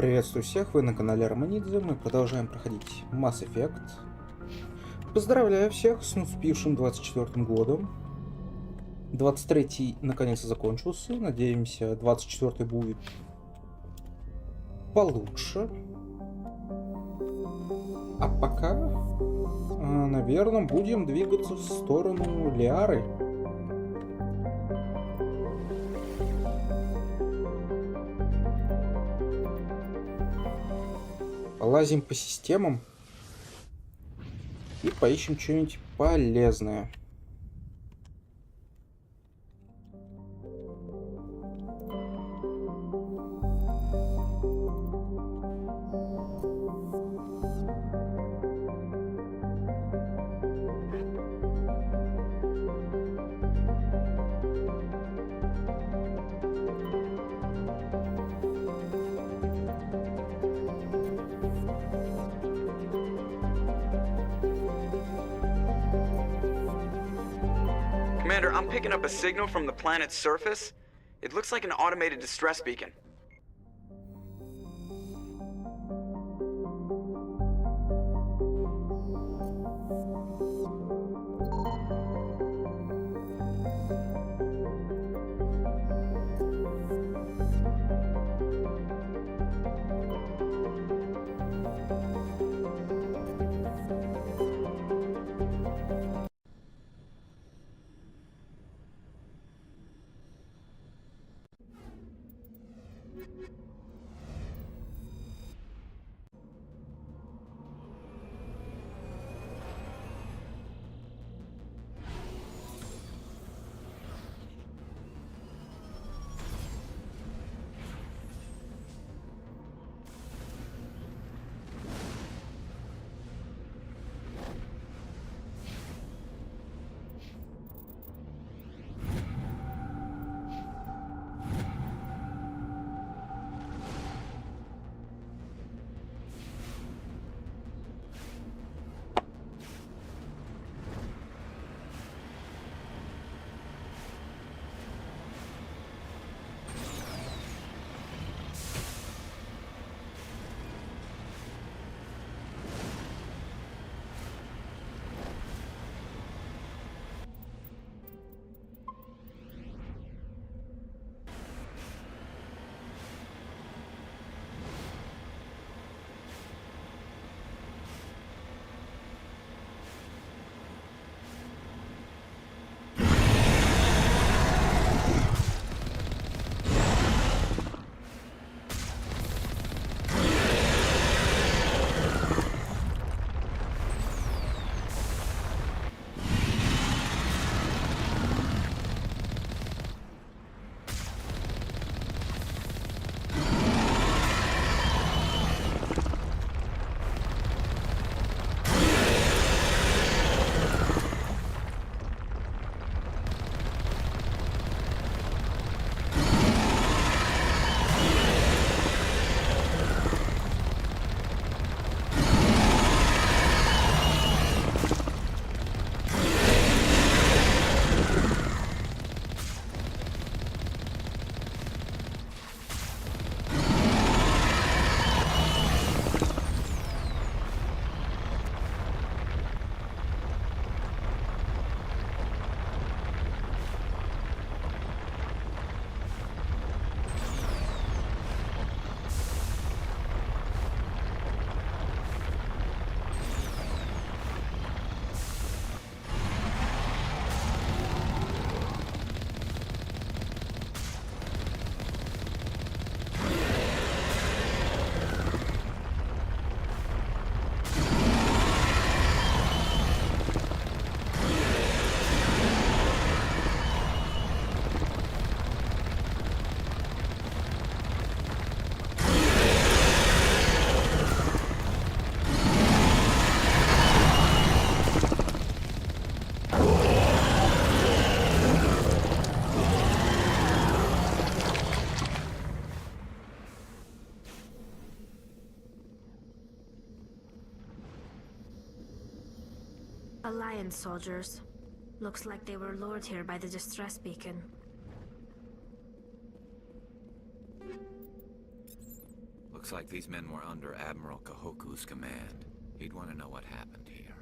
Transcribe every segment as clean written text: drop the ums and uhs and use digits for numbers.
Приветствую всех, вы на канале Romanidze, мы продолжаем проходить Mass Effect. Поздравляю всех с наступившим 24-м годом. 23-й наконец-то закончился, надеемся 24-й будет получше. А пока, наверное, будем двигаться в сторону Лиары. Полазим по системам и поищем что-нибудь полезное. Commander, I'm picking up a signal from the planet's surface. It looks like an automated distress beacon. Alliance soldiers. Looks like they were lured here by the distress beacon. Looks like these men were under Admiral Kahoku's command. He'd want to know what happened here.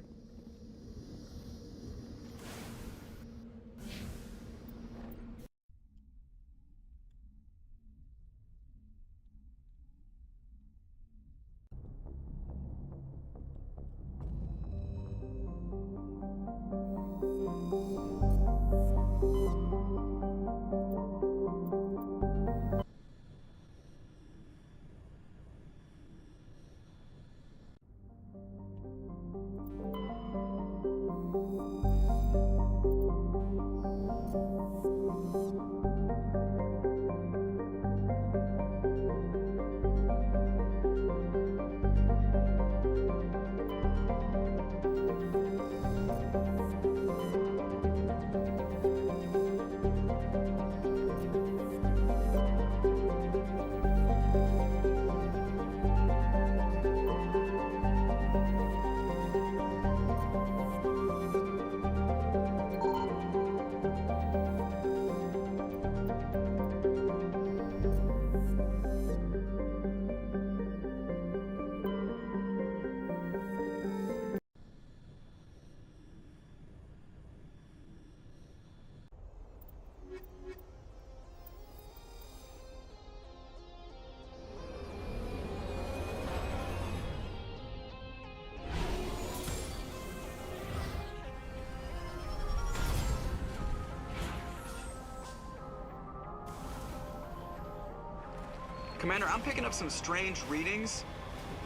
Commander, I'm picking up some strange readings.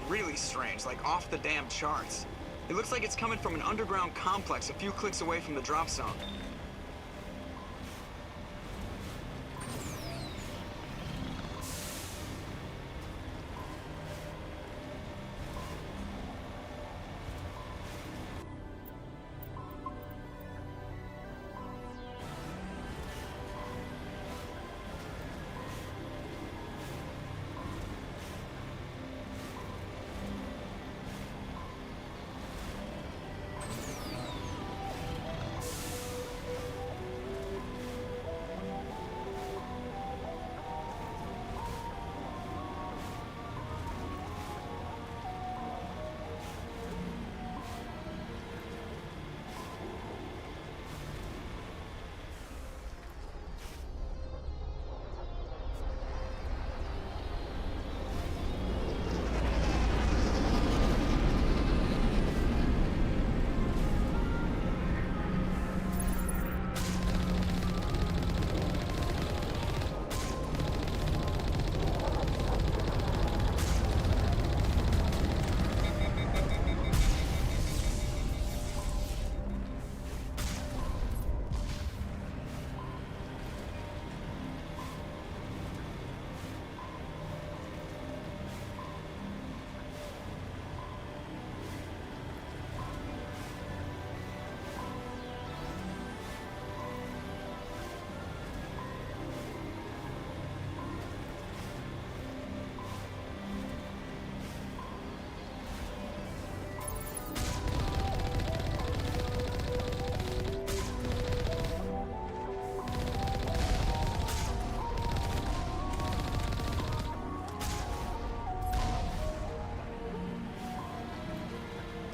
Really strange, like off the damn charts. It looks like it's coming from an underground complex a few clicks away from the drop zone.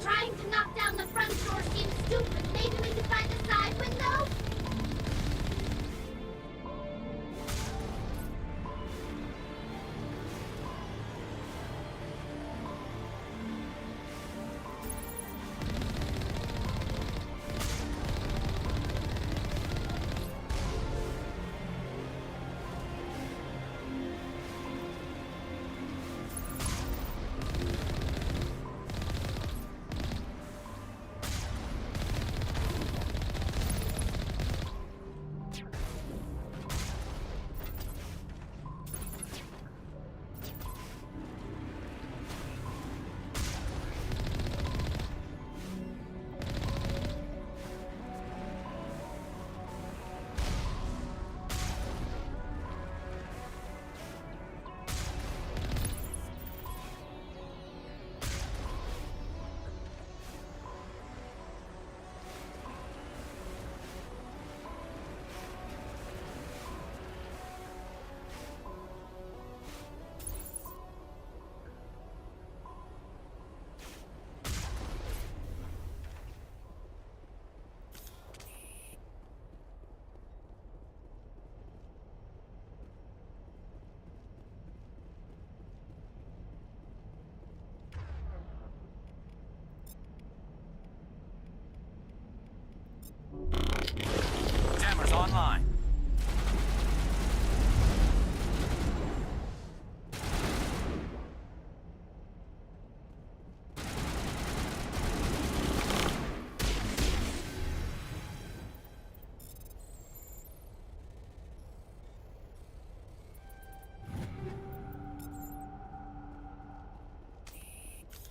Trying to knock down the front door seems stupid. Maybe we could find a side window?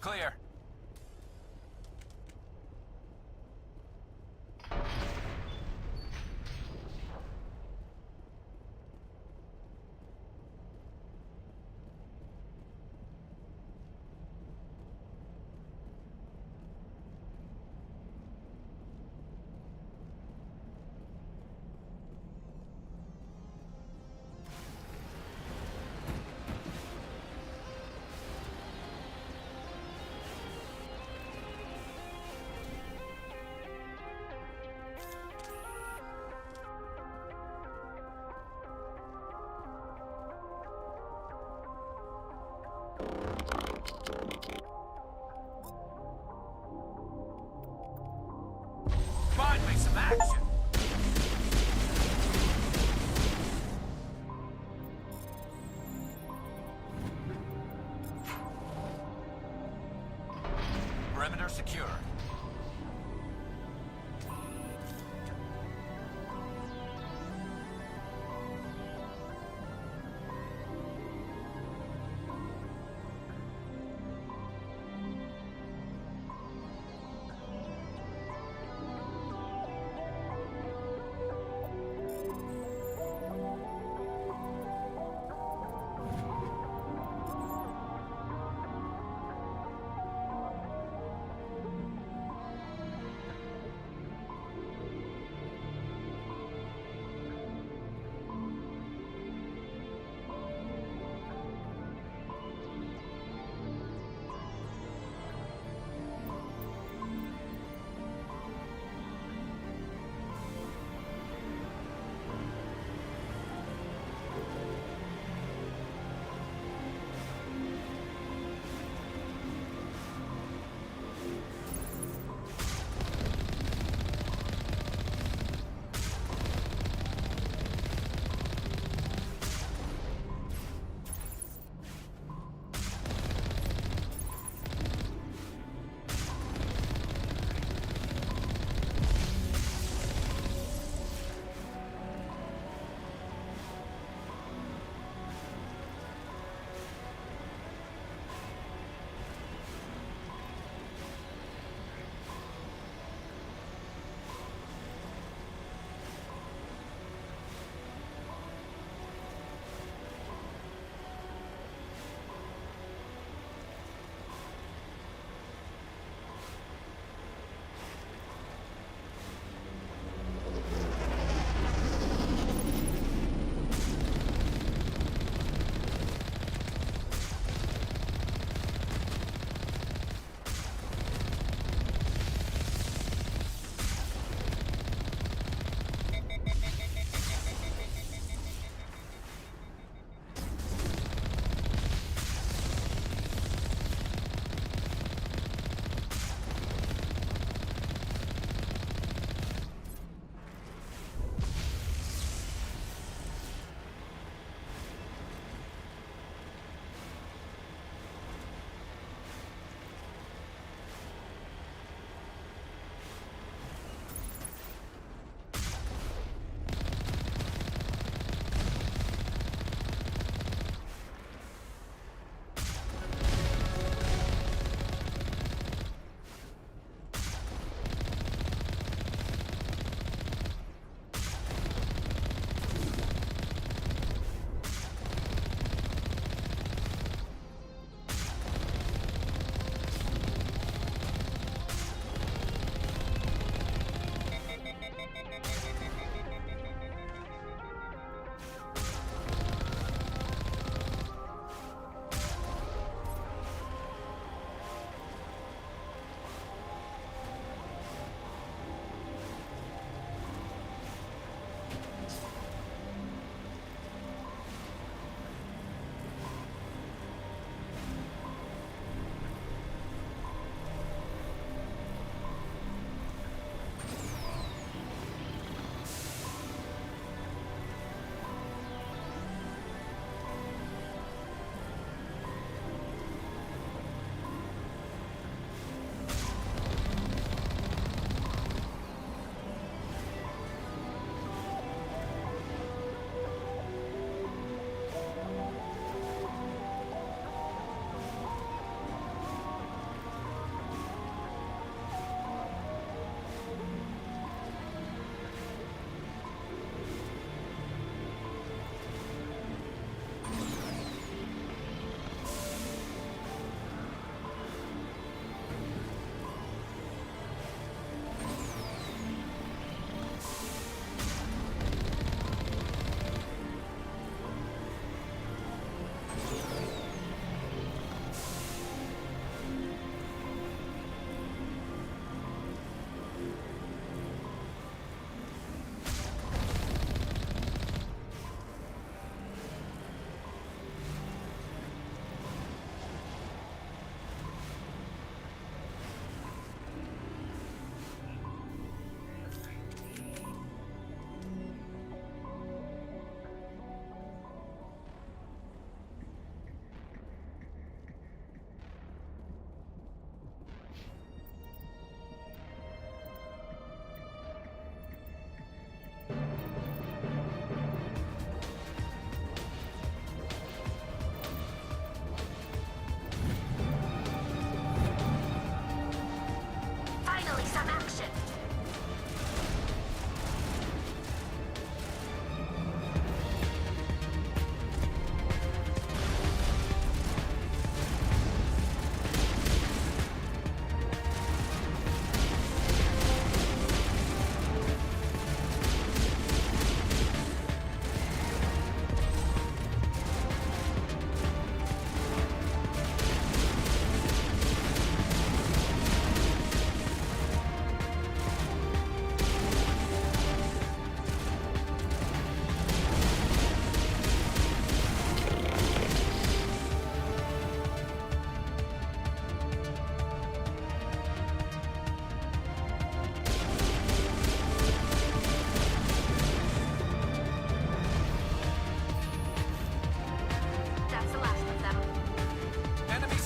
Clear. Find me some action. Perimeter secure.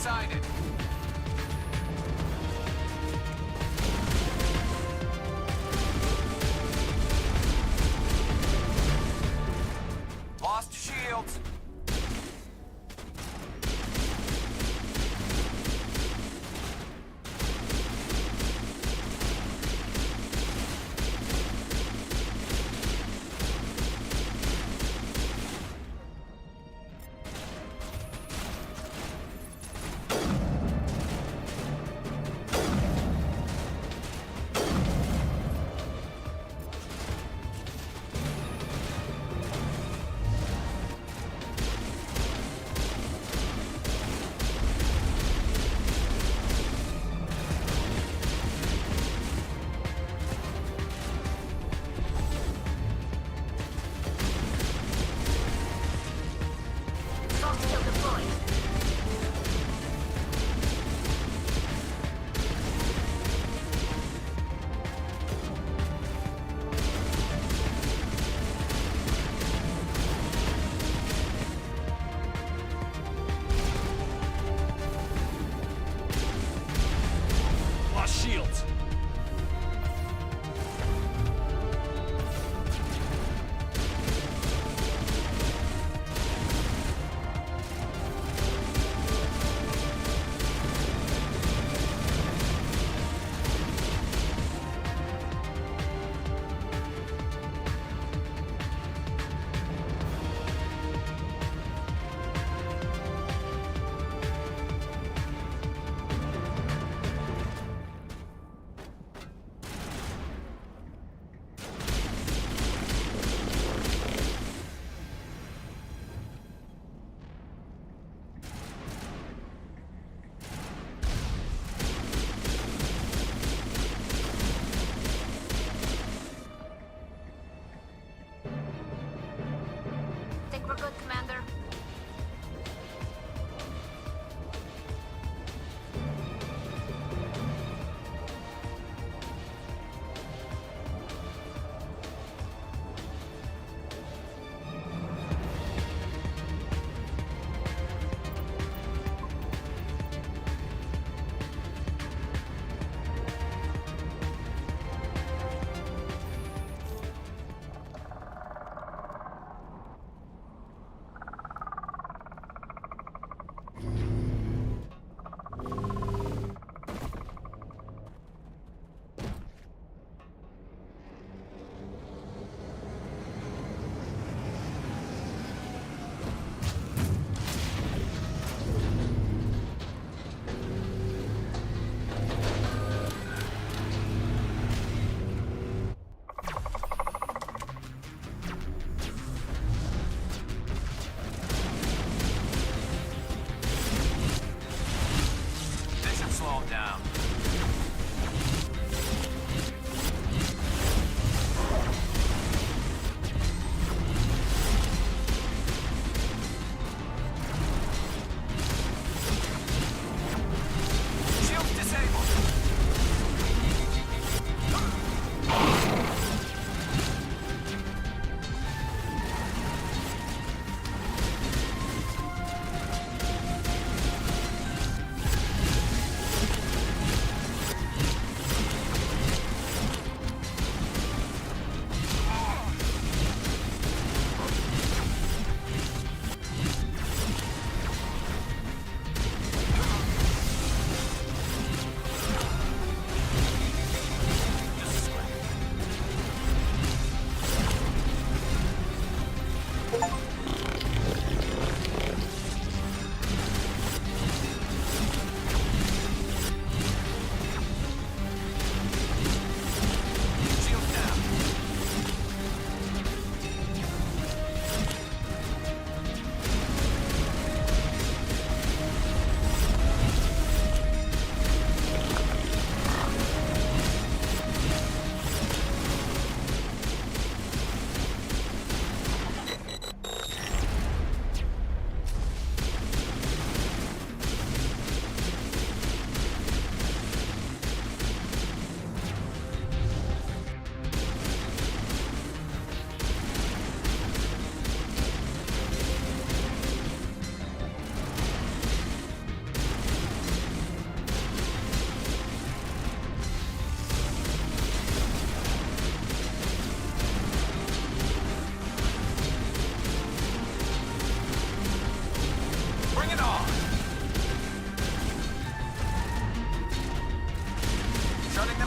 decided. Lost shields. Soft skill deployed. Lost shields.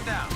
down.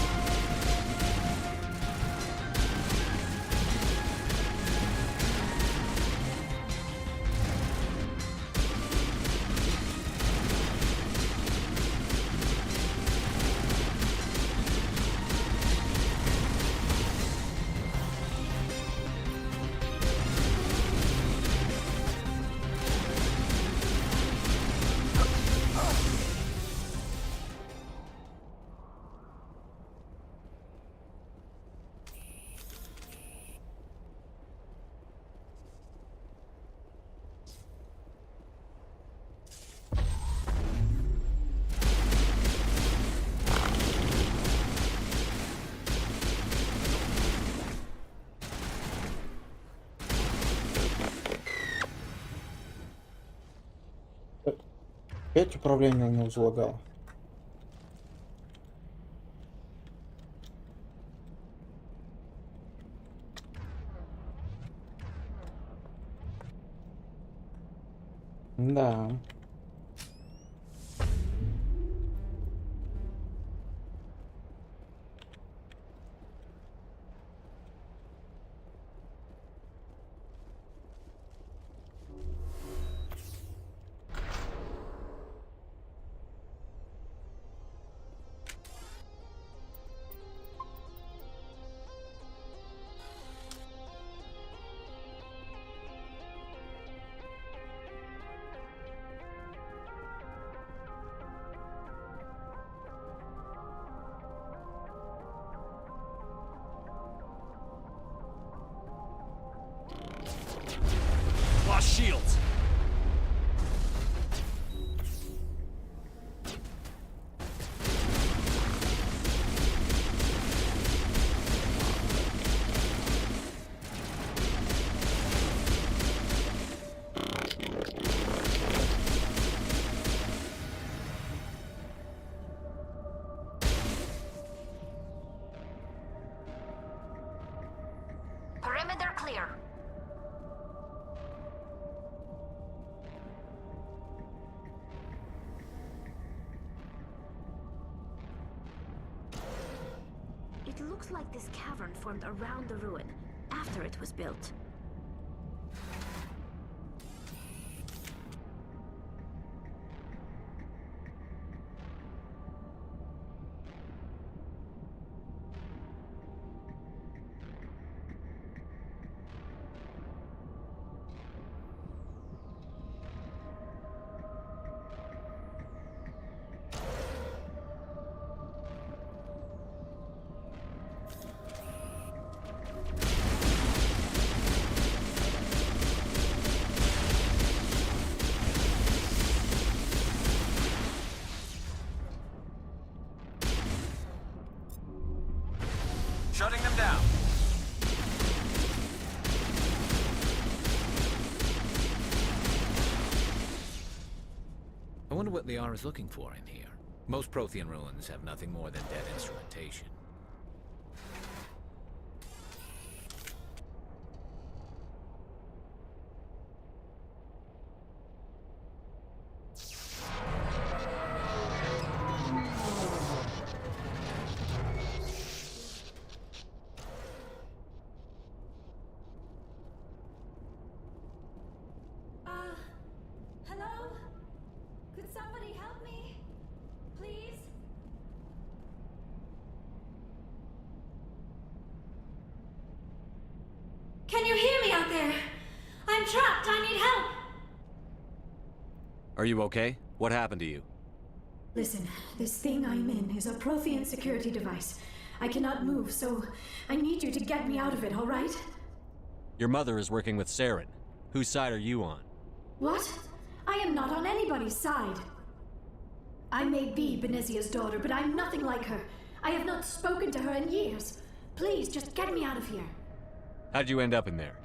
Опять управление не возлагало. Да. Lost shields. Perimeter clear. It looks like this cavern formed around the ruin, after it was built. Shutting them down. I wonder what Liara is looking for in here. Most Prothean ruins have nothing more than dead instrumentation. Hello? Could somebody help me? Please? Can you hear me out there? I'm trapped. I need help. Are you okay? What happened to you? Listen, this thing I'm in is a Prothean security device. I cannot move, so I need you to get me out of it, all right? Your mother is working with Saren. Whose side are you on? What? I am not on anybody's side. I may be Benezia's daughter, but I'm nothing like her. I have not spoken to her in years. Please, just get me out of here. How'd you end up in there?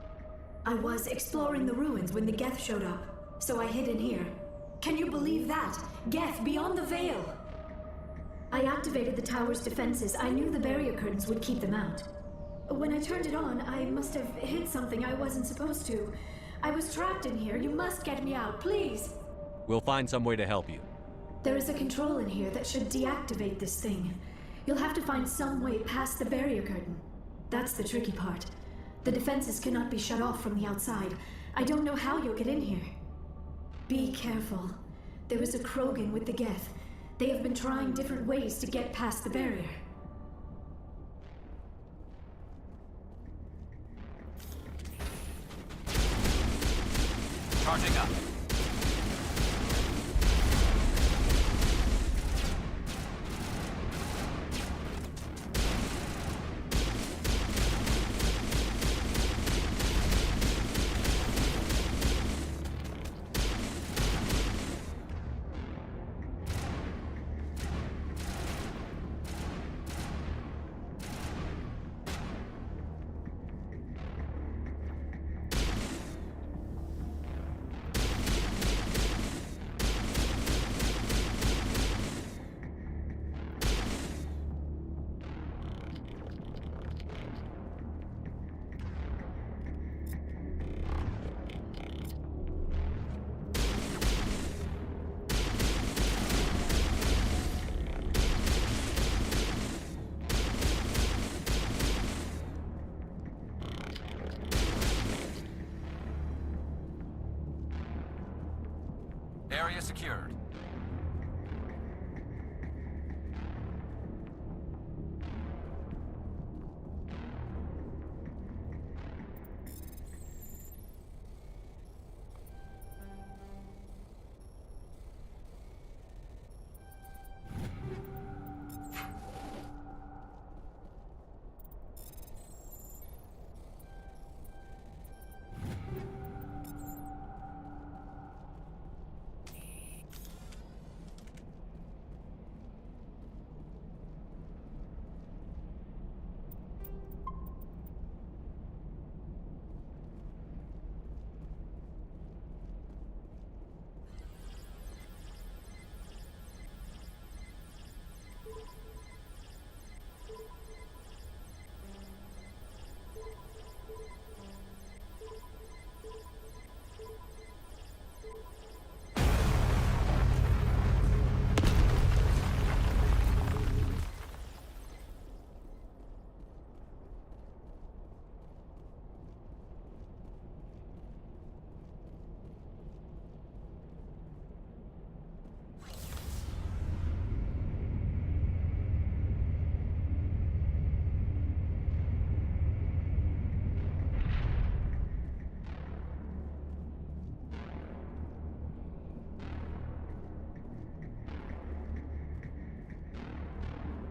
I was exploring the ruins when the Geth showed up, so I hid in here. Can you believe that? Geth, beyond the veil! I activated the tower's defenses. I knew the barrier curtains would keep them out. When I turned it on, I must have hit something I wasn't supposed to. I was trapped in here. You must get me out, please! We'll find some way to help you. There is a control in here that should deactivate this thing. You'll have to find some way past the barrier curtain. That's the tricky part. The defenses cannot be shut off from the outside. I don't know how you'll get in here. Be careful. There is a Krogan with the Geth. They have been trying different ways to get past the barrier. Charging up. Area secured.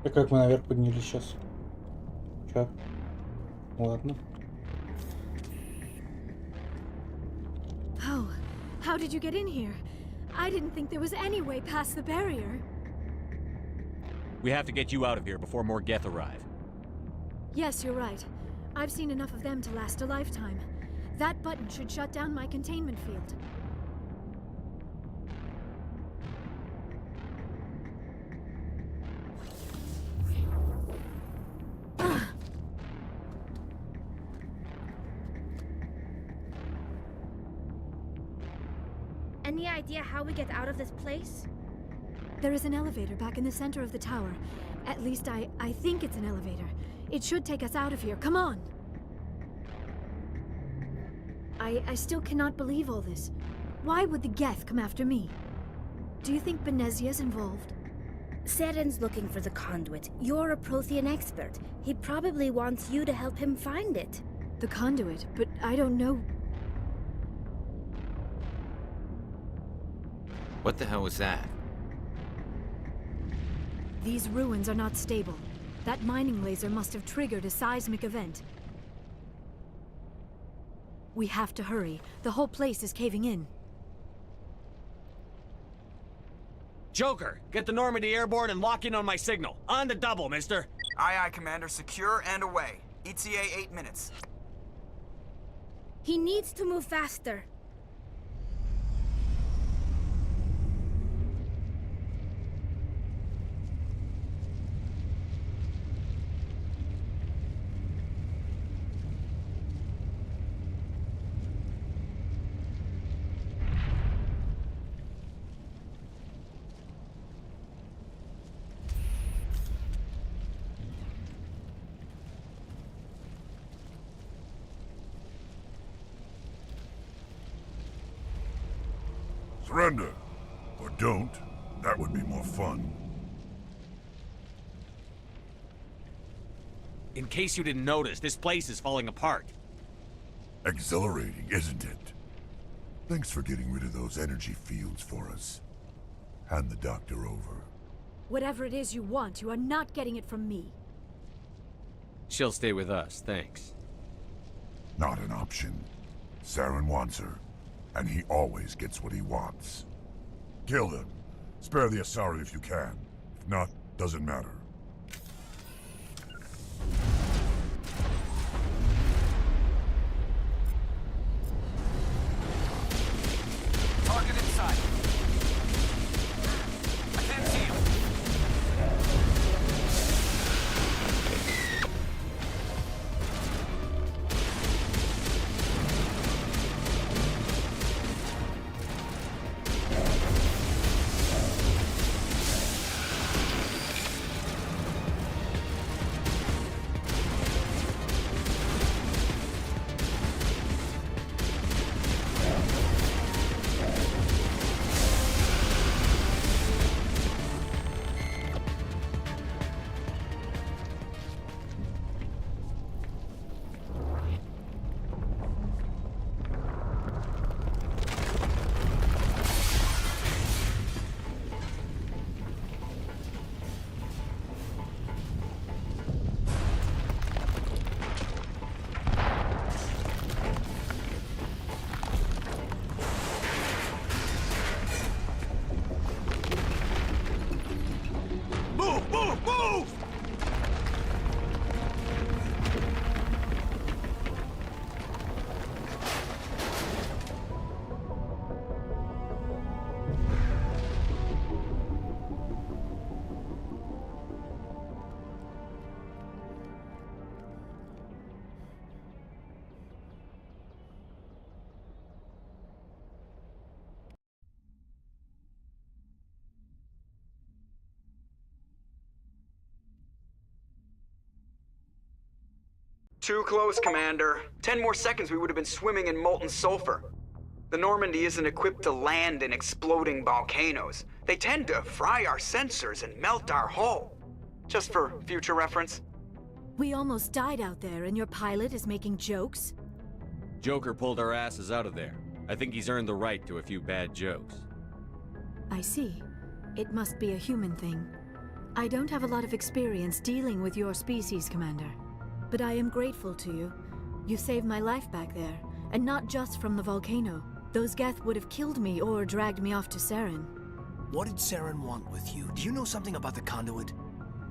А как мы наверх поднялись сейчас? Чё? Ладно. Oh, how did you get in here? I didn't think there was any way past the barrier. We have to get you out of here before more Geth arrive. Yes, you're right. I've seen enough of them to last a lifetime. That button should shut down my containment field. Any idea how we get out of this place? There is an elevator back in the center of the tower. At least I think it's an elevator. It should take us out of here. Come on! I still cannot believe all this. Why would the Geth come after me? Do you think Benezia's involved? Seren's looking for the conduit. You're a Prothean expert. He probably wants you to help him find it. The conduit, but I don't know. What the hell was that? These ruins are not stable. That mining laser must have triggered a seismic event. We have to hurry. The whole place is caving in. Joker, get the Normandy airborne and lock in on my signal. On the double, mister. Aye, aye, Commander. Secure and away. ETA 8 minutes. He needs to move faster. Surrender. Or don't. That would be more fun. In case you didn't notice, this place is falling apart. Exhilarating, isn't it? Thanks for getting rid of those energy fields for us. Hand the doctor over. Whatever it is you want, you are not getting it from me. She'll stay with us, thanks. Not an option. Saren wants her, and he always gets what he wants. Kill him. Spare the Asari if you can. If not, doesn't matter. Target inside. I can't see him. Too close, Commander. 10 more seconds we would have been swimming in molten sulfur. The Normandy isn't equipped to land in exploding volcanoes. They tend to fry our sensors and melt our hull. Just for future reference. We almost died out there, and your pilot is making jokes? Joker pulled our asses out of there. I think he's earned the right to a few bad jokes. I see. It must be a human thing. I don't have a lot of experience dealing with your species, Commander. But I am grateful to you. You saved my life back there, and not just from the volcano. Those Geth would have killed me or dragged me off to Saren. What did Saren want with you? Do you know something about the conduit?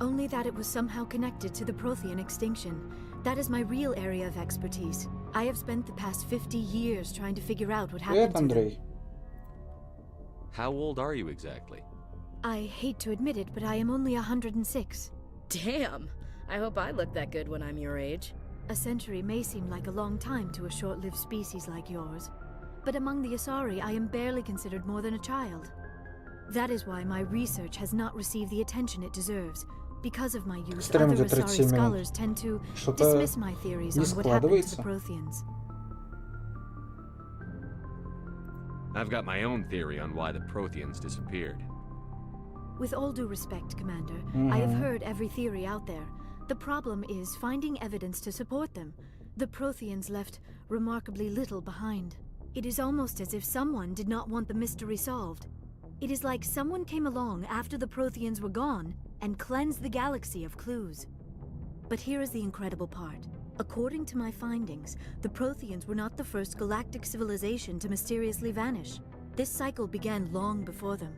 Only that it was somehow connected to the Prothean extinction. That is my real area of expertise. I have spent the past 50 years trying to figure out what happened to them. How old are you exactly? I hate to admit it, but I am only 106. Damn! I hope I look that good when I'm your age. A century may seem like a long time to a short-lived species like yours, but among the Asari I am barely considered more than a child. That is why my research has not received the attention it deserves. Because of my youth, other Asari scholars tend to dismiss my theories on what happened to the Protheans. I've got my own theory on why the Protheans disappeared. With all due respect, Commander, I have heard every theory out there. The problem is finding evidence to support them. The Protheans left remarkably little behind. It is almost as if someone did not want the mystery solved. It is like someone came along after the Protheans were gone and cleansed the galaxy of clues. But here is the incredible part. According to my findings, the Protheans were not the first galactic civilization to mysteriously vanish. This cycle began long before them.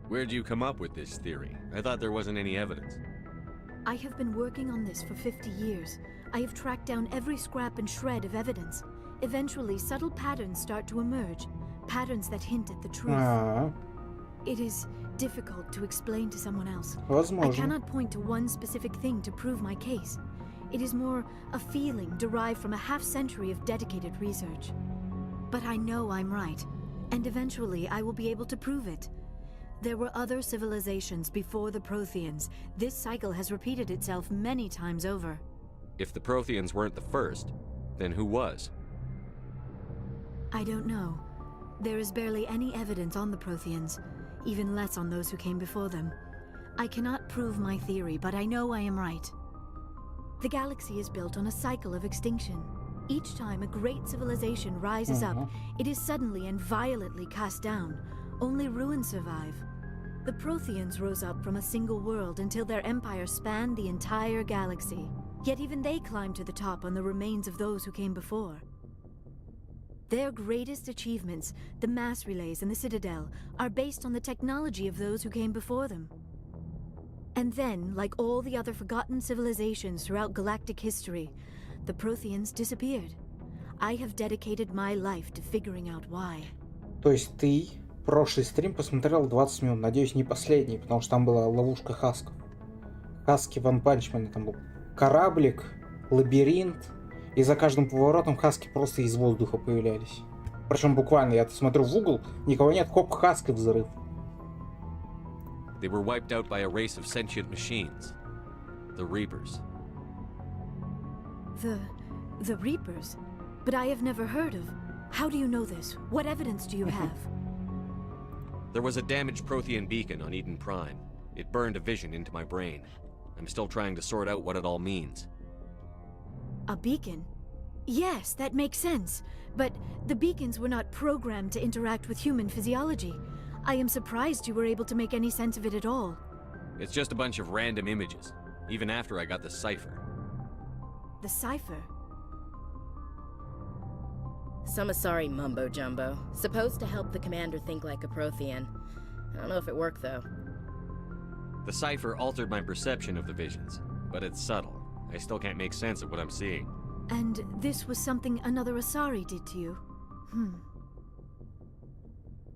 Where'd you come up with this theory? I thought there wasn't any evidence. I have been working on this for 50 years. I have tracked down every scrap and shred of evidence. Eventually, subtle patterns start to emerge. Patterns that hint at the truth. It is difficult to explain to someone else. I cannot point to one specific thing to prove my case. It is more a feeling derived from a half-century of dedicated research. But I know I'm right, and eventually I will be able to prove it. There were other civilizations before the Protheans. This cycle has repeated itself many times over. If the Protheans weren't the first, then who was? I don't know. There is barely any evidence on the Protheans, even less on those who came before them. I cannot prove my theory, but I know I am right. The galaxy is built on a cycle of extinction. Each time a great civilization rises up, it is suddenly and violently cast down. Only ruins survive. The Protheans rose up from a single world until their empire spanned the entire galaxy. Yet even they climbed to the top on the remains of those who came before. Their greatest achievements, the mass relays and the Citadel, are based on the technology of those who came before them. And then, like all the other forgotten civilizations throughout galactic history, the Protheans disappeared. I have dedicated my life to figuring out why. То есть ты прошлый стрим посмотрел 20 минут, надеюсь, не последний, потому что там была ловушка хасков. Хаски Ван Панчмена, там был кораблик, лабиринт, и за каждым поворотом хаски просто из воздуха появлялись. Причем буквально, я смотрю в угол, никого нет, хоп, хаски, взрыв. They were wiped out by a race of sentient machines. The Reapers. The Reapers? But I have never heard of. How do you know this? What evidence do you have? There was a damaged Prothean beacon on Eden Prime. It burned a vision into my brain. I'm still trying to sort out what it all means. A beacon? Yes, that makes sense. But the beacons were not programmed to interact with human physiology. I am surprised you were able to make any sense of it at all. It's just a bunch of random images, even after I got the cipher. The cipher? Some Asari mumbo-jumbo. Supposed to help the commander think like a Prothean. I don't know if it worked, though. The cipher altered my perception of the visions, but it's subtle. I still can't make sense of what I'm seeing. And this was something another Asari did to you?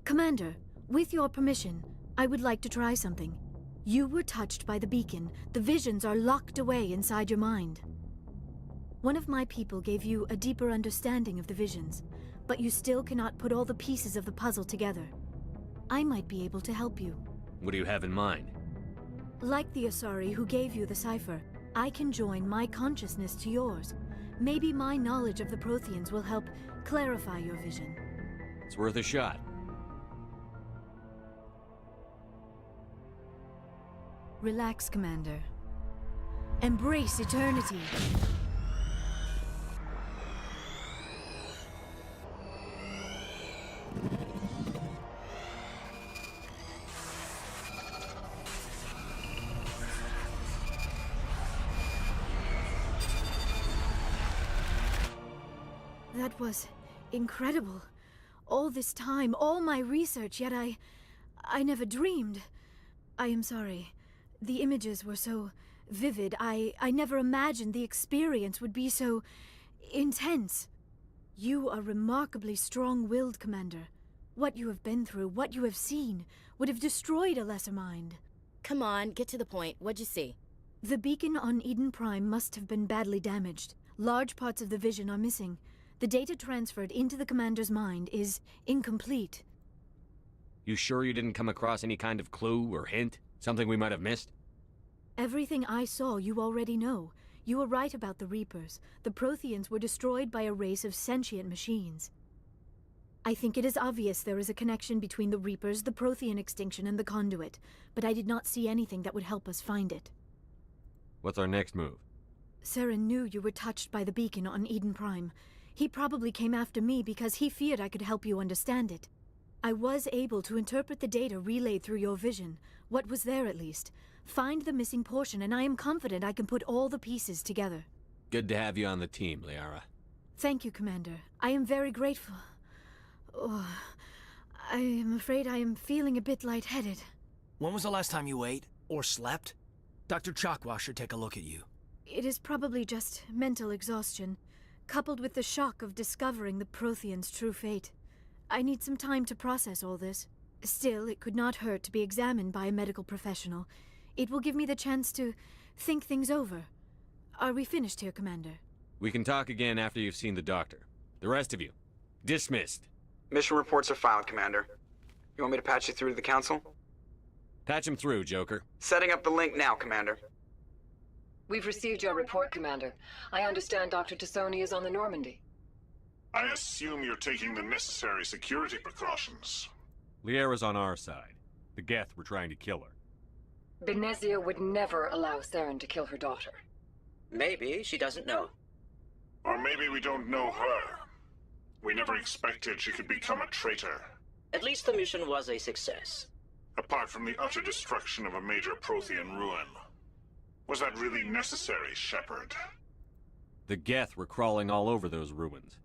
Commander, with your permission, I would like to try something. You were touched by the beacon. The visions are locked away inside your mind. One of my people gave you a deeper understanding of the visions, but you still cannot put all the pieces of the puzzle together. I might be able to help you. What do you have in mind? Like the Asari who gave you the cipher, I can join my consciousness to yours. Maybe my knowledge of the Protheans will help clarify your vision. It's worth a shot. Relax, Commander. Embrace eternity. That was incredible. All this time, all my research, yet I never dreamed. I am sorry. The images were so vivid. I never imagined the experience would be so intense. You are remarkably strong-willed, Commander. What you have been through, what you have seen, would have destroyed a lesser mind. Come on, get to the point. What'd you see? The beacon on Eden Prime must have been badly damaged. Large parts of the vision are missing. The data transferred into the Commander's mind is incomplete. You sure you didn't come across any kind of clue or hint? Something we might have missed? Everything I saw you already know. You were right about the Reapers. The Protheans were destroyed by a race of sentient machines. I think it is obvious there is a connection between the Reapers, the Prothean extinction, and the Conduit, but I did not see anything that would help us find it. What's our next move? Saren knew you were touched by the beacon on Eden Prime. He probably came after me because he feared I could help you understand it. I was able to interpret the data relayed through your vision, what was there at least, find the missing portion, and I am confident I can put all the pieces together. Good to have you on the team, Liara. Thank you, Commander. I am very grateful. Oh, I am afraid I am feeling a bit lightheaded. When was the last time you ate or slept? Dr. Chakwa should take a look at you. It is probably just mental exhaustion, coupled with the shock of discovering the Protheans' true fate. I need some time to process all this. Still, it could not hurt to be examined by a medical professional. It will give me the chance to think things over. Are we finished here, Commander? We can talk again after you've seen the doctor. The rest of you, dismissed. Mission reports are filed, Commander. You want me to patch you through to the Council? Patch him through, Joker. Setting up the link now, Commander. We've received your report, Commander. I understand Dr. Tassoni is on the Normandy. I assume you're taking the necessary security precautions. Liera's on our side. The Geth were trying to kill her. Benezia would never allow Saren to kill her daughter. Maybe she doesn't know. Or maybe we don't know her. We never expected she could become a traitor. At least the mission was a success. Apart from the utter destruction of a major Prothean ruin. Was that really necessary, Shepard? The Geth were crawling all over those ruins.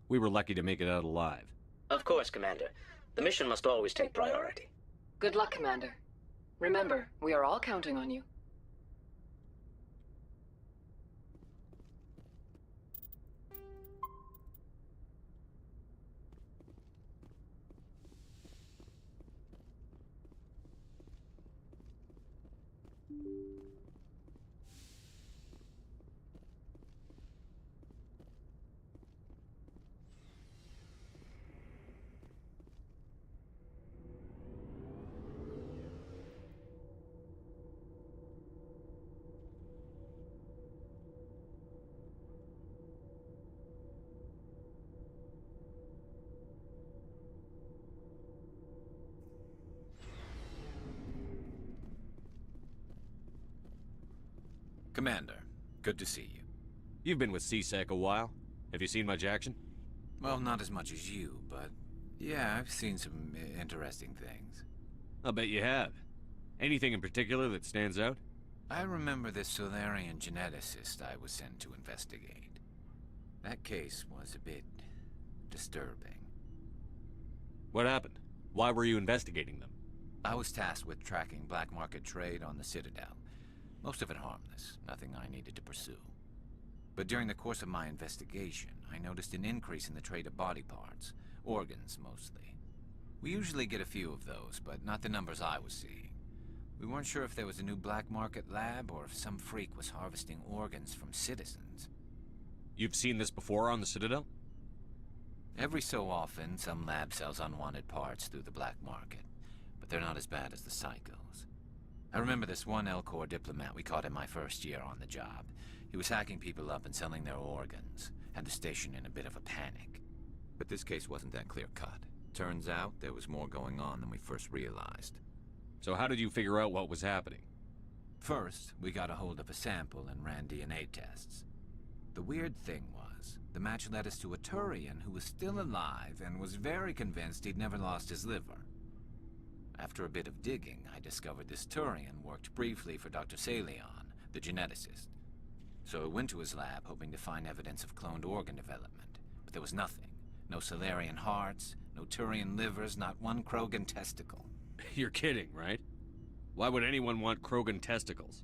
We were lucky to make it out alive. Of course, Commander. The mission must always take priority. Good luck, Commander. Remember, we are all counting on you. Commander, good to see you. You've been with CSEC a while. Have you seen much action? Well, not as much as you, but yeah, I've seen some interesting things. I'll bet you have. Anything in particular that stands out? I remember this Solarian geneticist I was sent to investigate. That case was a bit disturbing. What happened? Why were you investigating them? I was tasked with tracking black market trade on the Citadel. Most of it harmless, nothing I needed to pursue. But during the course of my investigation, I noticed an increase in the trade of body parts, organs mostly. We usually get a few of those, but not the numbers I was seeing. We weren't sure if there was a new black market lab or if some freak was harvesting organs from citizens. You've seen this before on the Citadel? Every so often, some lab sells unwanted parts through the black market, but they're not as bad as the psychos. I remember this one L-Corps diplomat we caught in my first year on the job. He was hacking people up and selling their organs, had the station in a bit of a panic. But this case wasn't that clear-cut. Turns out there was more going on than we first realized. So how did you figure out what was happening? First, we got a hold of a sample and ran DNA tests. The weird thing was, the match led us to a Turian who was still alive and was very convinced he'd never lost his liver. After a bit of digging, I discovered this Turian worked briefly for Dr. Salion, the geneticist. So I went to his lab hoping to find evidence of cloned organ development, but there was nothing. No Solarian hearts, no Turian livers, not one Krogan testicle. You're kidding, right? Why would anyone want Krogan testicles?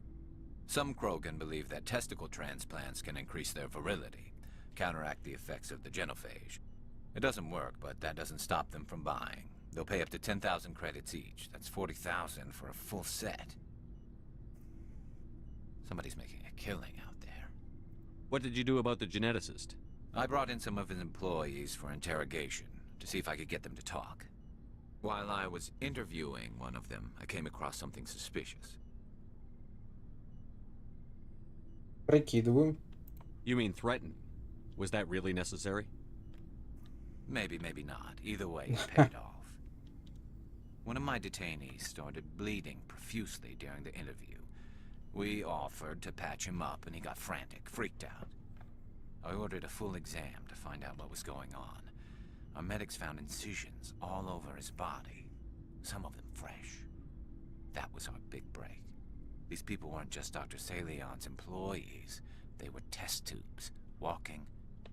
Some Krogan believe that testicle transplants can increase their virility, counteract the effects of the genophage. It doesn't work, but that doesn't stop them from buying. They'll pay up to 10,000 credits each. That's 40,000 for a full set. Somebody's making a killing out there. What did you do about the geneticist? I brought in some of his employees for interrogation, to see if I could get them to talk. While I was interviewing one of them, I came across something suspicious. Прикидываю. You mean threatening? Was that really necessary? Maybe, maybe not. Either way, it paid off. One of my detainees started bleeding profusely during the interview. We offered to patch him up, and he got frantic, freaked out. I ordered a full exam to find out what was going on. Our medics found incisions all over his body, some of them fresh. That was our big break. These people weren't just Dr. Salion's employees. They were test tubes. Walking,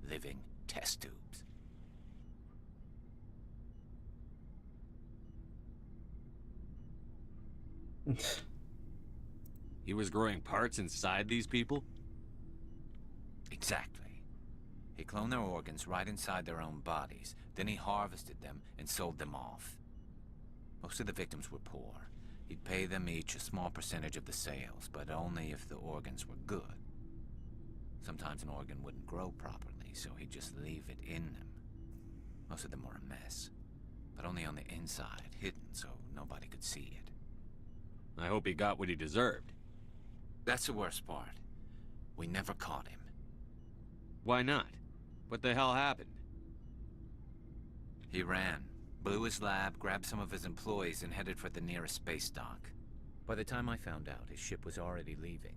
living test tubes. He was growing parts inside these people? Exactly. He cloned their organs right inside their own bodies. Then he harvested them and sold them off. Most of the victims were poor. He'd pay them each a small percentage of the sales, but only if the organs were good. Sometimes an organ wouldn't grow properly, so he'd just leave it in them. Most of them were a mess, but only on the inside, hidden so nobody could see it. I hope he got what he deserved. That's the worst part. We never caught him. Why not? What the hell happened? He ran, blew his lab, grabbed some of his employees, and headed for the nearest space dock. By the time I found out, his ship was already leaving.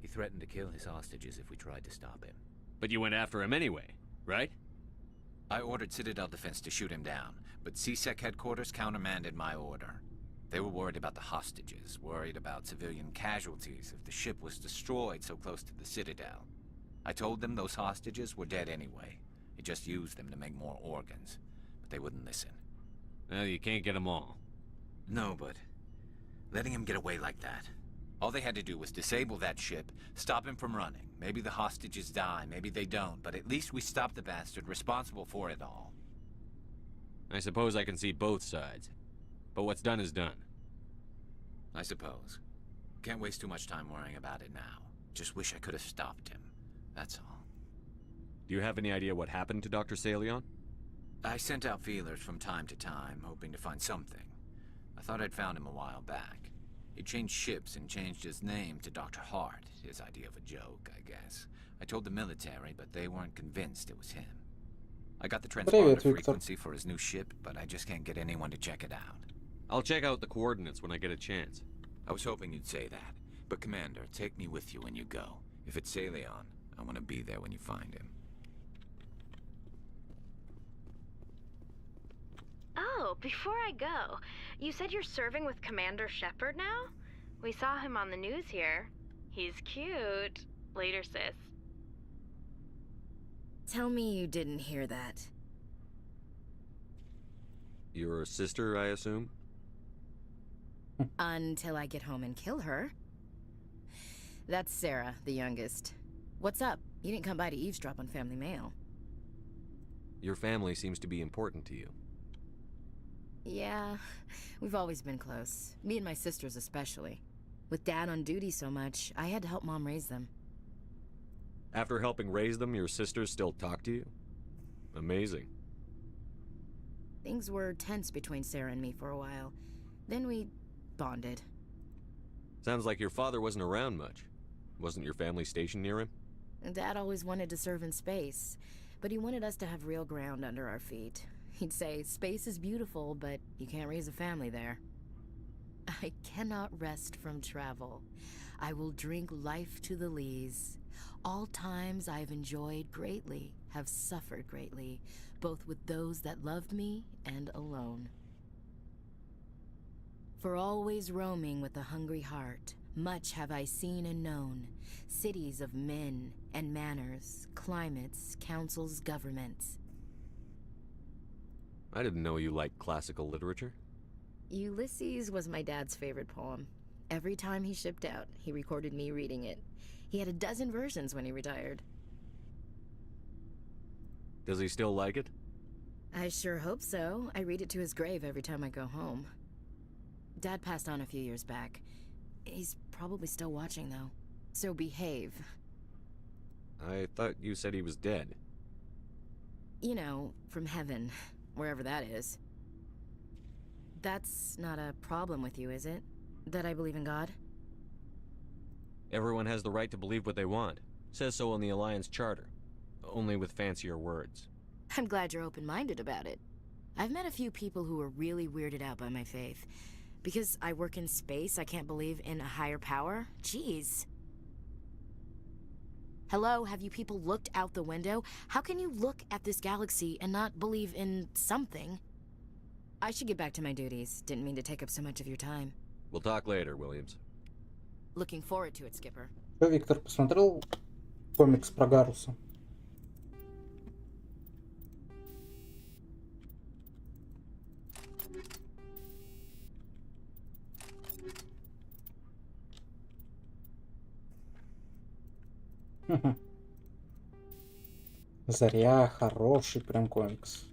He threatened to kill his hostages if we tried to stop him. But you went after him anyway, right? I ordered Citadel Defense to shoot him down, but CSEC headquarters countermanded my order. They were worried about the hostages, worried about civilian casualties if the ship was destroyed so close to the Citadel. I told them those hostages were dead anyway. He just used them to make more organs, but they wouldn't listen. Well, you can't get them all. No, but letting him get away like that. All they had to do was disable that ship, stop him from running. Maybe the hostages die, maybe they don't, but at least we stopped the bastard responsible for it all. I suppose I can see both sides. But what's done is done. I suppose. Can't waste too much time worrying about it now. Just wish I could have stopped him. That's all. Do you have any idea what happened to Dr. Salion? I sent out feelers from time to time, hoping to find something. I thought I'd found him a while back. He changed ships and changed his name to Dr. Hart, his idea of a joke, I guess. I told the military, but they weren't convinced it was him. I got the transponder frequency for his new ship, but I just can't get anyone to check it out. I'll check out the coordinates when I get a chance. I was hoping you'd say that. But Commander, take me with you when you go. If it's Salion, I want to be there when you find him. Oh, before I go, you said you're serving with Commander Shepard now? We saw him on the news here. He's cute. Later, sis. Tell me you didn't hear that. Your sister, I assume? Until I get home and kill her. That's Sarah, the youngest. What's up? You didn't come by to eavesdrop on family mail. Your family seems to be important to you. Yeah, we've always been close. Me and my sisters especially. With Dad on duty so much, I had to help Mom raise them. After helping raise them, your sisters still talk to you? Amazing. Things were tense between Sarah and me for a while. Then we bonded. Sounds like your father wasn't around much. Wasn't your family stationed near him? Dad always wanted to serve in space, but he wanted us to have real ground under our feet. He'd say, space is beautiful, but you can't raise a family there. I cannot rest from travel. I will drink life to the lees. All times I have enjoyed greatly, have suffered greatly, both with those that loved me and alone. For always roaming with a hungry heart, much have I seen and known, cities of men and manners, climates, councils, governments. I didn't know you liked classical literature. Ulysses was my dad's favorite poem. Every time he shipped out, he recorded me reading it. He had a dozen versions when he retired. Does he still like it? I sure hope so. I read it to his grave every time I go home. Dad passed on a few years back. He's probably still watching, though. So behave. I thought you said he was dead. You know, from heaven, wherever that is. That's not a problem with you, is it? That I believe in God? Everyone has the right to believe what they want. Says so in the Alliance Charter. Only with fancier words. I'm glad you're open-minded about it. I've met a few people who are really weirded out by my faith. Because I work in space, I can't believe in a higher power? Jeez. Hello, have you people looked out the window? How can you look at this galaxy and not believe in something? I should get back to my duties. Didn't mean to take up so much of your time. We'll talk later, Williams. Looking forward to it, Skipper. Виктор посмотрел комикс про Гаруса? Заря, хороший прям комикс.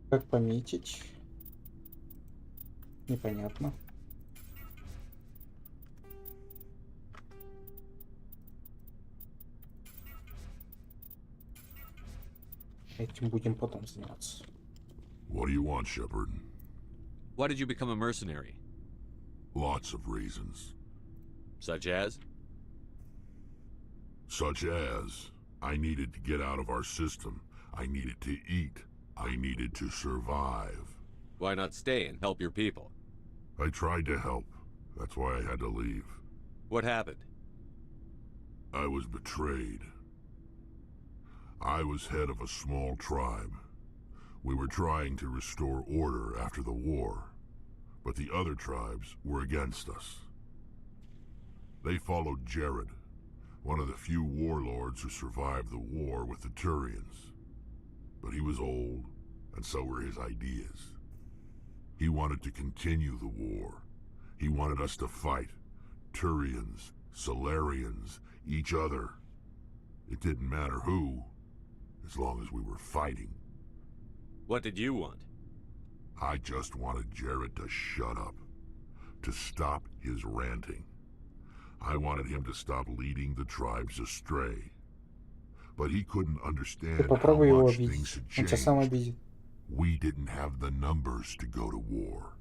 Как пометить? Непонятно. Этим будем потом заниматься. What do you want, Shepard? Why did you become a mercenary? Lots of reasons. Such as? Such as, I needed to get out of our system. I needed to eat. I needed to survive. Why not stay and help your people? I tried to help. That's why I had to leave. What happened? I was betrayed. I was head of a small tribe. We were trying to restore order after the war, but the other tribes were against us. They followed Jared, one of the few warlords who survived the war with the Turians. But he was old, and so were his ideas. He wanted to continue the war. He wanted us to fight. Turians, Solarians, each other. It didn't matter who, as long as we were fighting. What did you want? I just wanted Jared to shut up, to stop his ranting. I wanted him to stop leading the tribes astray. But he couldn't understand how much things had changed. We didn't have the numbers to go to war.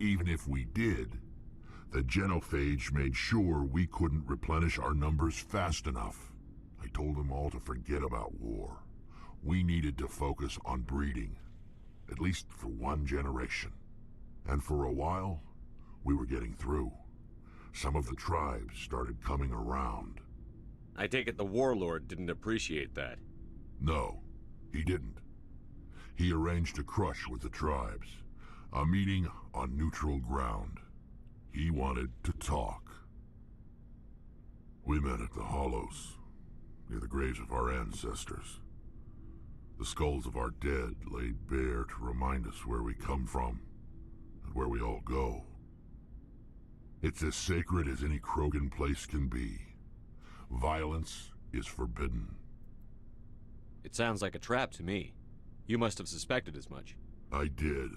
Even if we did, the genophage made sure we couldn't replenish our numbers fast enough. I told them all to forget about war. We needed to focus on breeding, at least for one generation. And for a while, we were getting through. Some of the tribes started coming around. I take it the warlord didn't appreciate that. No, he didn't. He arranged a crush with the tribes, a meeting on neutral ground. He wanted to talk. We met at the Hollows, near the graves of our ancestors. The skulls of our dead laid bare to remind us where we come from, and where we all go. It's as sacred as any Krogan place can be. Violence is forbidden. It sounds like a trap to me. You must have suspected as much. I did.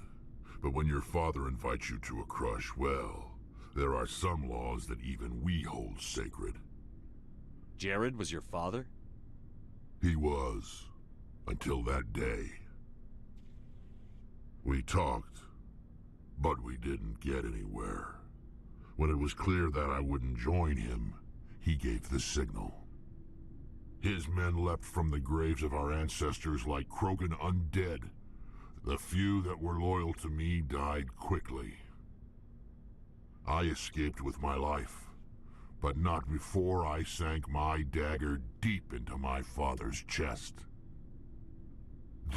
But when your father invites you to a crush, well, there are some laws that even we hold sacred. Jared was your father? He was. Until that day. We talked, but we didn't get anywhere. When it was clear that I wouldn't join him, he gave the signal. His men leapt from the graves of our ancestors like Krogan undead. The few that were loyal to me died quickly. I escaped with my life, but not before I sank my dagger deep into my father's chest.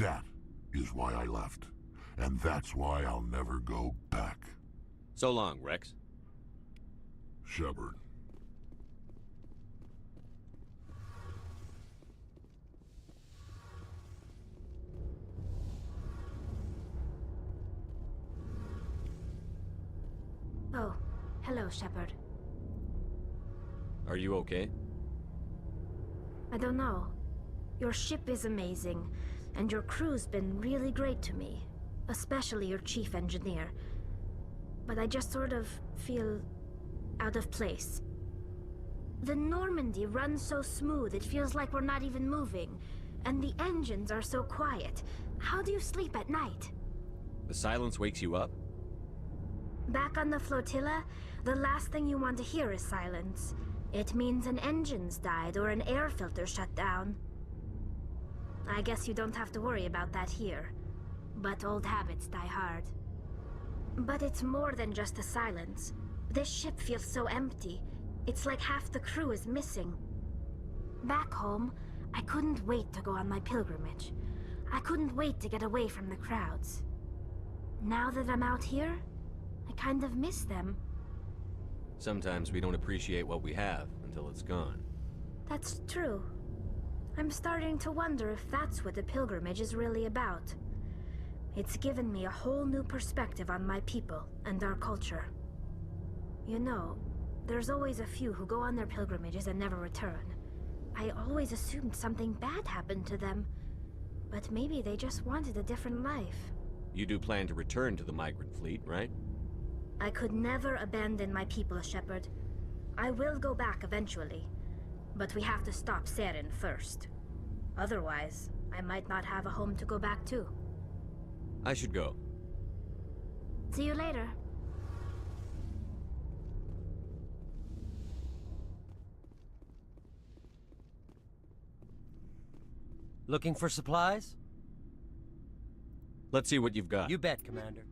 That is why I left, and that's why I'll never go back. So long, Rex. Shepard. Oh, hello, Shepard. Are you okay? I don't know. Your ship is amazing, and your crew's been really great to me. Especially your chief engineer. But I just sort of feel out of place. The Normandy runs so smooth it feels like we're not even moving. And the engines are so quiet. How do you sleep at night? The silence wakes you up? Back on the flotilla, the last thing you want to hear is silence. It means an engine's died or an air filter shut down. I guess you don't have to worry about that here. But old habits die hard. But it's more than just the silence. This ship feels so empty. It's like half the crew is missing. Back home, I couldn't wait to go on my pilgrimage. I couldn't wait to get away from the crowds. Now that I'm out here, I kind of miss them. Sometimes we don't appreciate what we have until it's gone. That's true. I'm starting to wonder if that's what the pilgrimage is really about. It's given me a whole new perspective on my people and our culture. You know, there's always a few who go on their pilgrimages and never return. I always assumed something bad happened to them. But maybe they just wanted a different life. You do plan to return to the migrant fleet, right? I could never abandon my people, Shepard. I will go back eventually, but we have to stop Saren first. Otherwise, I might not have a home to go back to. I should go. See you later. Looking for supplies? Let's see what you've got. You bet, Commander.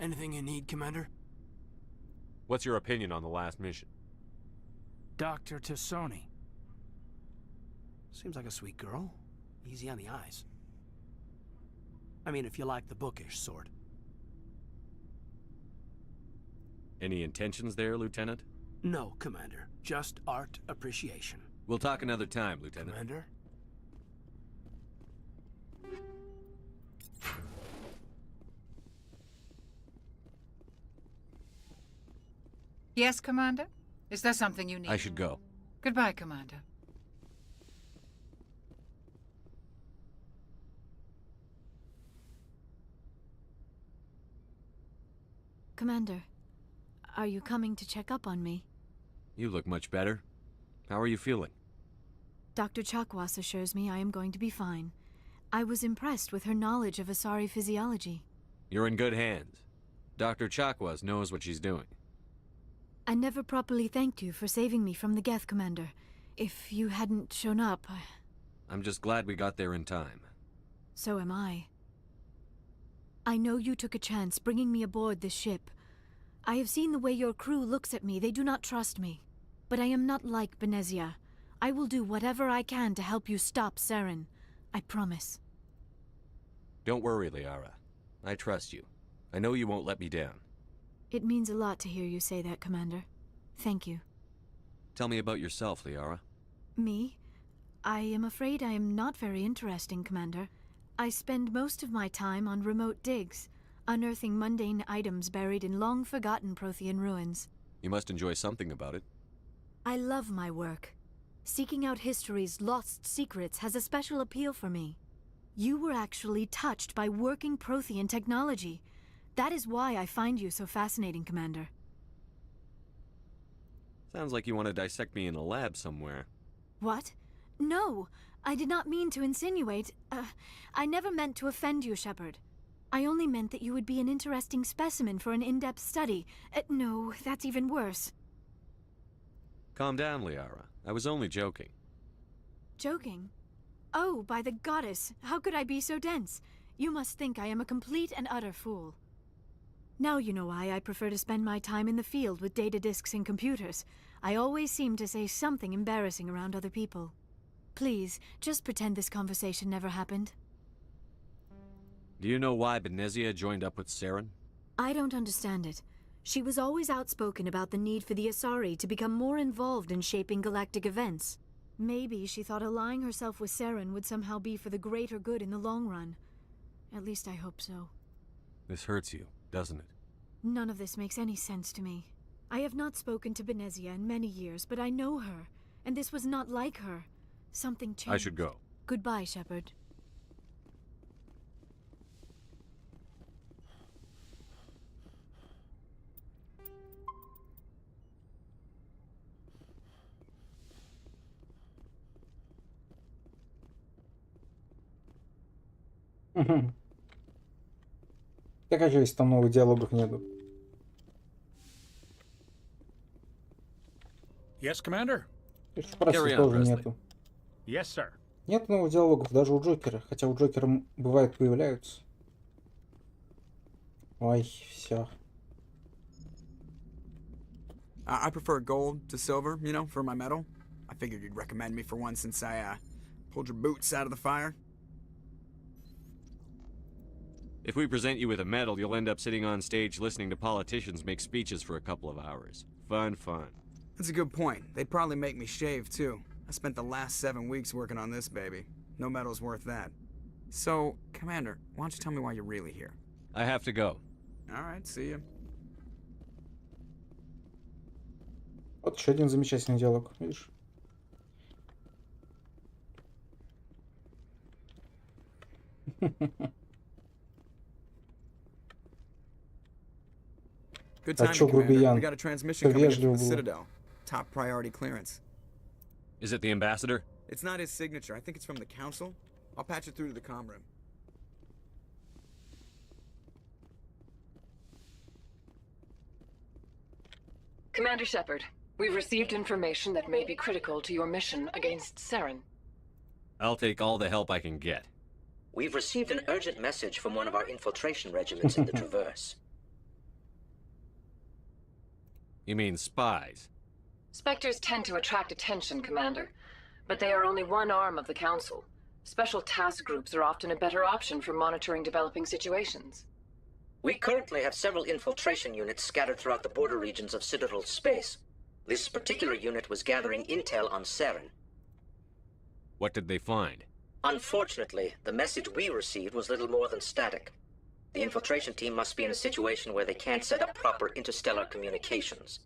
Anything you need, Commander? What's your opinion on the last mission? Dr. Tassoni. Seems like a sweet girl. Easy on the eyes. I mean, if you like the bookish sort. Any intentions there, Lieutenant? No, Commander. Just art appreciation. We'll talk another time, Lieutenant. Commander? Yes, Commander? Is there something you need? I should go. Goodbye, Commander. Commander, are you coming to check up on me? You look much better. How are you feeling? Dr. Chakwas assures me I am going to be fine. I was impressed with her knowledge of Asari physiology. You're in good hands. Dr. Chakwas knows what she's doing. I never properly thanked you for saving me from the Geth, Commander. If you hadn't shown up, I'm just glad we got there in time. So am I. I know you took a chance bringing me aboard this ship. I have seen the way your crew looks at me. They do not trust me. But I am not like Benezia. I will do whatever I can to help you stop Saren. I promise. Don't worry, Liara. I trust you. I know you won't let me down. It means a lot to hear you say that, Commander. Thank you. Tell me about yourself, Liara. Me? I am afraid I am not very interesting, Commander. I spend most of my time on remote digs, unearthing mundane items buried in long-forgotten Prothean ruins. You must enjoy something about it. I love my work. Seeking out history's lost secrets has a special appeal for me. You were actually touched by working Prothean technology. That is why I find you so fascinating, Commander. Sounds like you want to dissect me in a lab somewhere. What? No! I did not mean to insinuate. I never meant to offend you, Shepard. I only meant that you would be an interesting specimen for an in-depth study. No, that's even worse. Calm down, Liara. I was only joking. Joking? Oh, by the goddess, how could I be so dense? You must think I am a complete and utter fool. Now you know why I prefer to spend my time in the field with data disks and computers. I always seem to say something embarrassing around other people. Please, just pretend this conversation never happened. Do you know why Benezia joined up with Saren? I don't understand it. She was always outspoken about the need for the Asari to become more involved in shaping galactic events. Maybe she thought allying herself with Saren would somehow be for the greater good in the long run. At least I hope so. This hurts you, doesn't it? None of this makes any sense to me. I have not spoken to Benezia in many years, but I know her, and this was not like her. Something changed. I should go. Goodbye, Shepard. Так а что, если там новых диалогов нету? Yes, Commander? Спросить тоже нету. Yes, sir. Нет новых диалогов даже у Джокера, хотя у Джокера бывает появляются. Ой, все. I prefer gold to silver, you know, for my medal. I figured you'd recommend me for one since I, pulled your boots out of the fire. If we present you with a medal, you'll end up sitting on stage listening to politicians make speeches for a couple of hours. Fun. That's a good point. They'd probably make me shave, too. I spent the last 7 weeks working on this baby. No medal's worth that. So, Commander, why don't you tell me why you're really here? I have to go. Alright, see ya. Вот еще один замечательный диалог, видишь? Good А timing, чё, Commander. грубиян? We got a transmission coming in Вежливо from the было. Citadel. Top priority clearance. Is it the ambassador? It's not his signature. I think it's from the Council. I'll patch it through to the comm room. Commander Shepard, we've received information that may be critical to your mission against Saren. I'll take all the help I can get. We've received an urgent message from one of our infiltration regiments in the Traverse. You mean spies? Spectres tend to attract attention, Commander, but they are only one arm of the Council. Special task groups are often a better option for monitoring developing situations. We currently have several infiltration units scattered throughout the border regions of Citadel space. This particular unit was gathering intel on Saren. What did they find? Unfortunately, the message we received was little more than static. The infiltration team must be in a situation where they can't set up proper interstellar communications.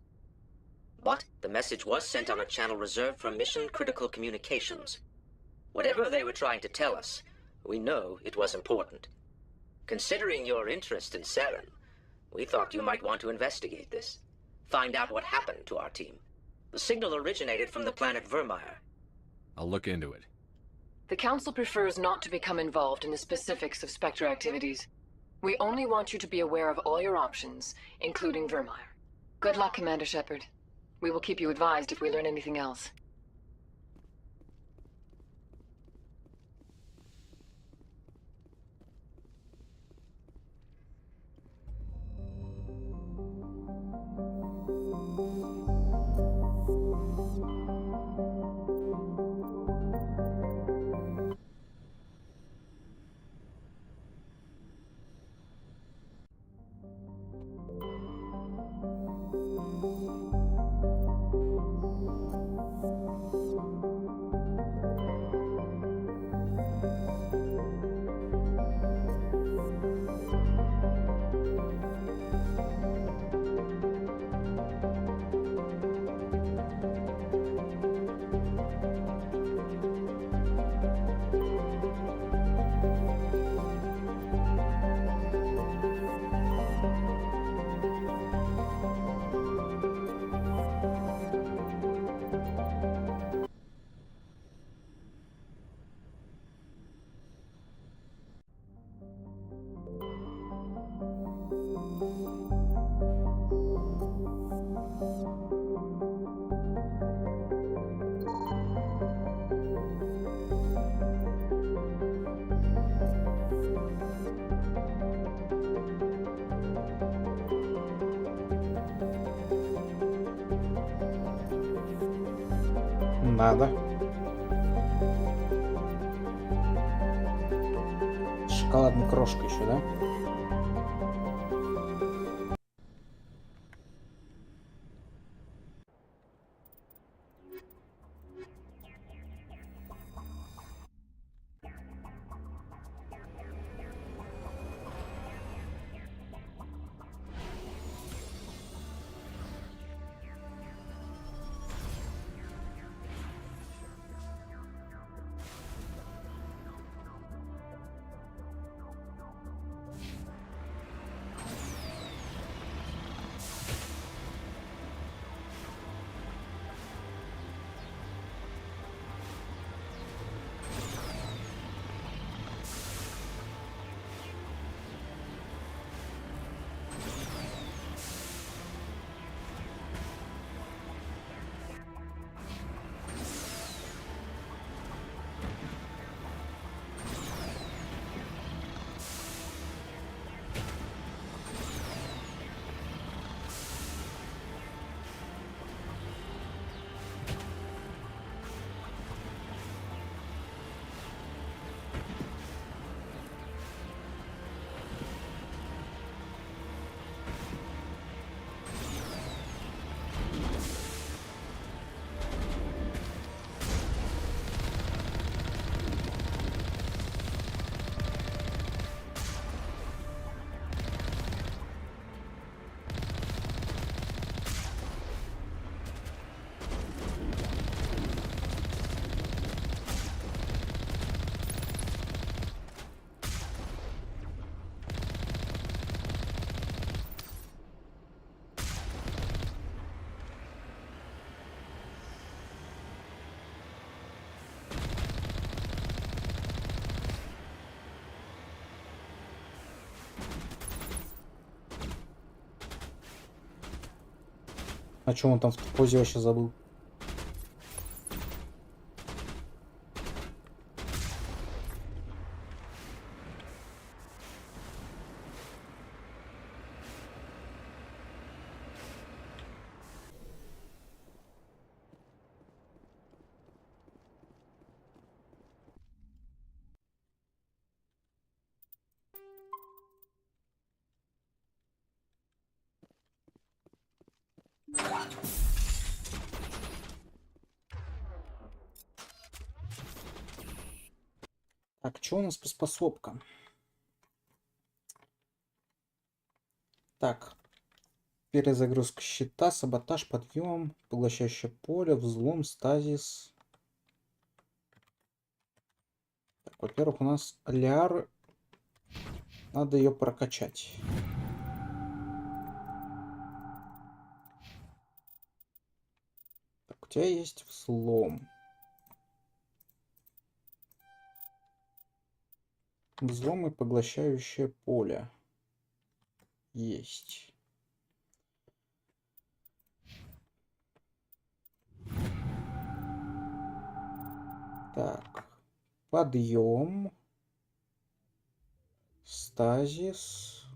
But the message was sent on a channel reserved for mission-critical communications. Whatever they were trying to tell us, we know it was important. Considering your interest in Saren, we thought you might want to investigate this. Find out what happened to our team. The signal originated from the planet Vermeer. I'll look into it. The Council prefers not to become involved in the specifics of Spectre activities. We only want you to be aware of all your options, including Vermeer. Good luck, Commander Shepard. We will keep you advised if we learn anything else. Надо. Шоколадная крошка еще, да? А чё он там в позе вообще забыл? Так, что у нас по способкам? Так, перезагрузка щита, саботаж, подъем, поглощающее поле, взлом, стазис. Так, во-первых, у нас Лиар. Надо ее прокачать. Так, у тебя есть взлом. Взлом и поглощающее поле. Есть. Так. Подъем. Стазис.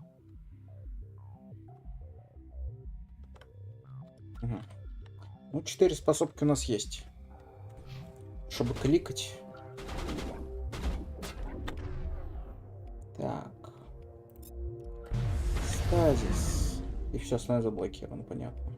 Угу. Ну, 4 способки у нас есть. Чтобы кликать. Так. Стазис. И все остальное заблокировано, понятно.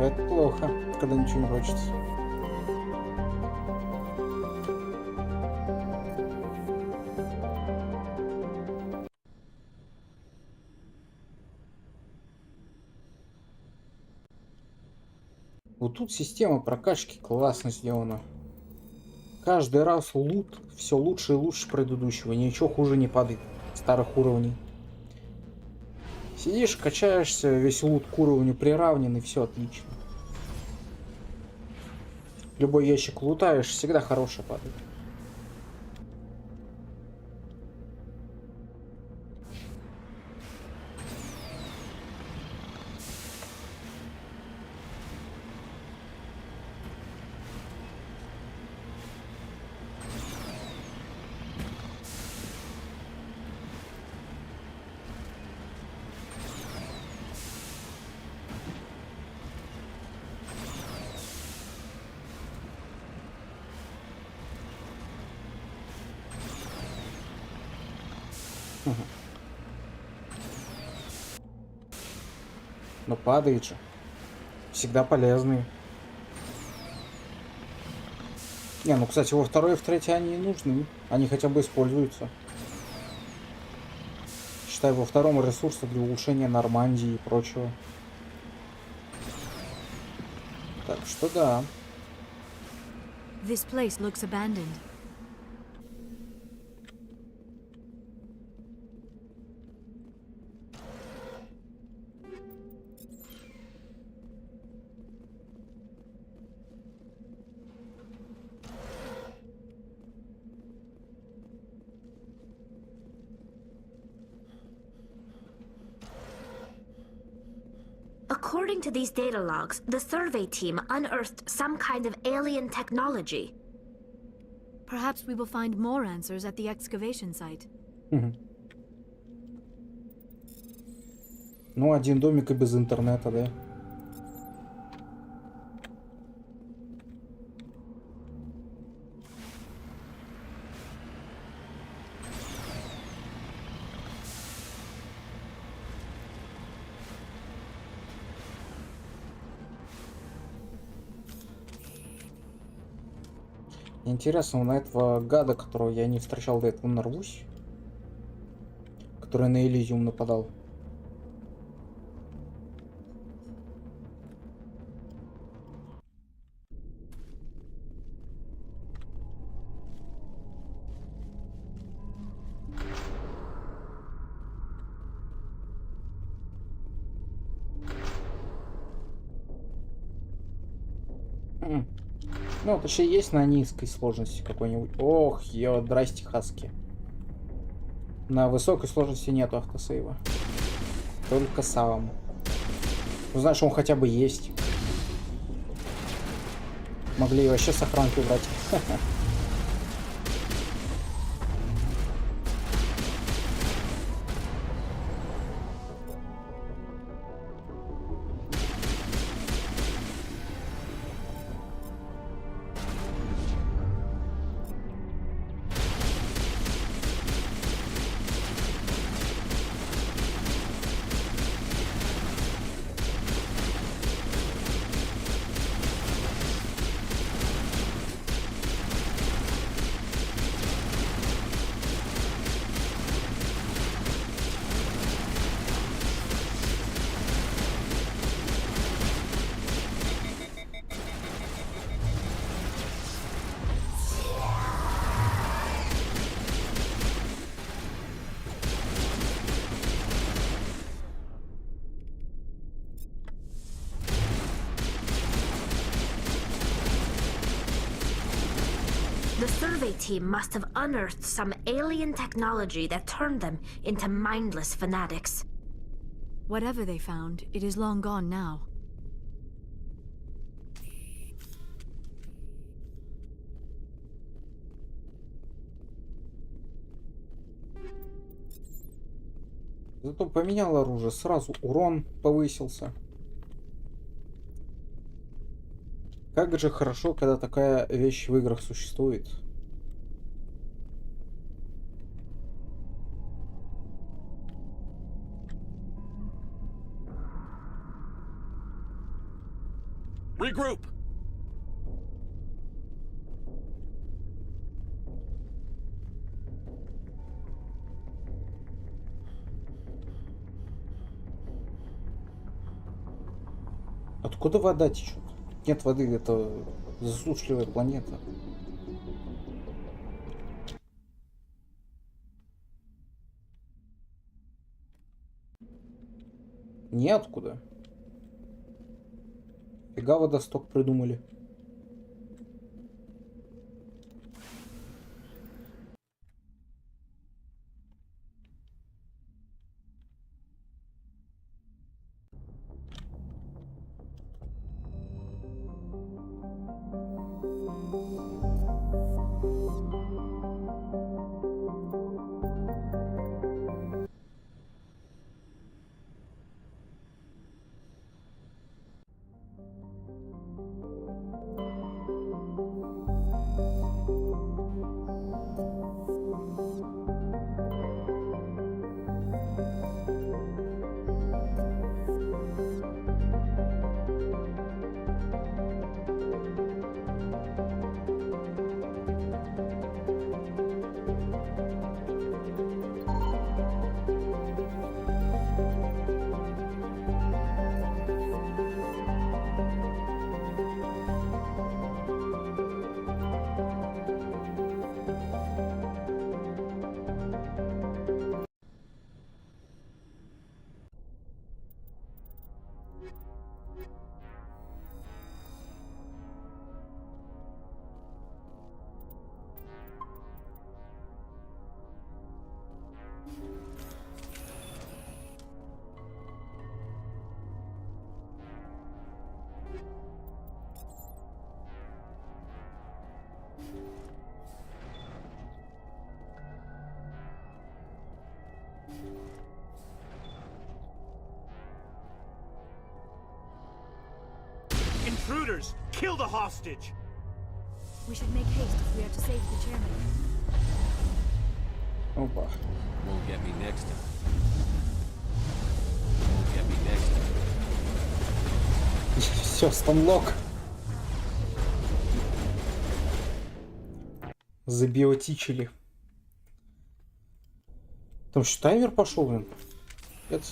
Это плохо, когда ничего не хочется. Вот тут система прокачки классно сделана. Каждый раз лут все лучше и лучше предыдущего. Ничего хуже не падает. Старых уровней. Сидишь, качаешься, весь лут к уровню приравнен, и все отлично. Любой ящик лутаешь, всегда хороший падает. Но падает же. Всегда полезные. Не, ну, кстати, во второй и в третьей они не нужны. Они хотя бы используются. Считай, во втором ресурсы для улучшения Нормандии и прочего. Так что да. This place looks abandoned. According to these data logs, the survey team unearthed some kind of alien technology. Perhaps we will find more answers at the excavation site. Ну, один домик и без интернета, да? Интересно, на этого гада, которого я не встречал до этого, нарвусь? Который на Элизиум нападал. Ну, точнее, есть на низкой сложности какой-нибудь. Ох, здрасте, хаски. На высокой сложности нету автосейва. Только сам. Ну, знаешь, он хотя бы есть. Могли вообще сохранки убрать. The survey team must have unearthed some alien technology that turned them into mindless fanatics. Whatever they found, it is long gone now. Зато поменял оружие, сразу урон повысился. Как же хорошо, когда такая вещь в играх существует. Regroup! Откуда вода течет? Нет воды, это засушливая планета. Неоткуда. Фига водосток придумали. Intruders! Kill the hostage! We should make haste if we are to save the chairman. Опа. Won't get me next time. Won't get me next time. Все, станлок. Забиотичили. Там что, таймер пошел, блин? Это...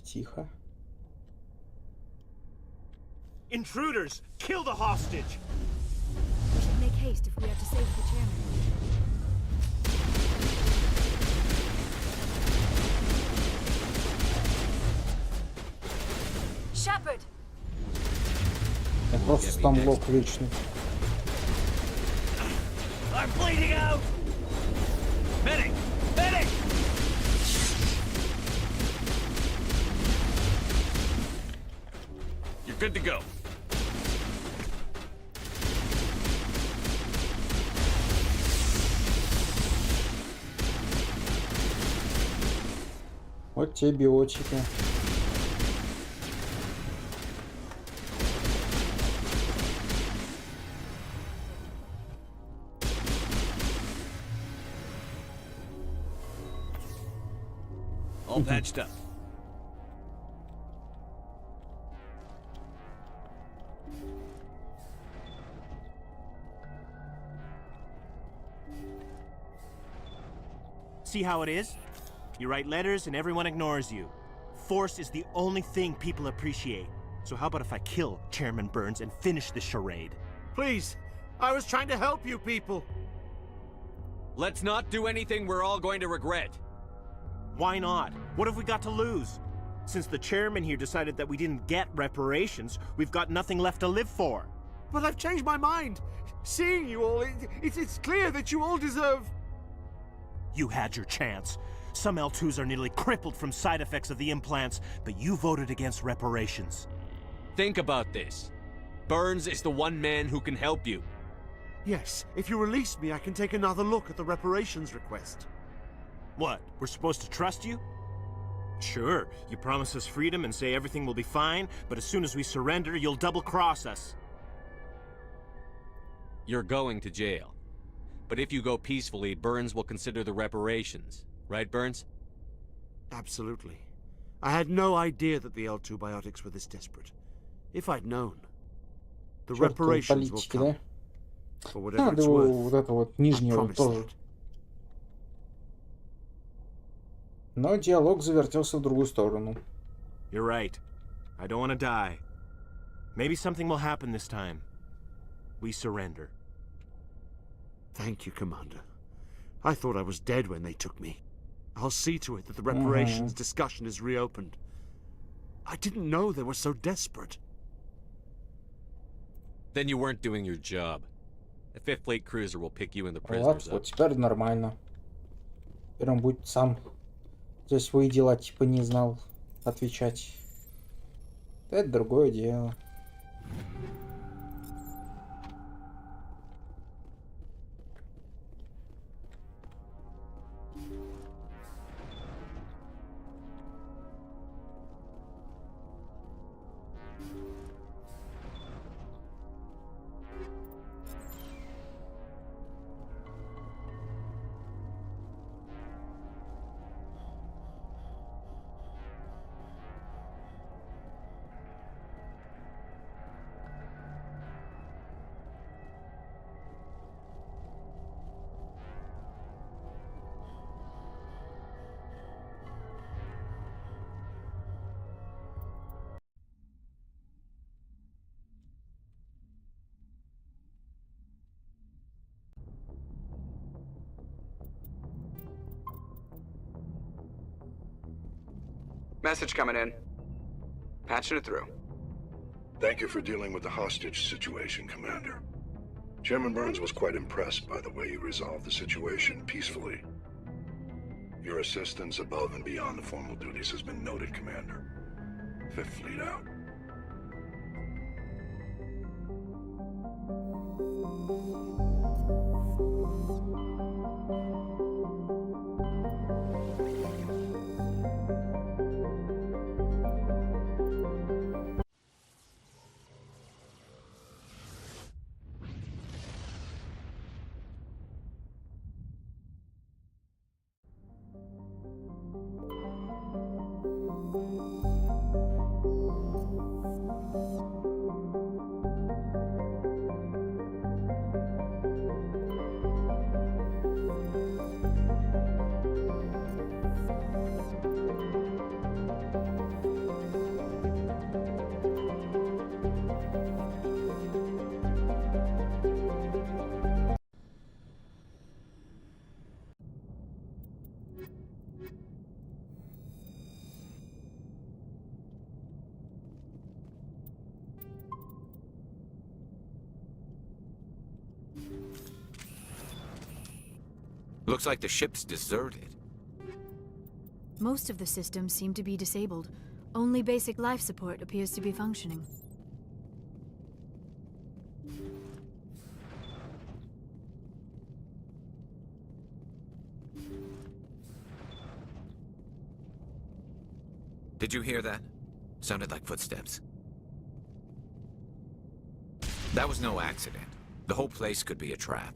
Тихо. Intruders! Kill the hostage! We should make haste if we are to save the chairman. Shepard! Это просто станлок вечный. I'm bleeding out! Medic! Medic! You're good to go. Вот те биотики. All patched up. See how it is? You write letters and everyone ignores you. Force is the only thing people appreciate. So how about if I kill Chairman Burns and finish this charade? Please, I was trying to help you people. Let's not do anything we're all going to regret. Why not? What have we got to lose? Since the chairman here decided that we didn't get reparations, we've got nothing left to live for. But I've changed my mind. Seeing you all, it's clear that you all deserve... You had your chance. Some L2s are nearly crippled from side effects of the implants, but you voted against reparations. Think about this. Burns is the one man who can help you. Yes, if you release me, I can take another look at the reparations request. What, we're supposed to trust you? Sure, you promise us freedom and say everything will be fine, but as soon as we surrender, you'll double-cross us. You're going to jail. But if you go peacefully, Burns will consider the reparations. Right, Burns? Absolutely. I had no idea that the L2 biotics were this desperate. If I'd known, the reparations will политики, come. да? For whatever Надо it's его worth, вот это вот I нижнего promise тоже. that. Но диалог завертелся в другую сторону. You're right. I don't want to die. Maybe something will happen this time. We surrender. Thank you, Commander. I thought I was dead when they took me. I'll see to it that the reparations discussion is reopened. I didn't know they were so desperate. Then you weren't doing your job. The 5th Fleet cruiser will pick you and the Вот, prisoners вот up. теперь нормально. Теперь он будет сам за свои дела типа не знал отвечать. Это другое дело. Message coming in. Patching it through. Thank you for dealing with the hostage situation, Commander. Chairman Burns was quite impressed by the way you resolved the situation peacefully. Your assistance above and beyond the formal duties has been noted, Commander. 5th Fleet out. Looks like the ship's deserted. Most of the systems seem to be disabled. Only basic life support appears to be functioning. Did you hear that? Sounded like footsteps. That was no accident. The whole place could be a trap.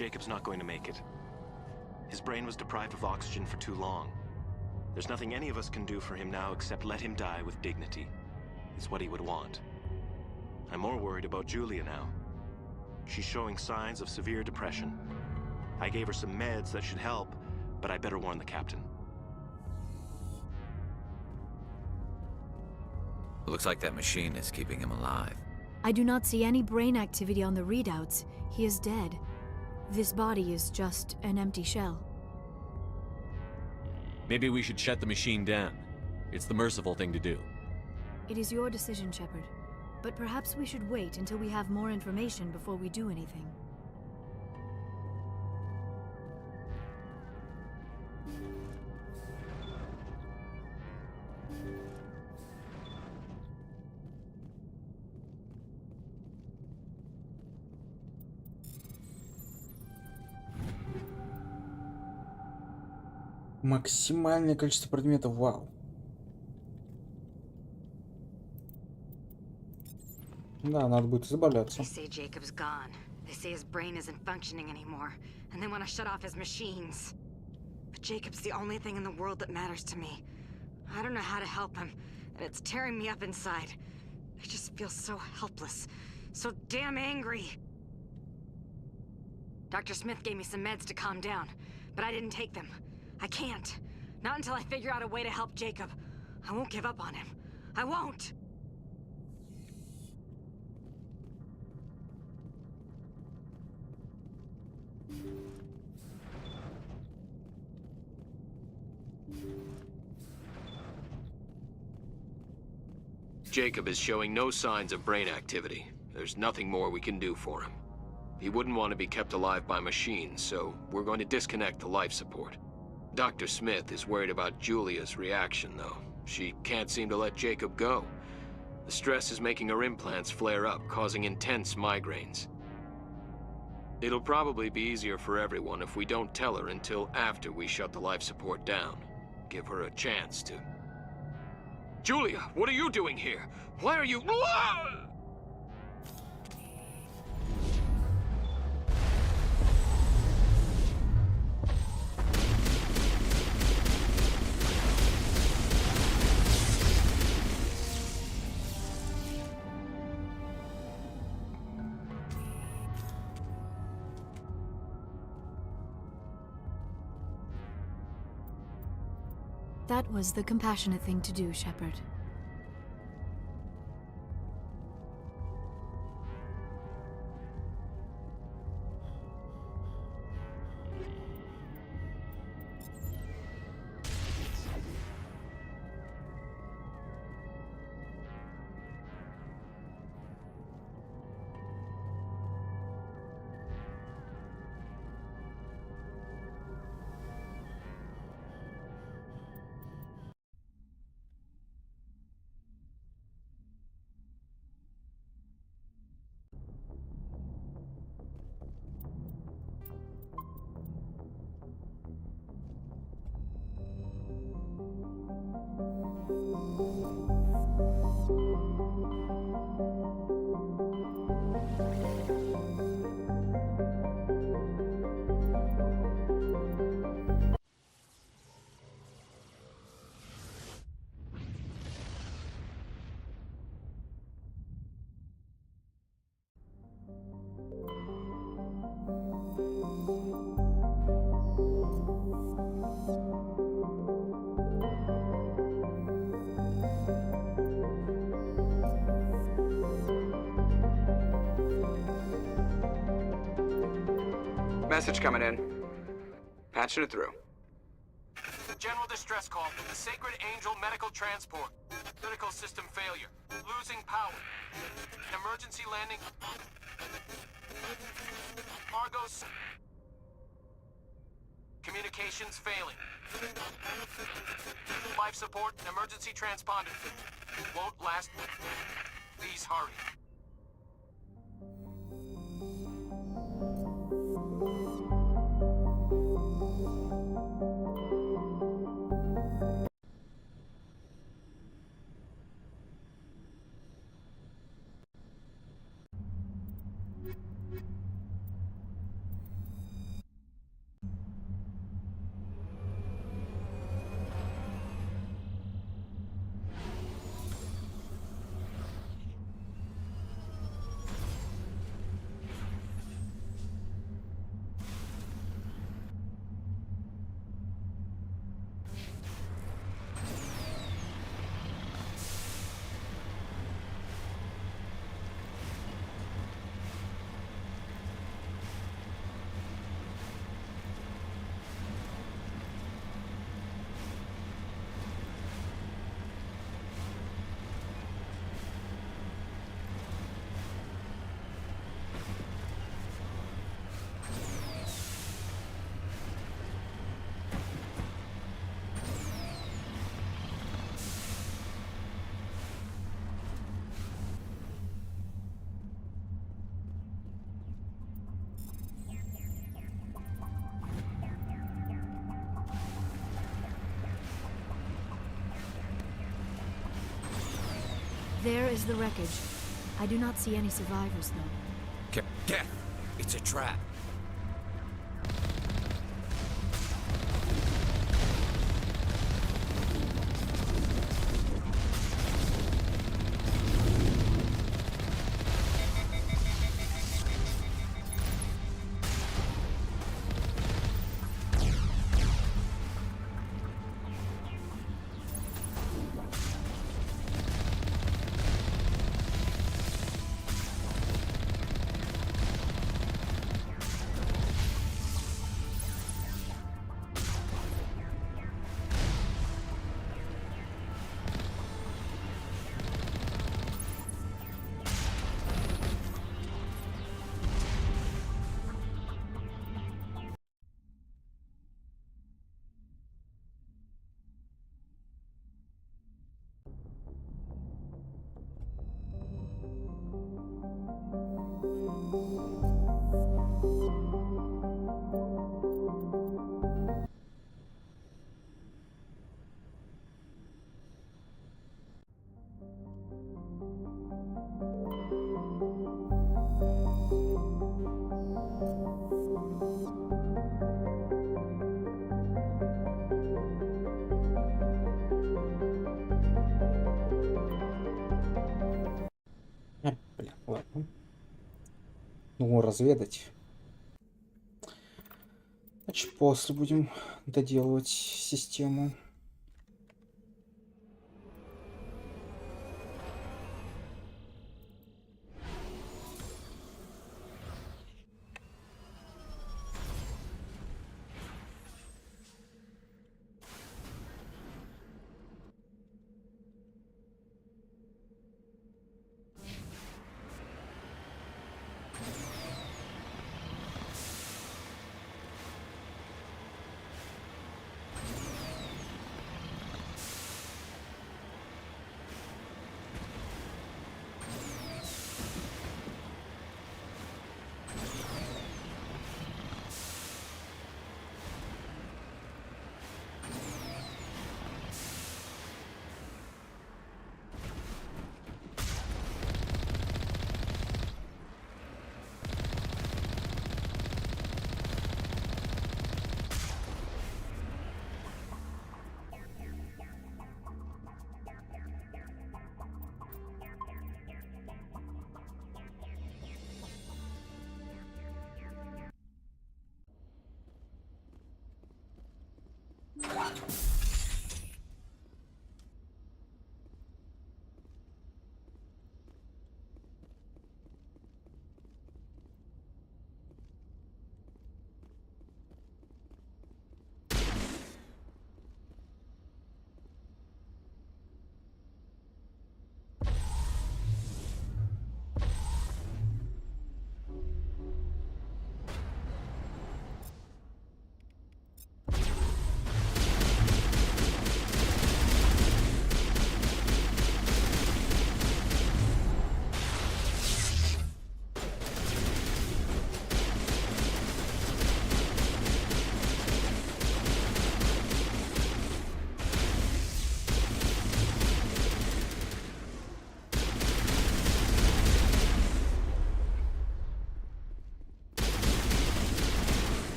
Jacob's not going to make it. His brain was deprived of oxygen for too long. There's nothing any of us can do for him now except let him die with dignity. It's what he would want. I'm more worried about Julia now. She's showing signs of severe depression. I gave her some meds that should help, but I better warn the captain. Looks like that machine is keeping him alive. I do not see any brain activity on the readouts. He is dead. This body is just an empty shell. Maybe we should shut the machine down. It's the merciful thing to do. It is your decision, Shepard. But perhaps we should wait until we have more information before we do anything. Максимальное количество предметов, вау. Да, надо будет избавляться. They say Jacob's gone. They say his brain isn't functioning anymore, and they want to shut off his machines. But Jacob's the only thing in the world that matters to me. I don't know how to help him, and it's tearing me up inside. I just feel so helpless, so damn angry. Dr. Smith gave me some meds to calm down, but I didn't take them. I can't. Not until I figure out a way to help Jacob. I won't give up on him. I won't! Jacob is showing no signs of brain activity. There's nothing more we can do for him. He wouldn't want to be kept alive by machines, so we're going to disconnect the life support. Dr. Smith is worried about Julia's reaction, though. She can't seem to let Jacob go. The stress is making her implants flare up, causing intense migraines. It'll probably be easier for everyone if we don't tell her until after we shut the life support down. Give her a chance to... Julia, what are you doing here? Why are you... That was the compassionate thing to do, Shepard. Message coming in. Patching it through. General distress call from the Sacred Angel Medical Transport. Critical system failure. Losing power. Emergency landing. Argos. Communications failing. Life support and emergency transponder. Won't last. Please hurry. There is the wreckage. I do not see any survivors, though. Get! It's a trap. Бля, ладно. Ну, разведать. Значит, после будем доделывать систему.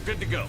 Good to go.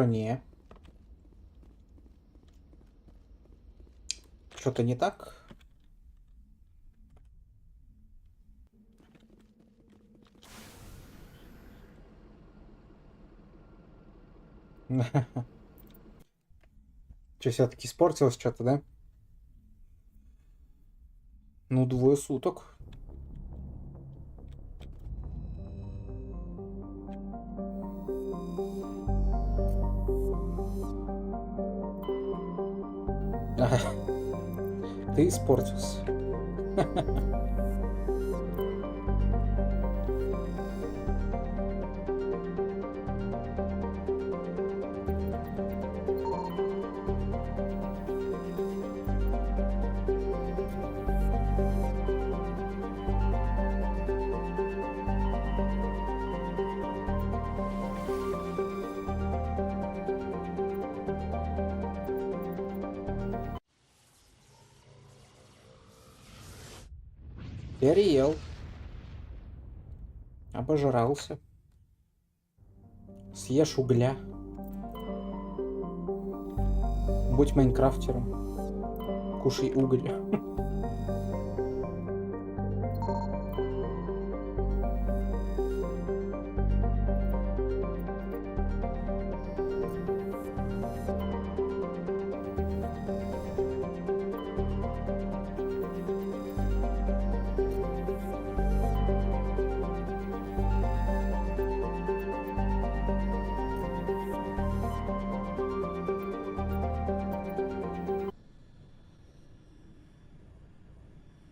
Чё не? Что-то не так? Че, все-таки испортилось что-то, да? Ну, 2 суток. Ага. Ты испортился. Переел. Обожрался. Съешь угля. Будь майнкрафтером. Кушай уголь.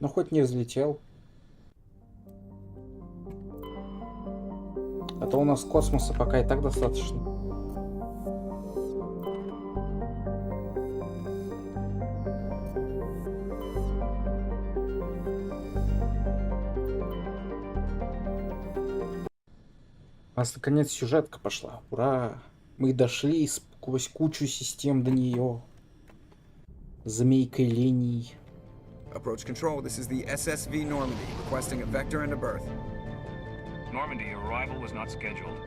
Ну, хоть не взлетел. А то у нас космоса пока и так достаточно. У нас наконец сюжетка пошла. Ура! Мы дошли сквозь кучу систем до нее. Змейкой линий. Approach control, this is the SSV Normandy, requesting a vector and a berth. Normandy, your arrival was not scheduled.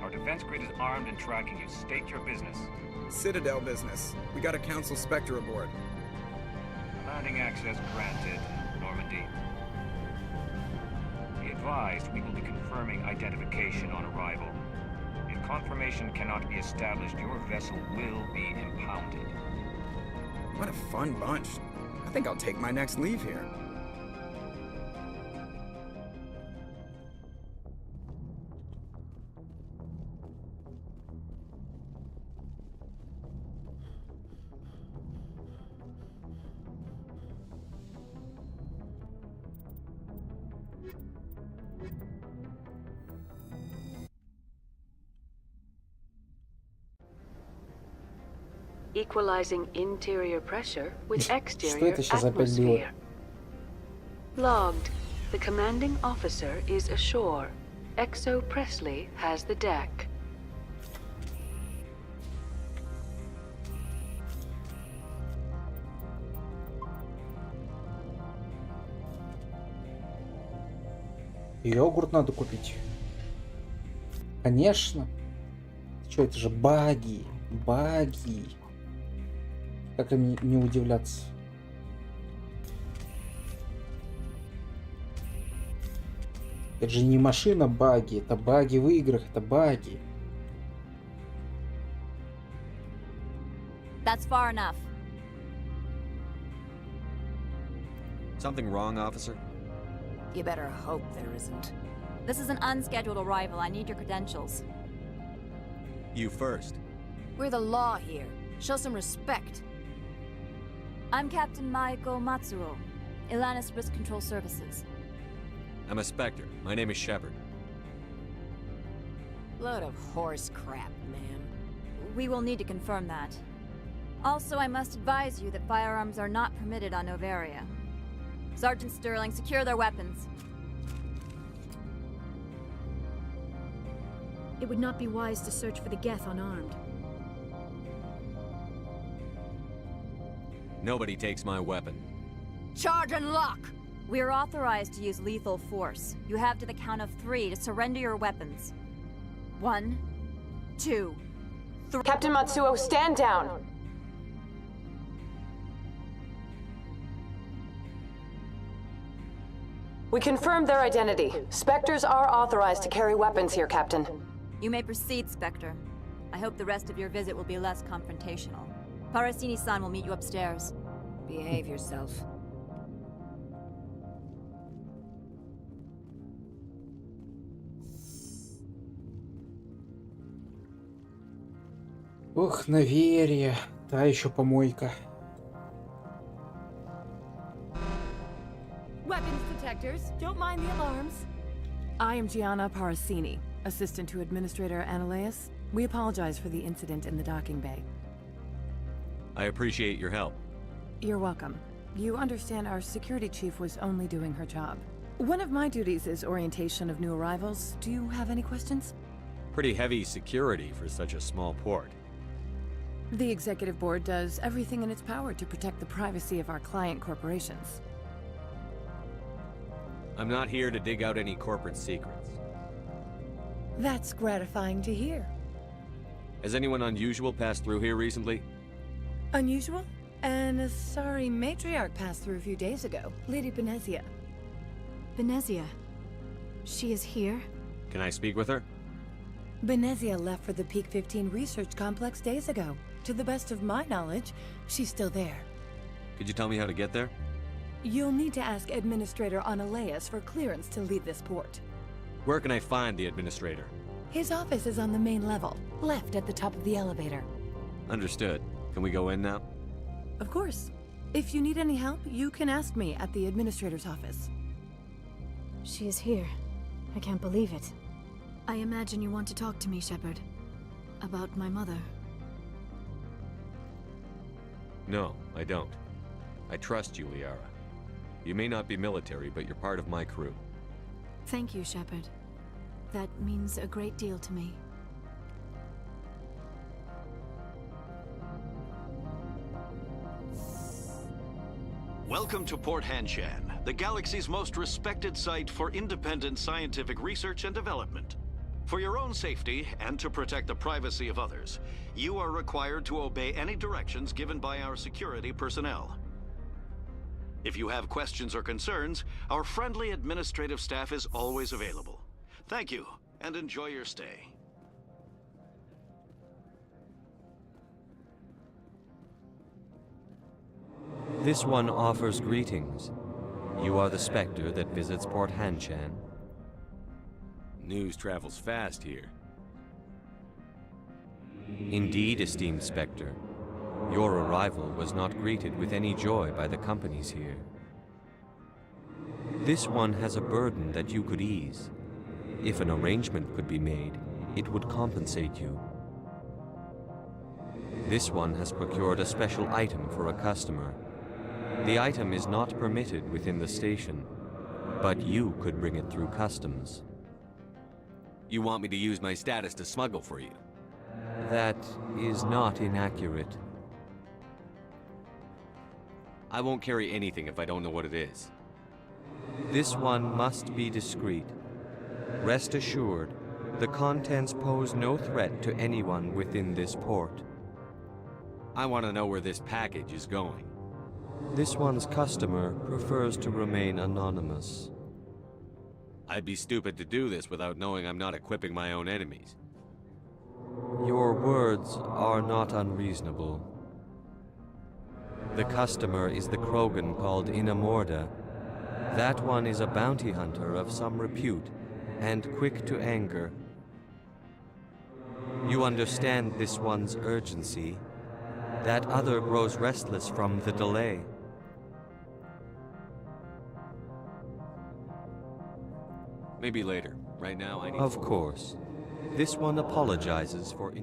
Our defense grid is armed and tracking you. State your business. Citadel business. We got a Council Spectre aboard. Landing access granted, Normandy. Be advised, we will be confirming identification on arrival. If confirmation cannot be established, your vessel will be impounded. What a fun bunch. I think I'll take my next leave here. Equalizing interior pressure with Что exterior это сейчас опять было? atmosphere. Logged. The commanding officer is ashore. Exo Presley has the deck. Йогурт надо купить. Конечно. Что, это же баги. Баги. Как им не удивляться? Это же не машина баги, это баги в играх, это баги. That's far enough. Something wrong, officer? You better hope there isn't. This is an unscheduled arrival. I need your credentials. You first. We're the law here. Show some respect. I'm Captain Maiko Matsuo, Ilanis Risk Control Services. I'm a Spectre. My name is Shepard. Load of horse crap, man. We will need to confirm that. Also, I must advise you that firearms are not permitted on Novaria. Sergeant Sterling, secure their weapons. It would not be wise to search for the Geth unarmed. Nobody takes my weapon. Charge and lock! We are authorized to use lethal force. You have to the count of 3 to surrender your weapons. 1, 2, Captain Matsuo, stand down! We confirmed their identity. Spectres are authorized to carry weapons here, Captain. You may proceed, Spectre. I hope the rest of your visit will be less confrontational. Parasini-san will meet you upstairs. Behave yourself. Ох, наверие. Та еще помойка. Weapons detectors, don't mind the alarms. I am Gianna Parasini, assistant to Administrator Ananias. We apologize for the incident in the docking bay. I appreciate your help. You're welcome. You understand our security chief was only doing her job. One of my duties is orientation of new arrivals. Do you have any questions? Pretty heavy security for such a small port. The executive board does everything in its power to protect the privacy of our client corporations. I'm not here to dig out any corporate secrets. That's gratifying to hear. Has anyone unusual passed through here recently? Unusual? And a sorry matriarch passed through a few days ago. Lady Benezia. Benezia? She is here? Can I speak with her? Benezia left for the Peak 15 research complex days ago. To the best of my knowledge, she's still there. Could you tell me how to get there? You'll need to ask Administrator Ananias for clearance to leave this port. Where can I find the administrator? His office is on the main level, left at the top of the elevator. Understood. Can we go in now? Of course. If you need any help, you can ask me at the administrator's office. She is here. I can't believe it. I imagine you want to talk to me, Shepard. About my mother. No, I don't. I trust you, Liara. You may not be military, but you're part of my crew. Thank you, Shepard. That means a great deal to me. Welcome to Port Hanshan, the galaxy's most respected site for independent scientific research and development. For your own safety, and to protect the privacy of others, you are required to obey any directions given by our security personnel. If you have questions or concerns, our friendly administrative staff is always available. Thank you, and enjoy your stay. This one offers greetings. You are the Spectre that visits Port Hanshan. News travels fast here. Indeed, esteemed Spectre. Your arrival was not greeted with any joy by the companies here. This one has a burden that you could ease. If an arrangement could be made, it would compensate you. This one has procured a special item for a customer. The item is not permitted within the station, but you could bring it through customs. You want me to use my status to smuggle for you? That is not inaccurate. I won't carry anything if I don't know what it is. This one must be discreet. Rest assured, the contents pose no threat to anyone within this port. I want to know where this package is going. This one's customer prefers to remain anonymous. I'd be stupid to do this without knowing I'm not equipping my own enemies. Your words are not unreasonable. The customer is the Krogan called Inamorda. That one is a bounty hunter of some repute, and quick to anger. You understand this one's urgency. That other grows restless from the delay. Maybe later. Right now, I need... Of course. This one apologizes for...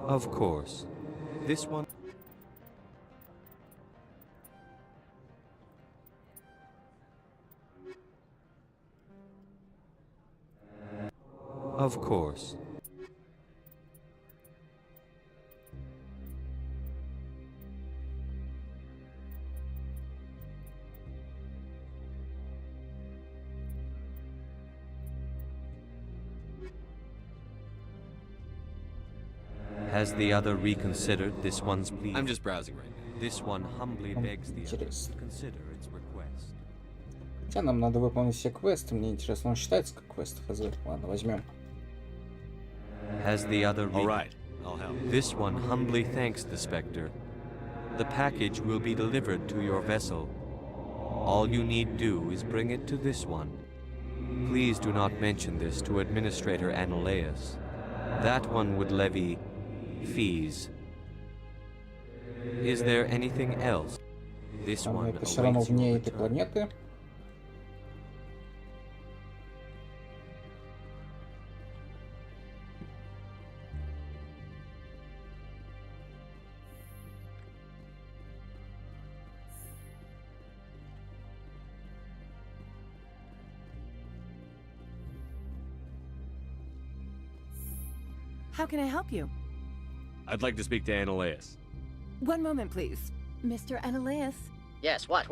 Of course. This one... Of course. Has the other reconsidered this one's plea? I'm just browsing right now. This one humbly begs the other to consider its request. Хотя нам надо выполнить все квесты, мне интересно, он считается как квест, хз. Ладно, возьмем. Has the other All right, I'll help. This one humbly thanks the Spectre. The package will be delivered to your vessel. All you need do is bring it to this one. Please do not mention this to Administrator Analaeus. That one would levy fees. Is there anything else? This one Это все равно awaits вне your этой return. планеты. How can I help you? I'd like to speak to Analaeus. One moment, please. Mr. Analaeus? Yes, what?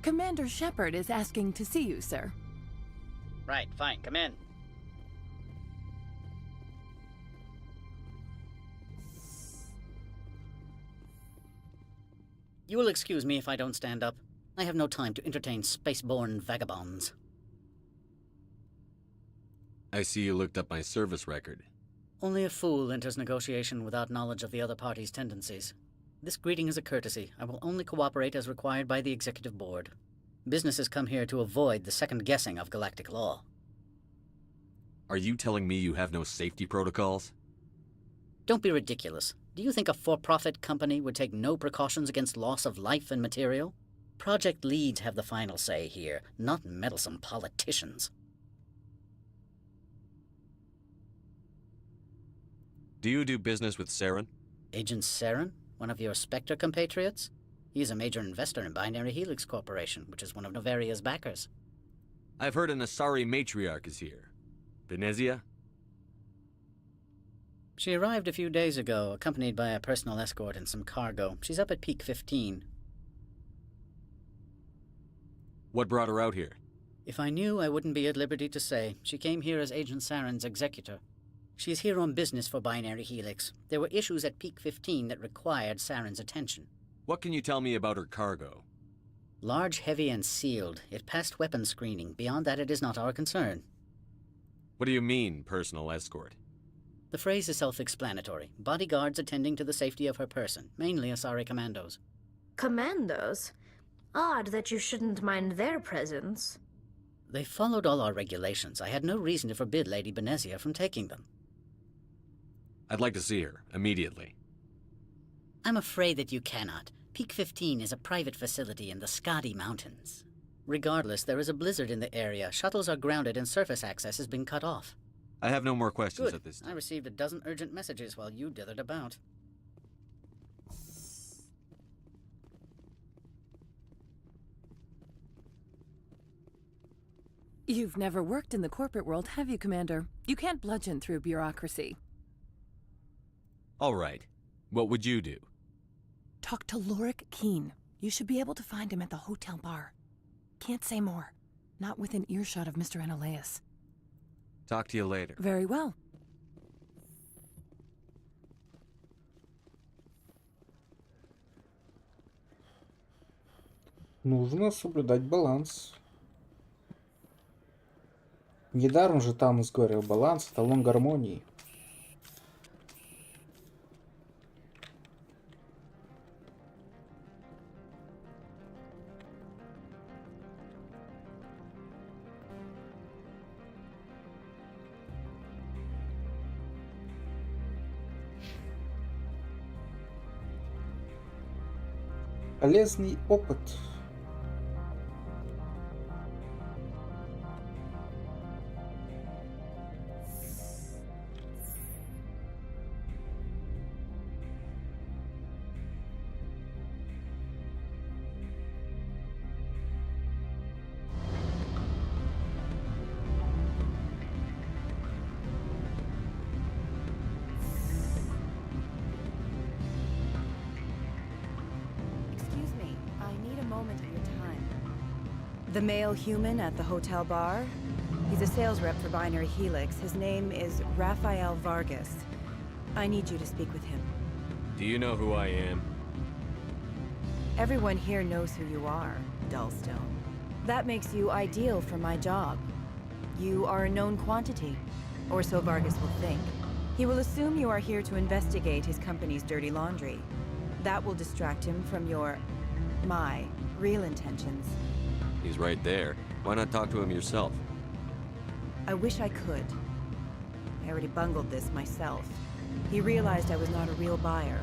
Commander Shepard is asking to see you, sir. Right, fine, come in. You will excuse me if I don't stand up. I have no time to entertain spaceborne vagabonds. I see you looked up my service record. Only a fool enters negotiation without knowledge of the other party's tendencies. This greeting is a courtesy. I will only cooperate as required by the Executive Board. Businesses come here to avoid the second guessing of galactic law. Are you telling me you have no safety protocols? Don't be ridiculous. Do you think a for-profit company would take no precautions against loss of life and material? Project leads have the final say here, not meddlesome politicians. Do you do business with Saren? Agent Saren? One of your Spectre compatriots? He is a major investor in Binary Helix Corporation, which is one of Novaria's backers. I've heard an Asari matriarch is here. Venezia? She arrived a few days ago, accompanied by a personal escort and some cargo. She's up at Peak 15. What brought her out here? If I knew, I wouldn't be at liberty to say. She came here as Agent Saren's executor. She is here on business for Binary Helix. There were issues at Peak 15 that required Saren's attention. What can you tell me about her cargo? Large, heavy, and sealed. It passed weapons screening. Beyond that, it is not our concern. What do you mean, personal escort? The phrase is self-explanatory. Bodyguards attending to the safety of her person, mainly Asari commandos. Commandos? Odd that you shouldn't mind their presence. They followed all our regulations. I had no reason to forbid Lady Benezia from taking them. I'd like to see her, immediately. I'm afraid that you cannot. Peak 15 is a private facility in the Skadi Mountains. Regardless, there is a blizzard in the area. Shuttles are grounded and surface access has been cut off. I have no more questions Good. at this time. I received a dozen urgent messages while you dithered about. You've never worked in the corporate world, have you, Commander? You can't bludgeon through bureaucracy. All right. What would you do? Talk to Lorik Keen. You should be able to find him at the hotel bar. Can't say more. Not within earshot of Mr. Analaeus. Talk to you later. Very well. Нужно соблюдать баланс. Недаром же Танос говорил, баланс — эталон гармонии. Полезный опыт. The male human at the hotel bar? He's a sales rep for Binary Helix. His name is Rafael Vargas. I need you to speak with him. Do you know who I am? Everyone here knows who you are, Dullstone. That makes you ideal for my job. You are a known quantity, or so Vargas will think. He will assume you are here to investigate his company's dirty laundry. That will distract him from my real intentions. He's right there. Why not talk to him yourself? I wish I could. I already bungled this myself. He realized I was not a real buyer.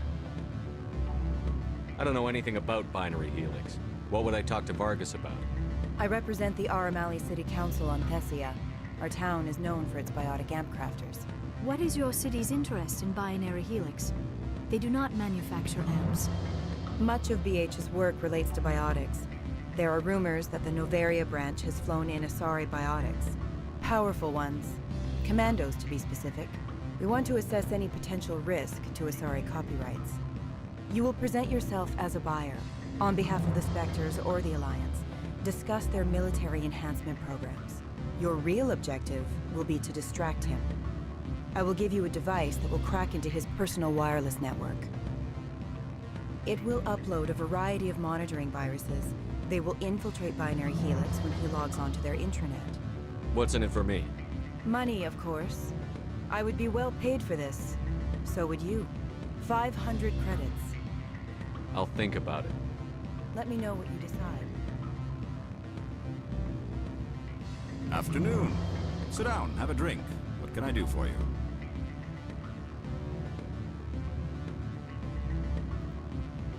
I don't know anything about Binary Helix. What would I talk to Vargas about? I represent the Aramali City Council on Thessia. Our town is known for its biotic amp crafters. What is your city's interest in Binary Helix? They do not manufacture amps. Much of BH's work relates to biotics. There are rumors that the Noveria branch has flown in Asari biotics. Powerful ones. Commandos, to be specific. We want to assess any potential risk to Asari copyrights. You will present yourself as a buyer, on behalf of the Spectres or the Alliance. Discuss their military enhancement programs. Your real objective will be to distract him. I will give you a device that will crack into his personal wireless network. It will upload a variety of monitoring viruses. They will infiltrate Binary Helix when he logs onto their intranet. What's in it for me? Money, of course. I would be well paid for this. So would you. 500 credits. I'll think about it. Let me know what you decide. Afternoon. Sit down, have a drink. What can I do for you?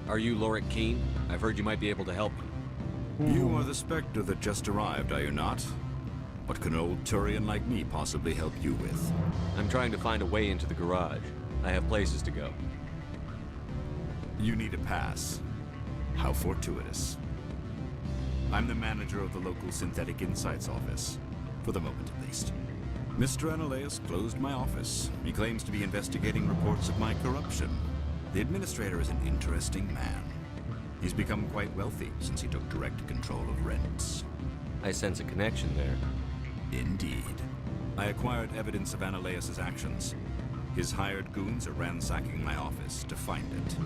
Are you Lorik Keen? I've heard you might be able to help me. You are the Spectre that just arrived, are you not? What can an old Turian like me possibly help you with? I'm trying to find a way into the garage. I have places to go. You need a pass. How fortuitous. I'm the manager of the local Synthetic Insights office. For the moment, at least. Mr. Analaeus closed my office. He claims to be investigating reports of my corruption. The administrator is an interesting man. He's become quite wealthy since he took direct control of rents. I sense a connection there. Indeed. I acquired evidence of Analaeus' actions. His hired goons are ransacking my office to find it.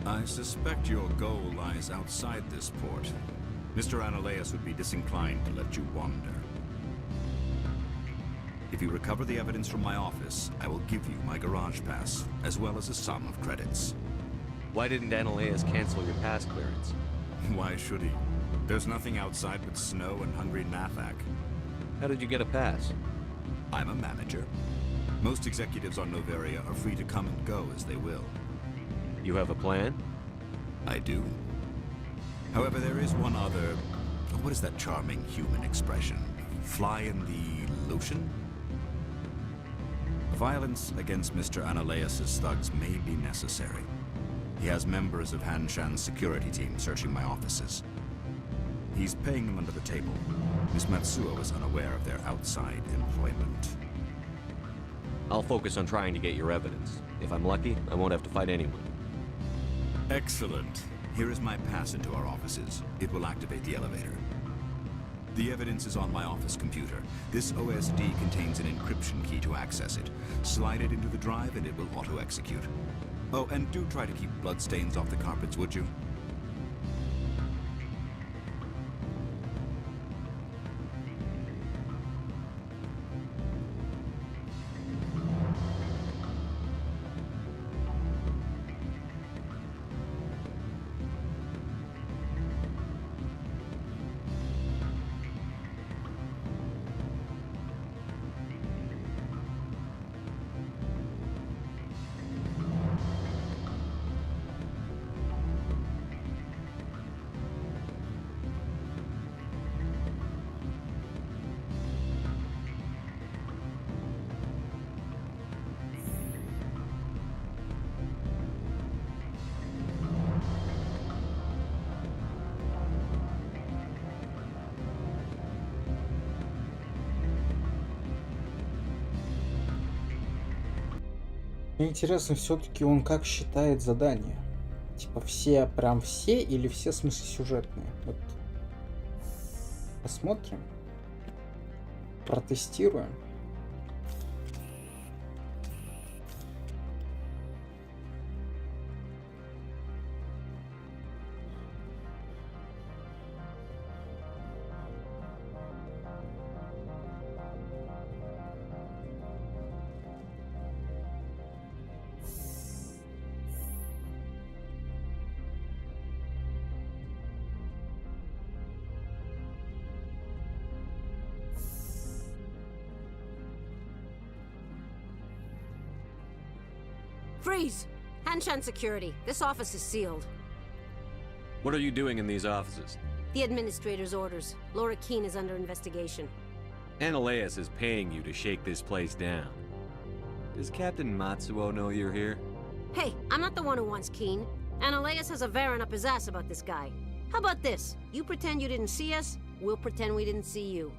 I suspect your goal lies outside this port. Mr. Analaeus would be disinclined to let you wander. If you recover the evidence from my office, I will give you my garage pass, as well as a sum of credits. Why didn't Analaeus cancel your pass clearance? Why should he? There's nothing outside but snow and hungry Nathak. How did you get a pass? I'm a manager. Most executives on Noveria are free to come and go as they will. You have a plan? I do. However, there is one other... What is that charming human expression? Fly in the lotion? Violence against Mr. Analaeus' thugs may be necessary. He has members of Hanshan's security team searching my offices. He's paying them under the table. Miss Matsuo is unaware of their outside employment. I'll focus on trying to get your evidence. If I'm lucky, I won't have to fight anyone. Excellent. Here is my pass into our offices. It will activate the elevator. The evidence is on my office computer. This OSD contains an encryption key to access it. Slide it into the drive and it will auto-execute. Oh, and do try to keep bloodstains off the carpets, would you? Мне интересно, все-таки он как считает задания? Типа все, прям все или все в смысле сюжетные? Вот. Посмотрим. Протестируем. Freeze! Hanshan security. This office is sealed. What are you doing in these offices? The administrator's orders. Laura Keene is under investigation. Ananias is paying you to shake this place down. Does Captain Matsuo know you're here? Hey, I'm not the one who wants Keene. Ananias has a Varen up his ass about this guy. How about this? You pretend you didn't see us, we'll pretend we didn't see you.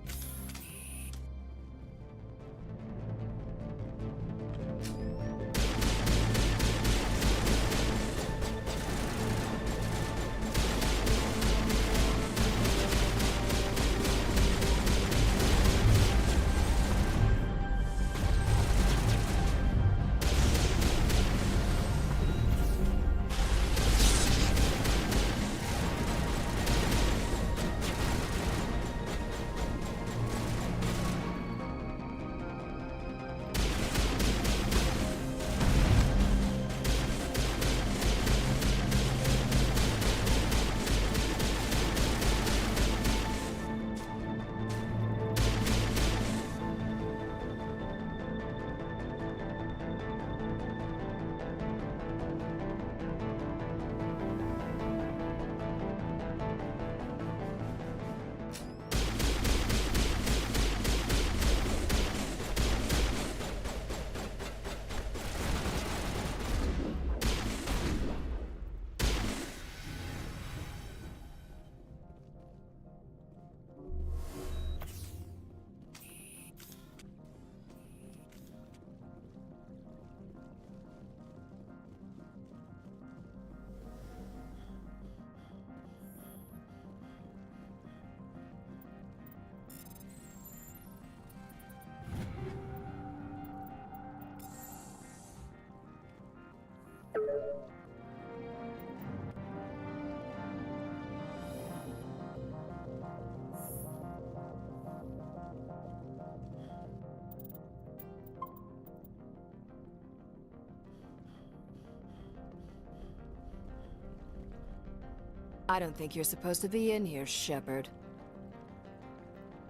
I don't think you're supposed to be in here, Shepard.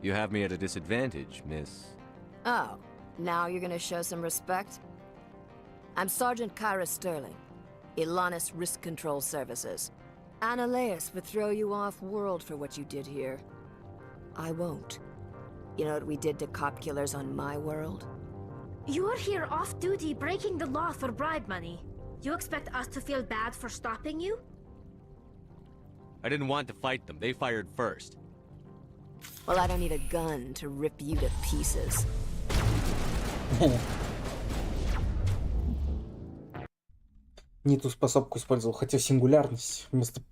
You have me at a disadvantage, miss. Oh, now you're gonna show some respect? I'm Sergeant Kyra Sterling, Ilanis Risk Control Services. Ananias would throw you off-world for what you did here. I won't. You know what we did to cop killers on my world? You're here off-duty breaking the law for bribe money. You expect us to feel bad for stopping you? I didn't want to fight them. They fired first. Well, I don't need a gun to rip you to pieces. Не ту способку использовал, хотел сингулярность. Вместо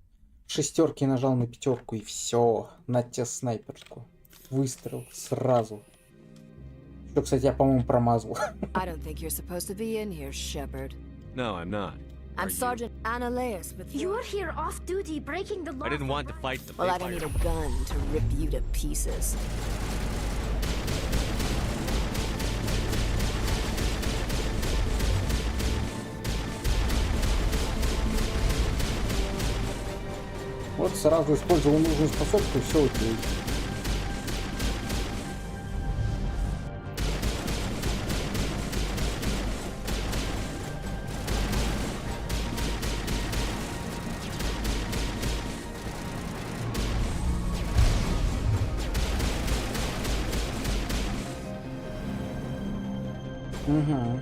шестерки нажал на пятерку и все. На тебе снайперку. Выстрел сразу. Что, кстати, я, по-моему, промазал. I don't think you're supposed to be in here, Shepard. No, I'm not. I'm Sergeant Ananias with You're here off-duty breaking the law. I didn't want to fight them. Well, They I don't need fired a gun to rip you to pieces. Вот сразу использовал нужную способку, и все окей. Угу.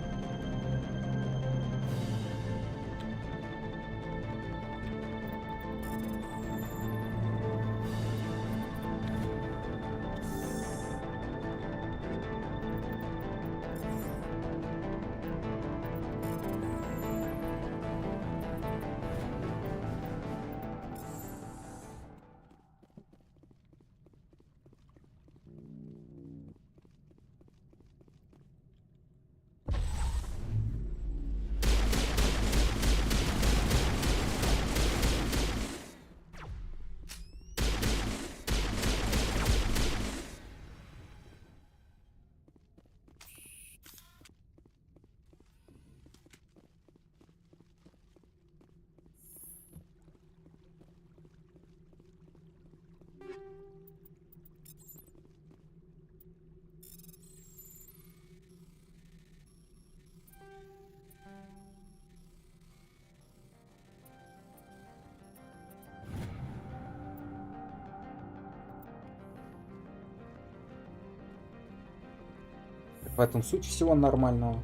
В этом суть всего нормального.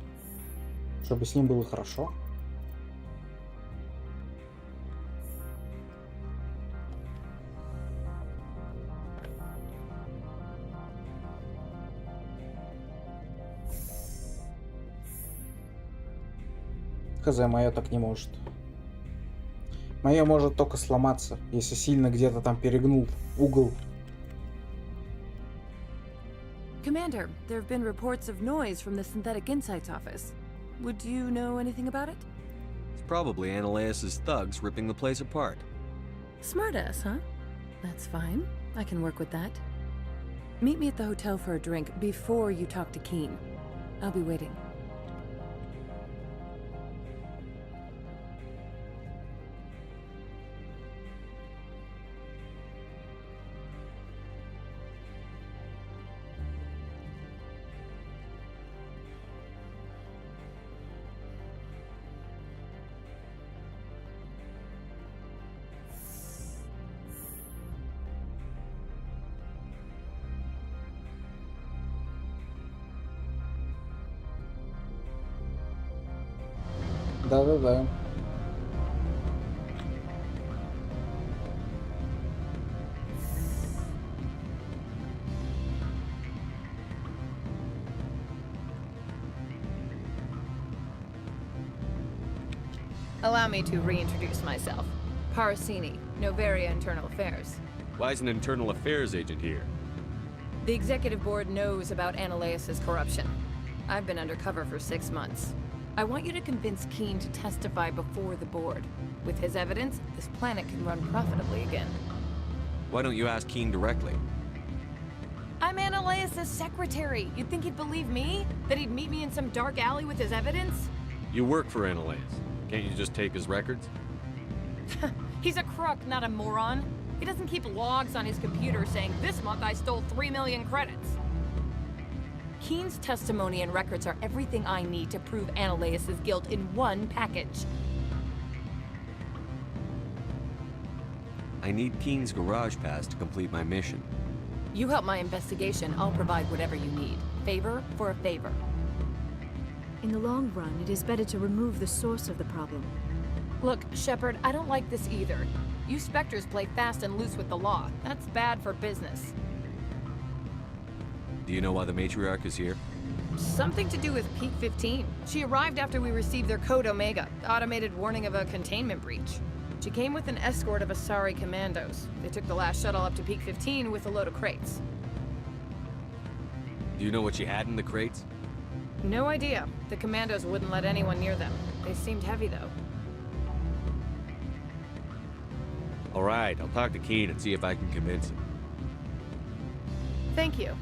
Чтобы с ним было хорошо. Хз, мое так не может. Мое может только сломаться, если сильно где-то там перегнул угол. Commander, there have been reports of noise from the Synthetic Insights office. Would you know anything about it? It's probably Ananias' thugs ripping the place apart. Smartass, huh? That's fine. I can work with that. Meet me at the hotel for a drink before you talk to Keen. I'll be waiting. Да-да-да. Allow me to reintroduce myself. Parasini, Novaria Internal Affairs. Why is an internal affairs agent here? The executive board knows about Ananias' corruption. I've been undercover for 6 months. I want you to convince Keen to testify before the board. With his evidence, this planet can run profitably again. Why don't you ask Keen directly? I'm Ananias' secretary. You'd think he'd believe me? That he'd meet me in some dark alley with his evidence? You work for Ananias. Can't you just take his records? He's a crook, not a moron. He doesn't keep logs on his computer saying, this month I stole 3 million credits. Keen's testimony and records are everything I need to prove Ananias' guilt in one package. I need Keen's garage pass to complete my mission. You help my investigation, I'll provide whatever you need. Favor for a favor. In the long run, it is better to remove the source of the problem. Look, Shepard, I don't like this either. You Spectres play fast and loose with the law. That's bad for business. Do you know why the matriarch is here? Something to do with Peak 15. She arrived after we received their Code Omega, automated warning of a containment breach. She came with an escort of Asari commandos. They took the last shuttle up to Peak 15 with a load of crates. Do you know what she had in the crates? No idea. The commandos wouldn't let anyone near them. They seemed heavy, though. All right, I'll talk to Keen and see if I can convince him. Thank you.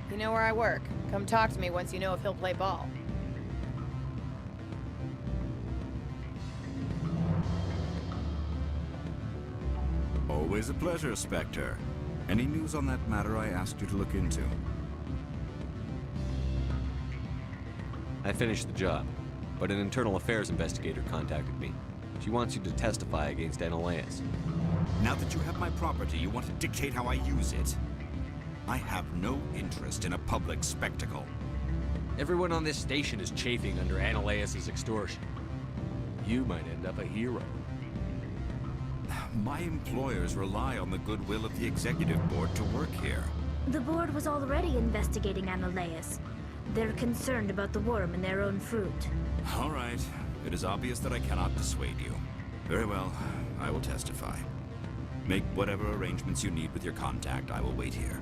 You know where I work. Come talk to me once you know if he'll play ball. Always a pleasure, Spectre. Any news on that matter I asked you to look into? I finished the job, but an internal affairs investigator contacted me. She wants you to testify against Ananias. Now that you have my property, you want to dictate how I use it. I have no interest in a public spectacle. Everyone on this station is chafing under Ananias' extortion. You might end up a hero. My employers rely on the goodwill of the executive board to work here. The board was already investigating Ananias. They're concerned about the worm in their own fruit. All right. It is obvious that I cannot dissuade you. Very well. I will testify. Make whatever arrangements you need with your contact. I will wait here.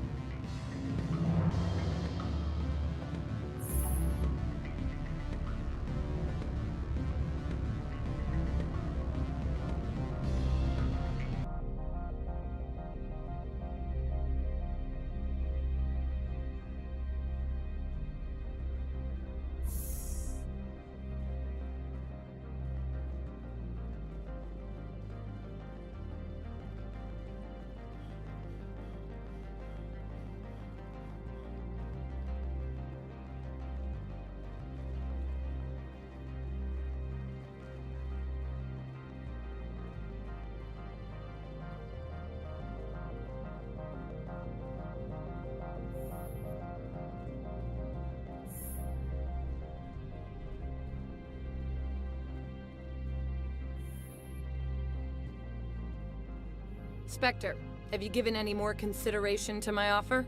Spectre, have you given any more consideration to my offer?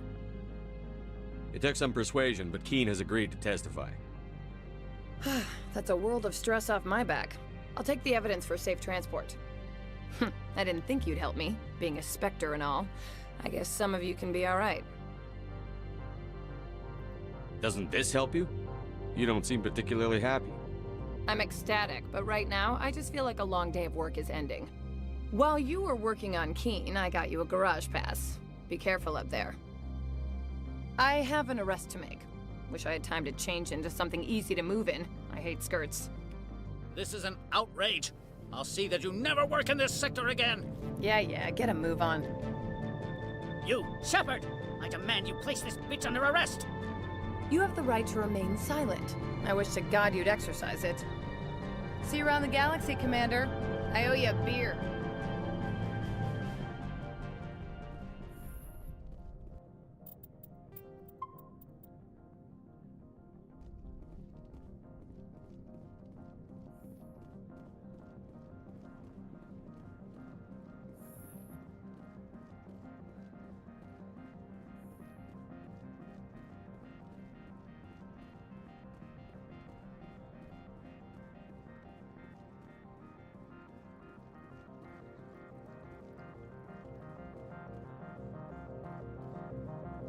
It took some persuasion, but Keen has agreed to testify. That's a world of stress off my back. I'll take the evidence for safe transport. I didn't think you'd help me, being a Spectre and all. I guess some of you can be alright. Doesn't this help you? You don't seem particularly happy. I'm ecstatic, but right now, I just feel like a long day of work is ending. While you were working on Keen, I got you a garage pass. Be careful up there. I have an arrest to make. Wish I had time to change into something easy to move in. I hate skirts. This is an outrage. I'll see that you never work in this sector again. Yeah, get a move on. You, Shepard! I demand you place this bitch under arrest! You have the right to remain silent. I wish to God you'd exercise it. See you around the galaxy, Commander. I owe you a beer.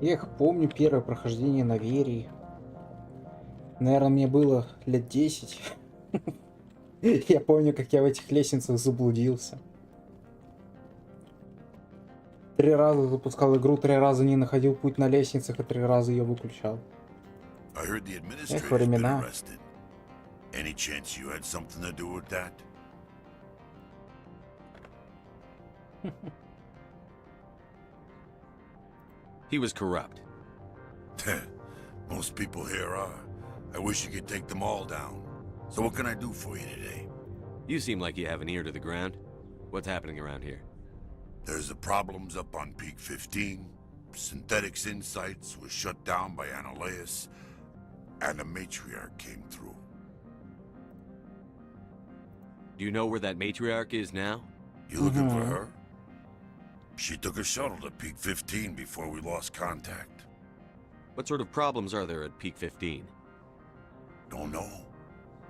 Я их помню, первое прохождение на Верии. Наверное, мне было лет 10. Я помню, как я в этих лестницах заблудился. 3 раза запускал игру, 3 раза не находил путь на лестницах и 3 раза ее выключал. Эх, времена. Any chance you had something to do with that? He was corrupt. Most people here are. I wish you could take them all down. So what can I do for you today? You seem like you have an ear to the ground. What's happening around here? There's the problems up on Peak 15. Synthetics Insights was shut down by Analeus. And a matriarch came through. Do you know where that matriarch is now? You looking for her? She took a shuttle to Peak 15 before we lost contact. What sort of problems are there at Peak 15? Don't know.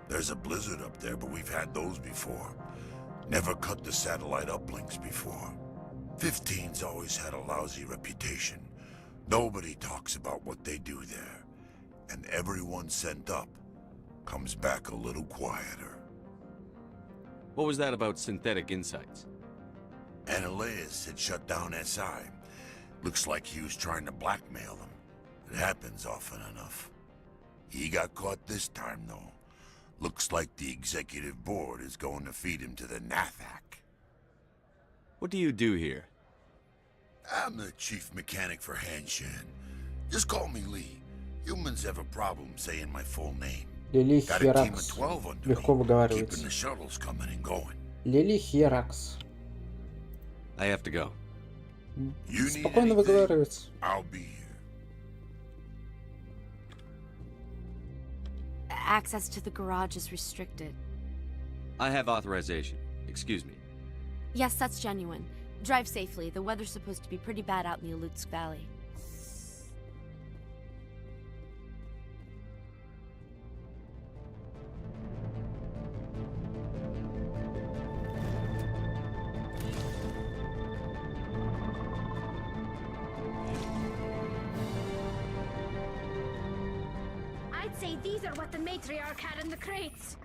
There's a blizzard up there, but we've had those before. Never cut the satellite uplinks before. 15's always had a lousy reputation. Nobody talks about what they do there. And everyone sent up comes back a little quieter. What was that about Synthetic Insights? Analeus had shut down SI. Looks like he was trying to blackmail them. It happens often enough. He got caught this time, though. Looks like the executive board is going to feed him to the Nathak. What do you do here? I'm the chief mechanic for Hanshan. Just call me Lee. Humans have a problem saying my full name. Лили Got a team of Херакс. 12 under Легко me, выговаривается. keeping the shuttles coming and going. Лили Херакс. I have to go. You need Спокойно anything, выговаривается. I'll be here. Access to the garage is restricted. I have authorization. Excuse me. Yes, that's genuine. Drive safely. The weather's supposed to be pretty bad out in the Alutsk Valley. I'd say these are what the matriarch had in the crates.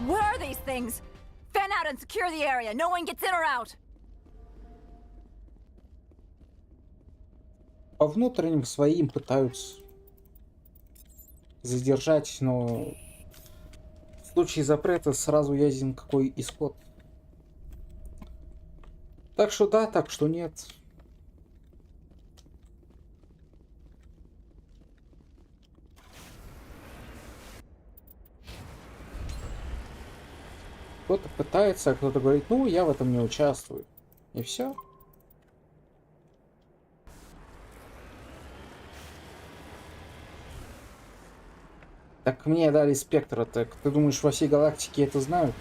What are these things? Fan out and secure the area. No one gets in or out. По внутренним своим пытаются задержать, но случае запрета сразу ясен какой исход. Так что да, так что нет. Кто-то пытается, а кто-то говорит, ну, я в этом не участвую. И все. Так мне дали спектра, так ты думаешь, во всей галактике это знают?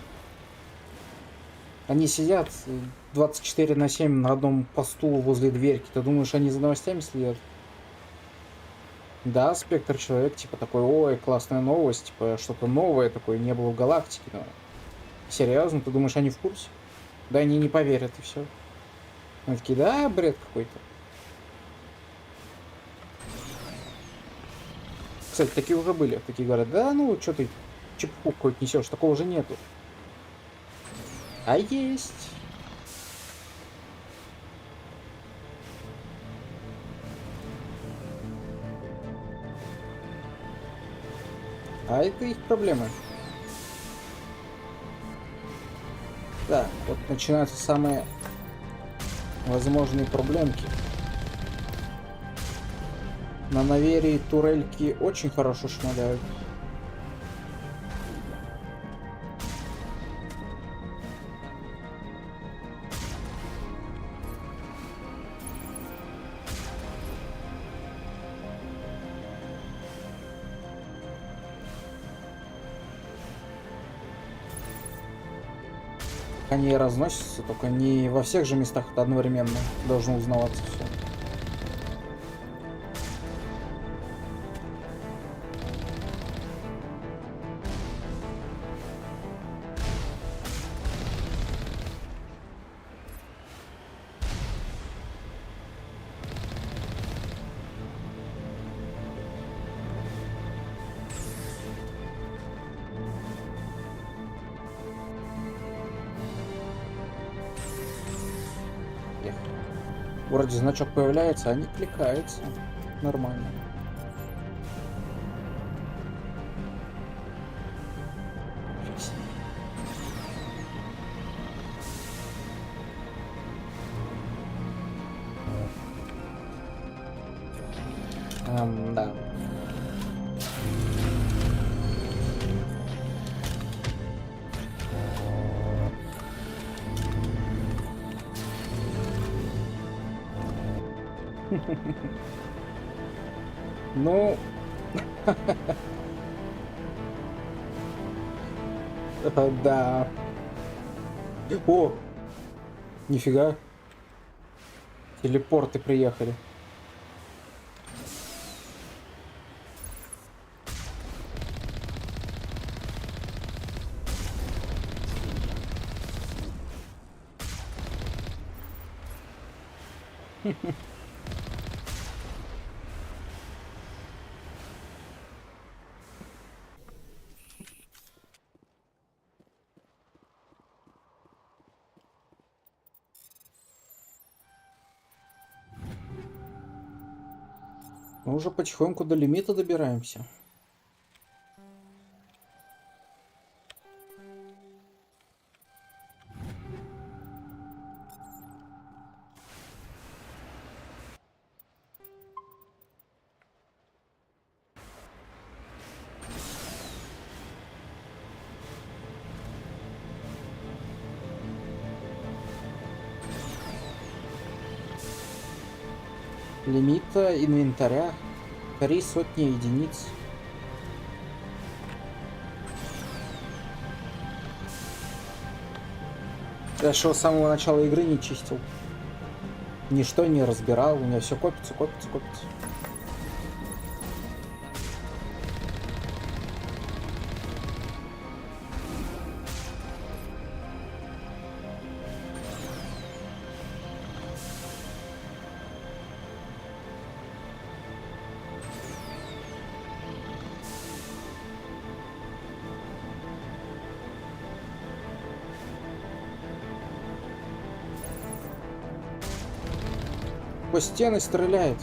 Они сидят 24/7 на одном посту возле дверки. Ты думаешь, они за новостями следят? Да, спектр человек, типа такой, ой, классная новость, типа что-то новое такое не было в галактике. Но... Серьезно, ты думаешь, они в курсе? Да они не поверят, и все. Они такие, да, бред какой-то. Кстати, такие уже были. Такие говорят, да ну, что ты чепуху какой-то несешь, такого же нету. А есть. А это их проблемы. Так, вот начинаются самые возможные проблемки. На наверии турельки очень хорошо шмаляют. Они разносятся, только не во всех же местах это одновременно должно узнаваться все. Вроде значок появляется, а не кликается. Нормально. Да. Ну, да. О, нифига. Телепорты приехали. Мы уже потихоньку до лимита добираемся. Лимита инвентаря 300 единиц. Я что, с самого начала игры не чистил. Ничто не разбирал. У меня все копится, копится, копится. По стены стреляет.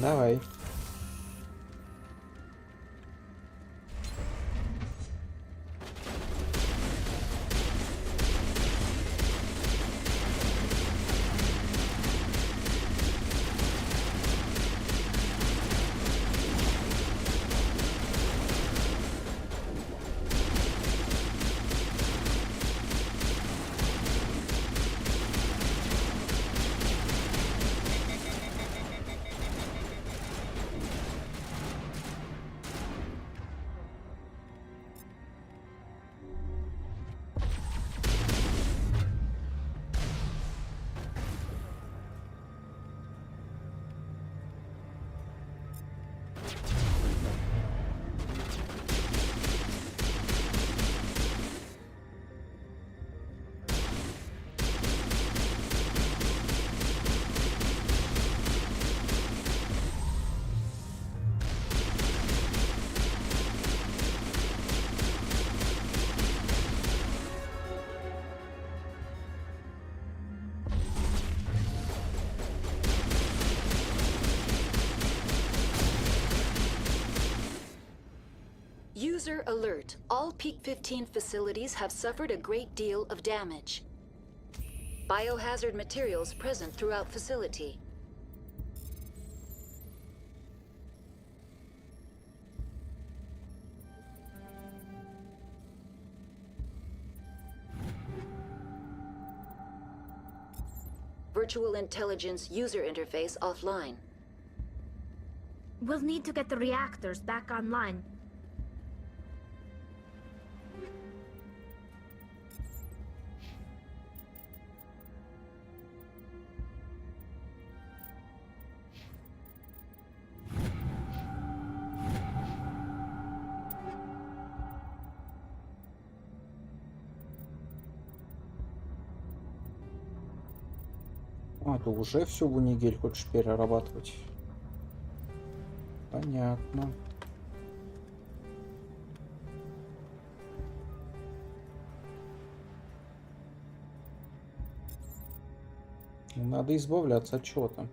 Давай. User alert. All Peak 15 facilities have suffered a great deal of damage. Biohazard materials present throughout facility. Virtual intelligence user interface offline. We'll need to get the reactors back online. А, ты уже всю вунигель хочешь перерабатывать? Понятно. Надо избавляться от чего-то.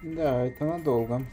Да, это надолго.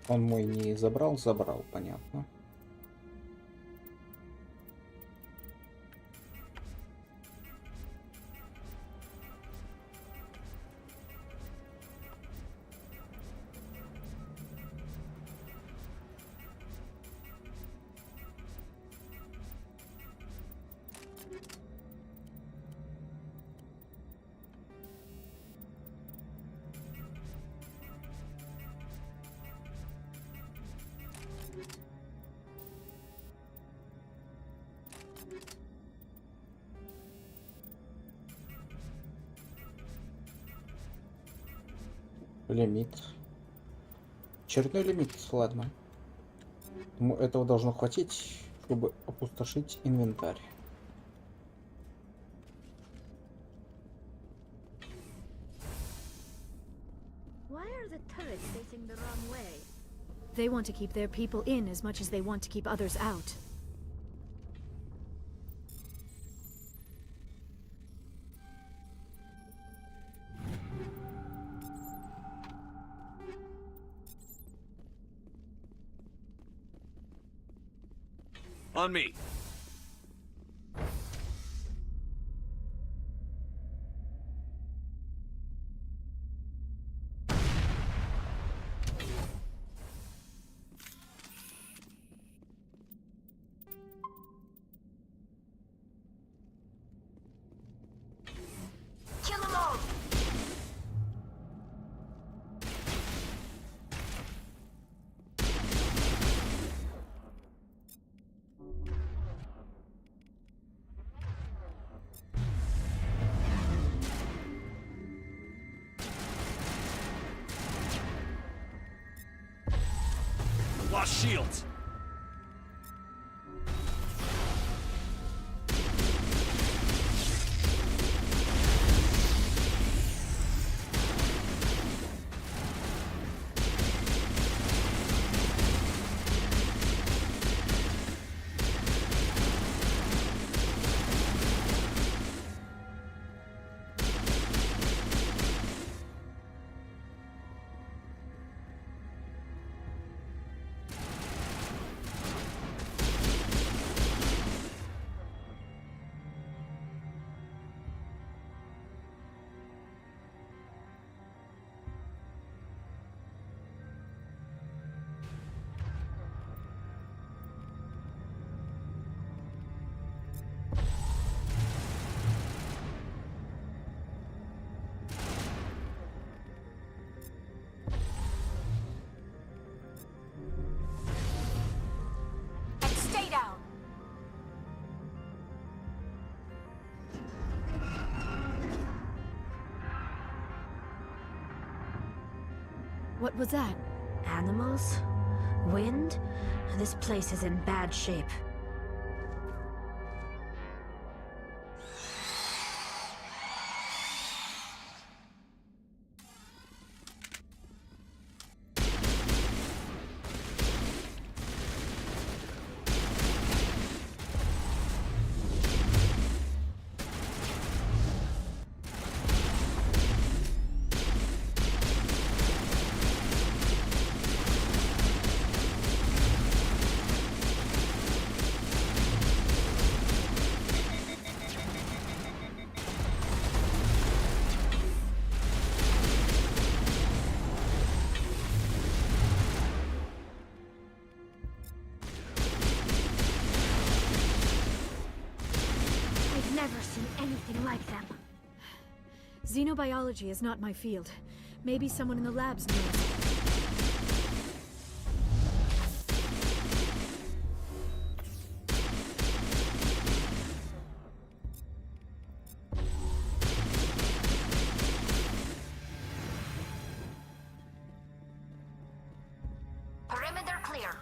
Он мой не забрал, забрал, понятно. Лимит. Очередной лимит, ладно. Думаю, этого должно хватить, чтобы опустошить инвентарь. Why are the turrets facing the wrong way? They want to keep their people in as much as they want to keep others out. On me. lost shields. What was that? Animals? Wind? This place is in bad shape. Anything like them. Xenobiology is not my field. Maybe someone in the labs knows. Perimeter clear.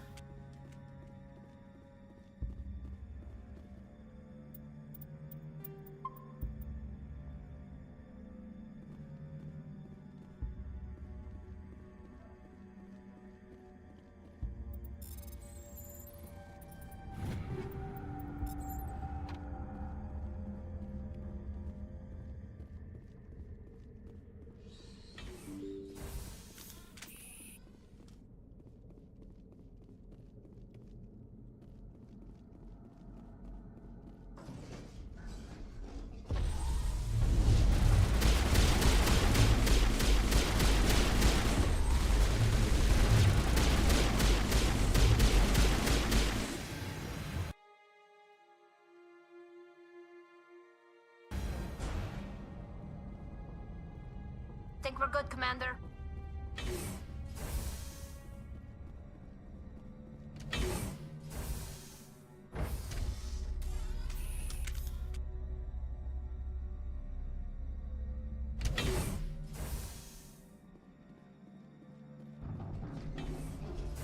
Think we're good, Commander?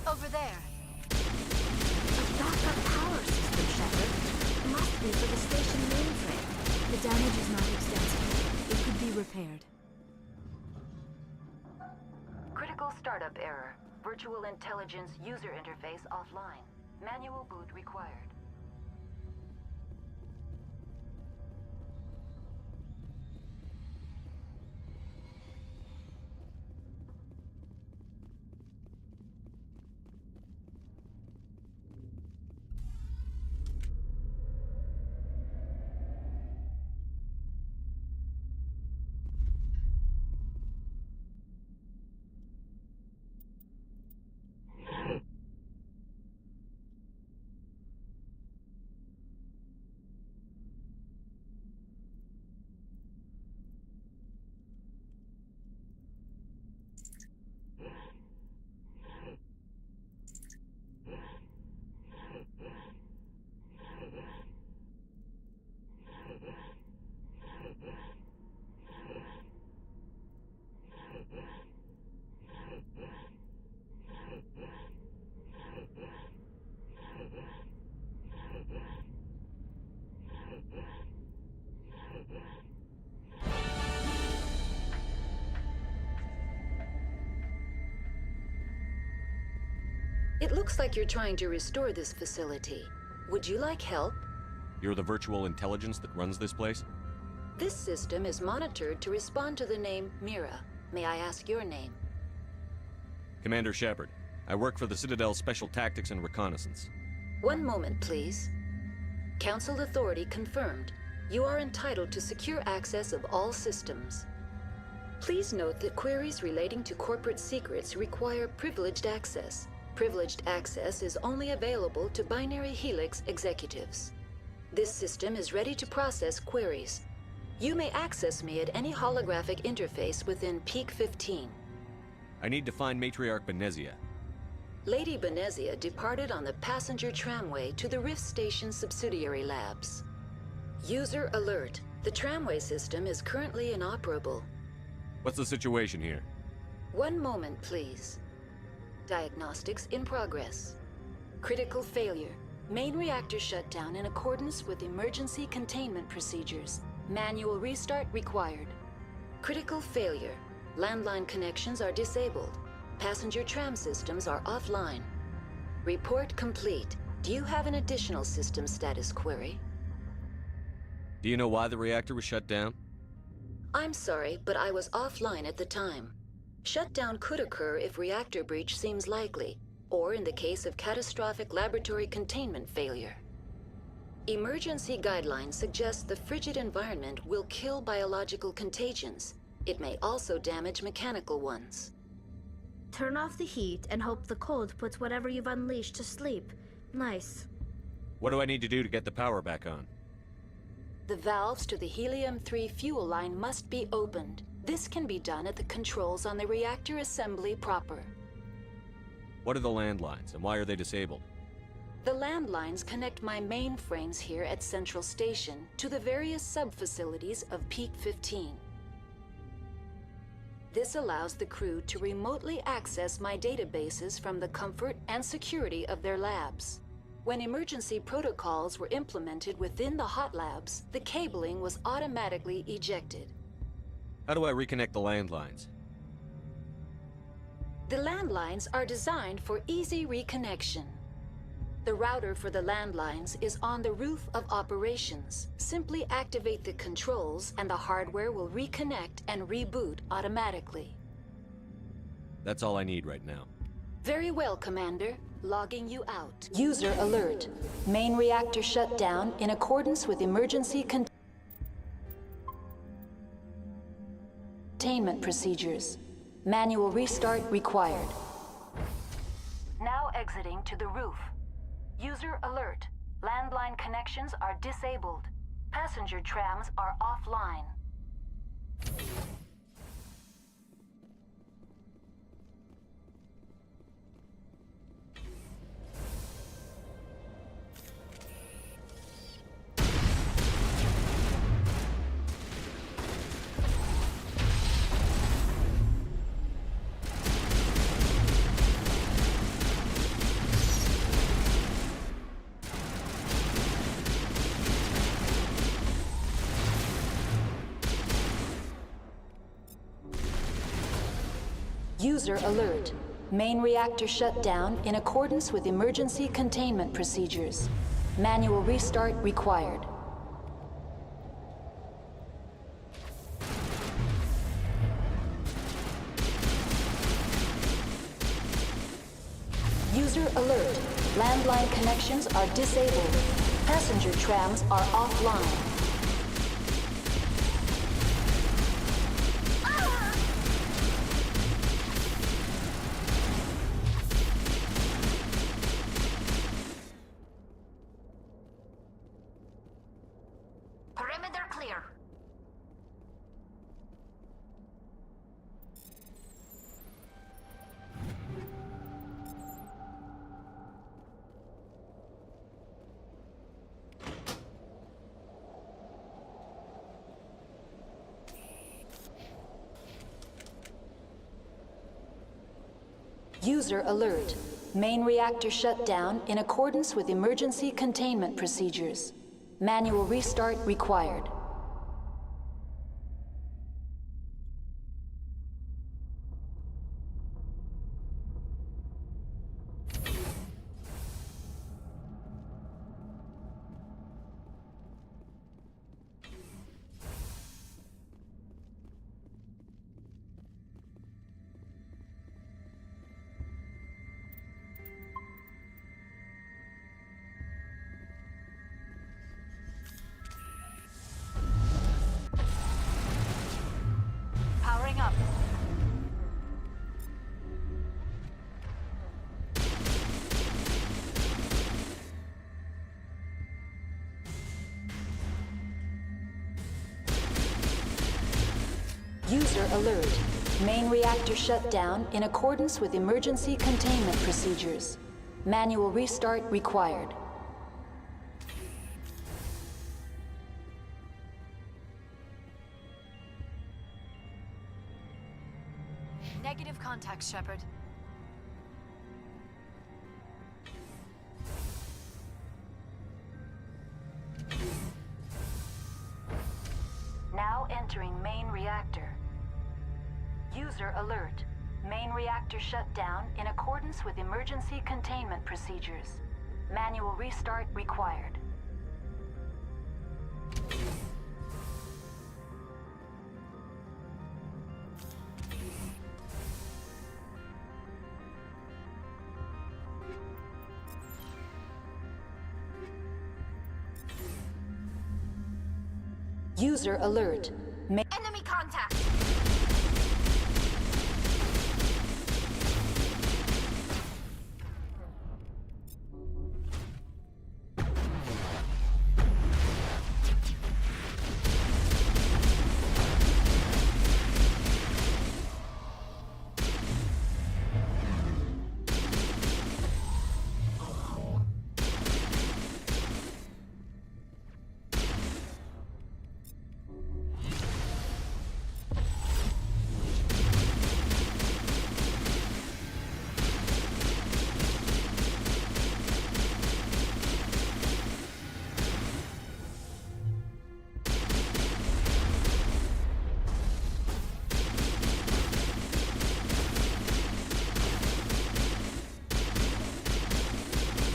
Over there. A backup power system, Shepard. It must be for the station mainframe. The damage is not extensive. It could be repaired. Critical startup error. Virtual intelligence user interface offline. Manual boot required. It looks like you're trying to restore this facility. Would you like help? You're the virtual intelligence that runs this place? This system is monitored to respond to the name Mira. May I ask your name? Commander Shepard. I work for the Citadel's Special Tactics and Reconnaissance. One moment, please. Council authority confirmed. You are entitled to secure access of all systems. Please note that queries relating to corporate secrets require privileged access. Privileged access is only available to Binary Helix executives. This system is ready to process queries. You may access me at any holographic interface within Peak 15. I need to find Matriarch Benezia. Lady Benezia departed on the passenger tramway to the Rift Station subsidiary labs. User alert. The tramway system is currently inoperable. What's the situation here? One moment, please. Diagnostics in progress. Critical failure. Main reactor shut down in accordance with emergency containment procedures. Manual restart required. Critical failure. Landline connections are disabled. Passenger tram systems are offline. Report complete. Do you have an additional system status query? Do you know why the reactor was shut down? I'm sorry, but I was offline at the time. Shutdown could occur if reactor breach seems likely, or in the case of catastrophic laboratory containment failure. Emergency guidelines suggest the frigid environment will kill biological contagions. It may also damage mechanical ones. Turn off the heat and hope the cold puts whatever you've unleashed to sleep. Nice. What do I need to do to get the power back on? The valves to the helium-3 fuel line must be opened. This can be done at the controls on the reactor assembly proper. What are the landlines, and why are they disabled? The landlines connect my mainframes here at Central Station to the various sub-facilities of Peak 15. This allows the crew to remotely access my databases from the comfort and security of their labs. When emergency protocols were implemented within the hot labs, the cabling was automatically ejected. How do I reconnect the landlines? The landlines are designed for easy reconnection. The router for the landlines is on the roof of operations. Simply activate the controls and the hardware will reconnect and reboot automatically. That's all I need right now. Very well, Commander. Logging you out. User alert. Main reactor shut down in accordance with emergency containment procedures. Manual restart required. Now exiting to the roof. User alert. Landline connections are disabled. Passenger trams are offline. User alert. Main reactor shut down in accordance with emergency containment procedures. Manual restart required. User alert. Landline connections are disabled. Passenger trams are offline. Perimeter clear. User alert. Main reactor shut down in accordance with emergency containment procedures. Manual restart required. User alert. Main reactor shut down in accordance with emergency containment procedures. Manual restart required. Negative contact, Shepard. Now entering main reactor. User alert. Main reactor shut down in accordance with emergency containment procedures. Manual restart required. User alert. Enemy contact!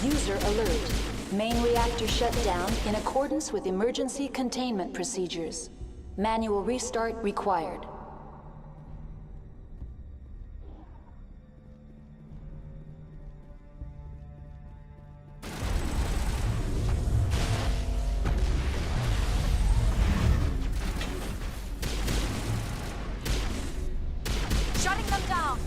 User alert. Main reactor shut down in accordance with emergency containment procedures. Manual restart required. Shutting them down!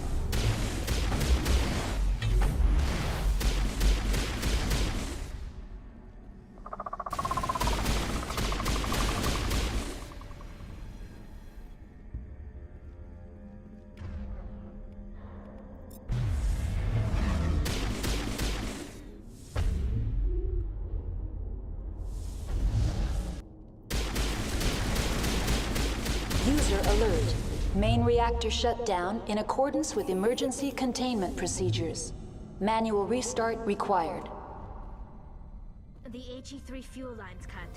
User alert. Main reactor shut down in accordance with emergency containment procedures. Manual restart required. The HE3 fuel line's cut.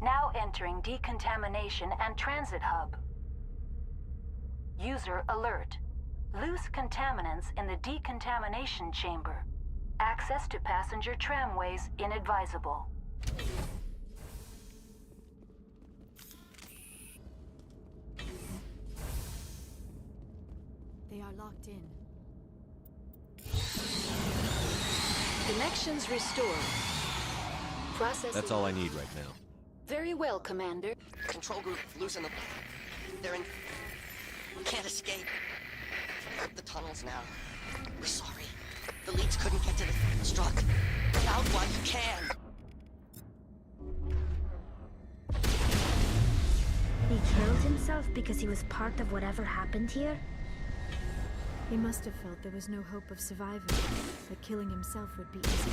Now entering decontamination and transit hub. User alert. Loose contaminants in the decontamination chamber. Access to passenger tramways inadvisable. They are locked in. Connections restored. Processing. That's all I need right now. Very well, Commander. Control group, loosen them. They're in... We can't escape. The tunnels now. We're sorry. The leads couldn't get to the struck. Out while you can. He killed himself? himself because he was part of whatever happened here? He must have felt there was no hope of survival, that killing himself would be easy.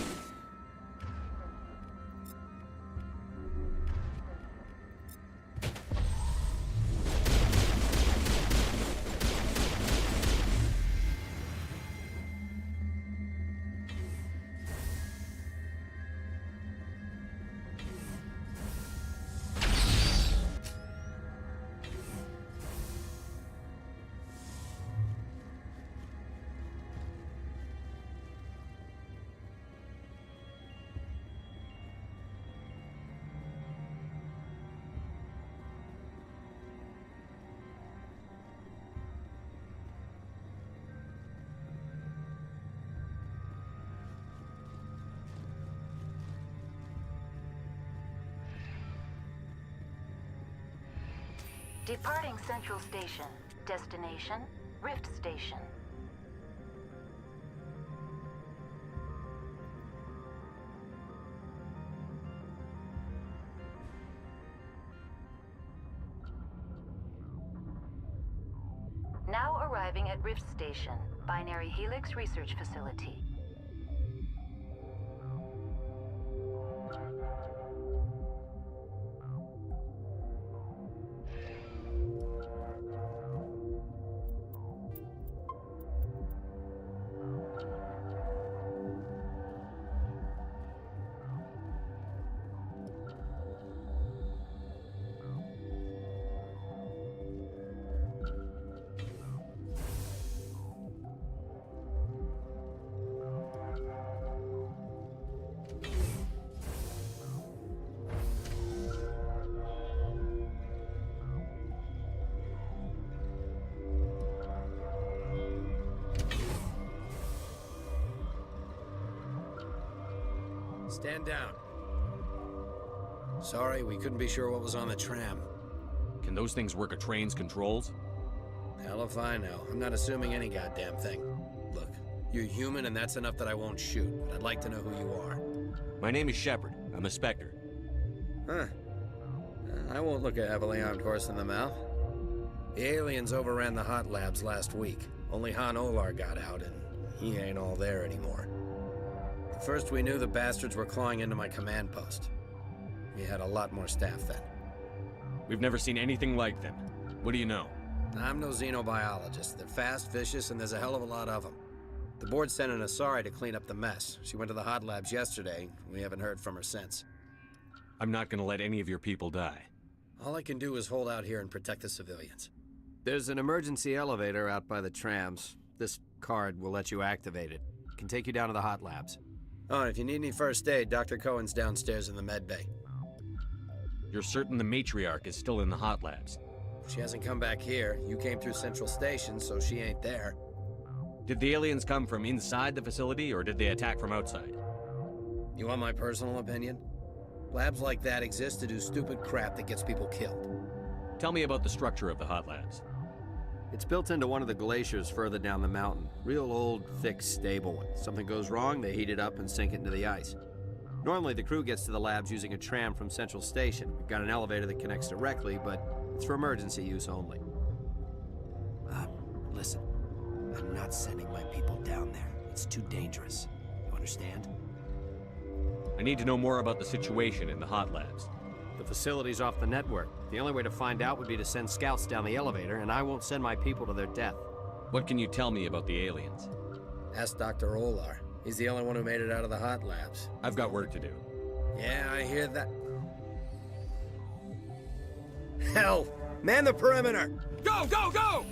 Departing Central Station. Destination, Rift Station. Now arriving at Rift Station, Binary Helix Research Facility. Stand down. Sorry, we couldn't be sure what was on the tram. Can those things work a train's controls? Hell if I know. I'm not assuming any goddamn thing. Look, you're human and that's enough that I won't shoot, but I'd like to know who you are. My name is Shepard. I'm a Spectre. Huh. I won't look a heavily armed horse in the mouth. The aliens overran the hot labs last week. Only Han Olar got out, and he ain't all there anymore. First we knew the bastards were clawing into my command post. We had a lot more staff then. We've never seen anything like them. What do you know? I'm no xenobiologist. They're fast, vicious, and there's a hell of a lot of them. The board sent an Asari to clean up the mess. She went to the hot labs yesterday. We haven't heard from her since. I'm not gonna let any of your people die. All I can do is hold out here and protect the civilians. There's an emergency elevator out by the trams. This card will let you activate it. It can take you down to the hot labs. Oh, and if you need any first aid, Dr. Cohen's downstairs in the med bay. You're certain the matriarch is still in the hot labs? She hasn't come back here. You came through Central Station, so she ain't there. Did the aliens come from inside the facility, or did they attack from outside? You want my personal opinion? Labs like that exist to do stupid crap that gets people killed. Tell me about the structure of the hot labs. It's built into one of the glaciers further down the mountain. Real old, thick, stable one. Something goes wrong, they heat it up and sink it into the ice. Normally, the crew gets to the labs using a tram from Central Station. We've got an elevator that connects directly, but it's for emergency use only. Listen. I'm not sending my people down there. It's too dangerous. You understand? I need to know more about the situation in the hot labs. The facility's off the network. The only way to find out would be to send scouts down the elevator, and I won't send my people to their death. What can you tell me about the aliens? Ask Dr. Olar. He's the only one who made it out of the hot labs. I've got work to do. Yeah, I hear that. Hell! Man the perimeter! Go, go, go!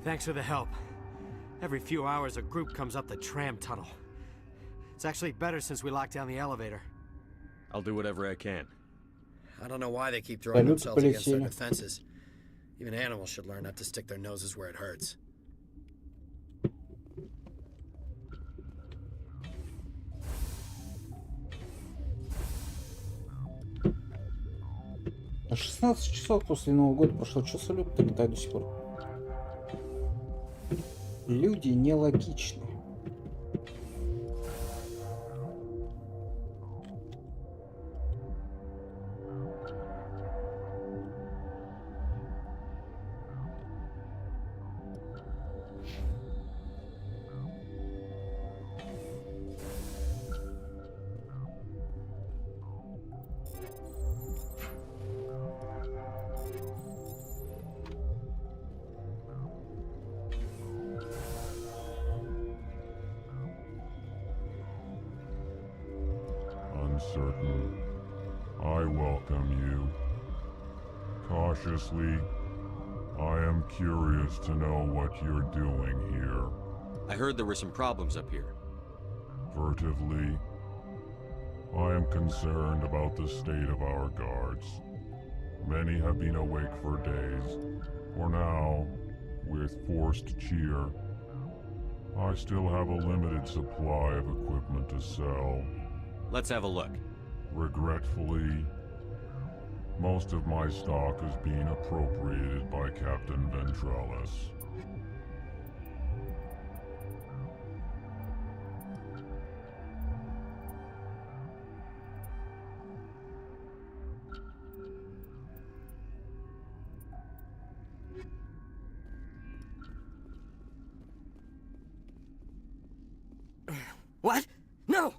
Thanks for the help. Every few hours, a group comes up the tram tunnel. It's actually better since we locked down the elevator. I'll do whatever I can. I don't know why they keep throwing themselves against our defenses. Even animals should learn not to stick their noses where it hurts. На 16 часов после Нового года прошло. Что салют-то летает до сих пор? Люди нелогичны. Uncertain. I welcome you. Cautiously, I am curious to know what you're doing here. I heard there were some problems up here. Furtively, I am concerned about the state of our guards. Many have been awake for days. For now, with forced cheer, I still have a limited supply of equipment to sell. Let's have a look. Regretfully, most of my stock is being appropriated by Captain Ventralis. What? No!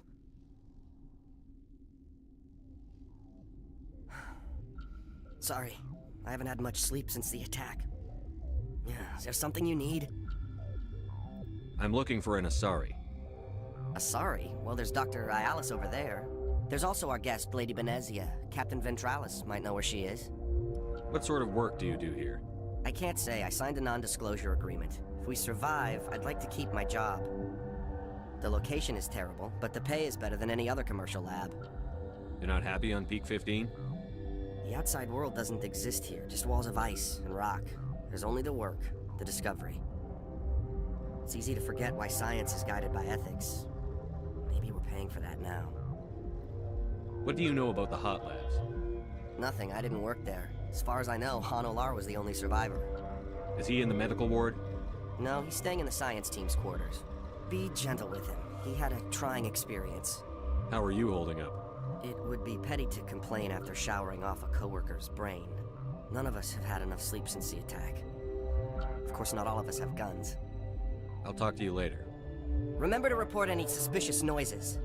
Sorry, I haven't had much sleep since the attack. Is there something you need? I'm looking for an Asari. Asari? Well, there's Dr. Ialis over there. There's also our guest, Lady Benezia. Captain Ventralis might know where she is. What sort of work do you do here? I can't say. I signed a non-disclosure agreement. If we survive, I'd like to keep my job. The location is terrible, but the pay is better than any other commercial lab. You're not happy on Peak 15? The outside world doesn't exist here, just walls of ice and rock. There's only the work, the discovery. It's easy to forget why science is guided by ethics. Maybe we're paying for that now. What do you know about the hot labs? Nothing, I didn't work there. As far as I know, Han Olar was the only survivor. Is he in the medical ward? No, he's staying in the science team's quarters. Be gentle with him. He had a trying experience. How are you holding up? It would be petty to complain after showering off a coworker's brain. None of us have had enough sleep since the attack. Of course, not all of us have guns. I'll talk to you later. Remember to report any suspicious noises.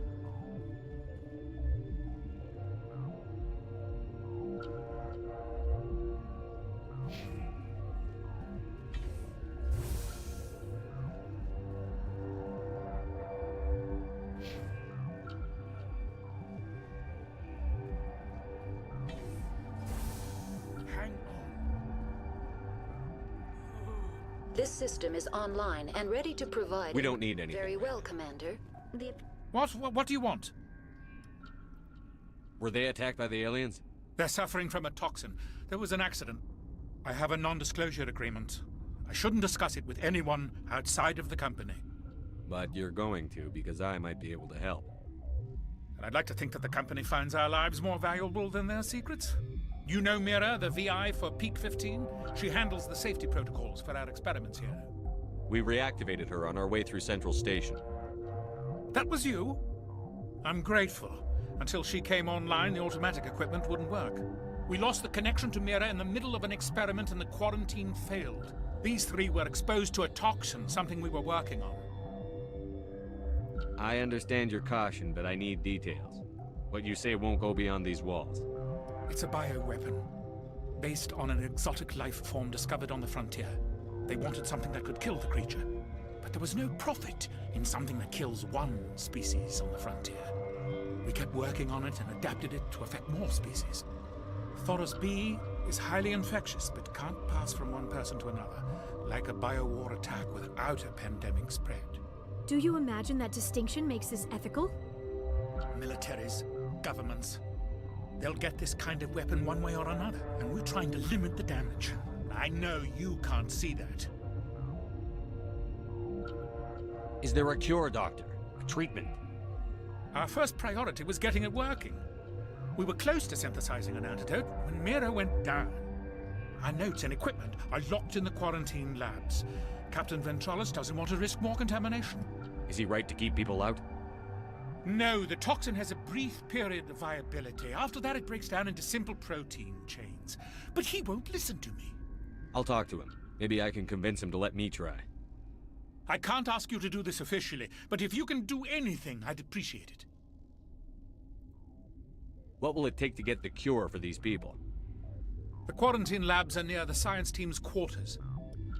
This system is online and ready to provide... We don't need anything. Very well, Commander. What do you want? Were they attacked by the aliens? They're suffering from a toxin. There was an accident. I have a non-disclosure agreement. I shouldn't discuss it with anyone outside of the company. But you're going to, because I might be able to help. And I'd like to think that the company finds our lives more valuable than their secrets. You know Mira, the VI for Peak 15? She handles the safety protocols for our experiments here. We reactivated her on our way through Central Station. That was you? I'm grateful. Until she came online, the automatic equipment wouldn't work. We lost the connection to Mira in the middle of an experiment and the quarantine failed. These three were exposed to a toxin, something we were working on. I understand your caution, but I need details. What you say won't go beyond these walls. It's a bioweapon, based on an exotic life form discovered on the frontier. They wanted something that could kill the creature, but there was no profit in something that kills one species on the frontier. We kept working on it and adapted it to affect more species. Thoros B is highly infectious, but can't pass from one person to another, like a biowar attack without a pandemic spread. Do you imagine that distinction makes this ethical? Militaries, governments, they'll get this kind of weapon one way or another, and we're trying to limit the damage. I know you can't see that. Is there a cure, Doctor? A treatment? Our first priority was getting it working. We were close to synthesizing an antidote when Mira went down. Our notes and equipment are locked in the quarantine labs. Captain Ventralis doesn't want to risk more contamination. Is he right to keep people out? No, the toxin has a brief period of viability. After that, it breaks down into simple protein chains. But he won't listen to me. I'll talk to him. Maybe I can convince him to let me try. I can't ask you to do this officially, but if you can do anything, I'd appreciate it. What will it take to get the cure for these people? The quarantine labs are near the science team's quarters.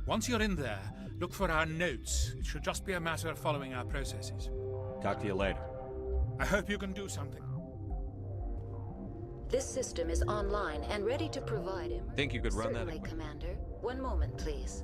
Once you're in there, look for our notes. It should just be a matter of following our processes. Talk to you later. I hope you can do something. This system is online and ready to provide him. Think you could run Certainly, that? Commander. One moment, please.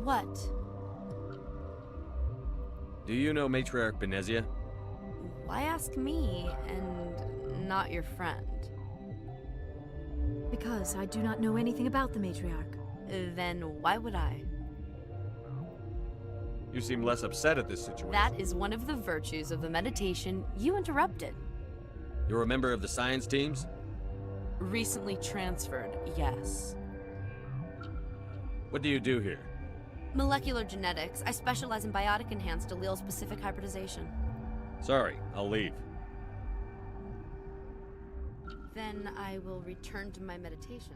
What? Do you know Matriarch Benezia? Why ask me and not your friend? Because I do not know anything about the matriarch. Then why would I? You seem less upset at this situation. That is one of the virtues of the meditation you interrupted. You're a member of the science teams? Recently transferred, yes. What do you do here? Molecular genetics. I specialize in biotic-enhanced allele-specific hybridization. Sorry, I'll leave. Then I will return to my meditations.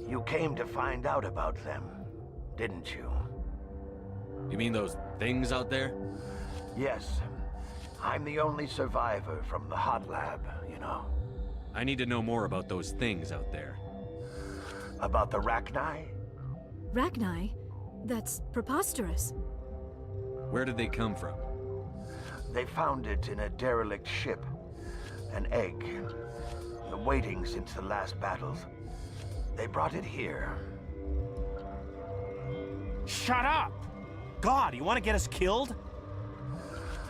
You came to find out about them, didn't you? You mean those things out there? Yes. I'm the only survivor from the hot lab, you know. I need to know more about those things out there. About the Rachni? Rachni? That's preposterous. Where did they come from? They found it in a derelict ship. An egg. Waiting since the last battles. They brought it here. Shut up! God, you want to get us killed?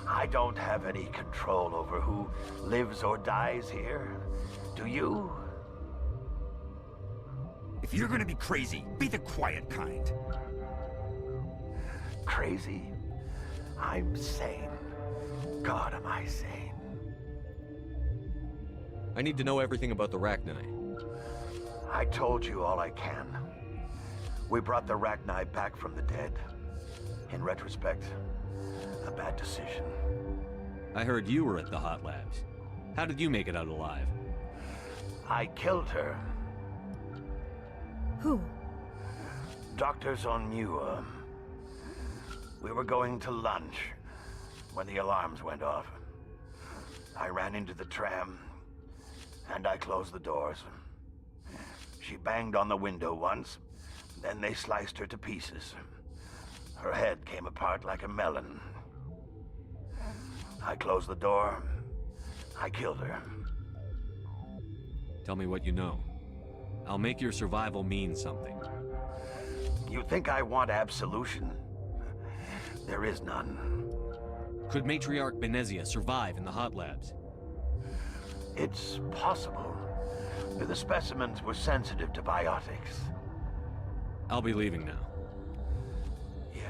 I don't have any control over who lives or dies here. Do you? If you're gonna be crazy, be the quiet kind. Crazy? I'm sane. God, am I sane. I need to know everything about the Rachni. I told you all I can. We brought the Rachni back from the dead. In retrospect, a bad decision. I heard you were at the hot labs. How did you make it out alive? I killed her. Who? Doctors on Muir. We were going to lunch when the alarms went off. I ran into the tram, and I closed the doors. She banged on the window once, then they sliced her to pieces. Her head came apart like a melon. I closed the door. I killed her. Tell me what you know. I'll make your survival mean something. You think I want absolution? There is none. Could Matriarch Benezia survive in the hot labs? It's possible. The specimens were sensitive to biotics. I'll be leaving now. Yeah.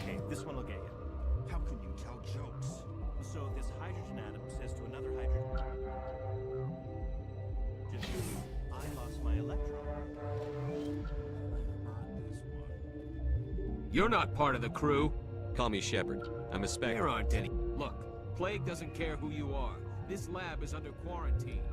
Okay, this one will get you. How can you tell jokes? So this hydrogen atom says to another hydrogen... I lost my electron. You're not part of the crew. Call me Shepard. I'm a spec. There aren't any. Look, Plague doesn't care who you are. This lab is under quarantine.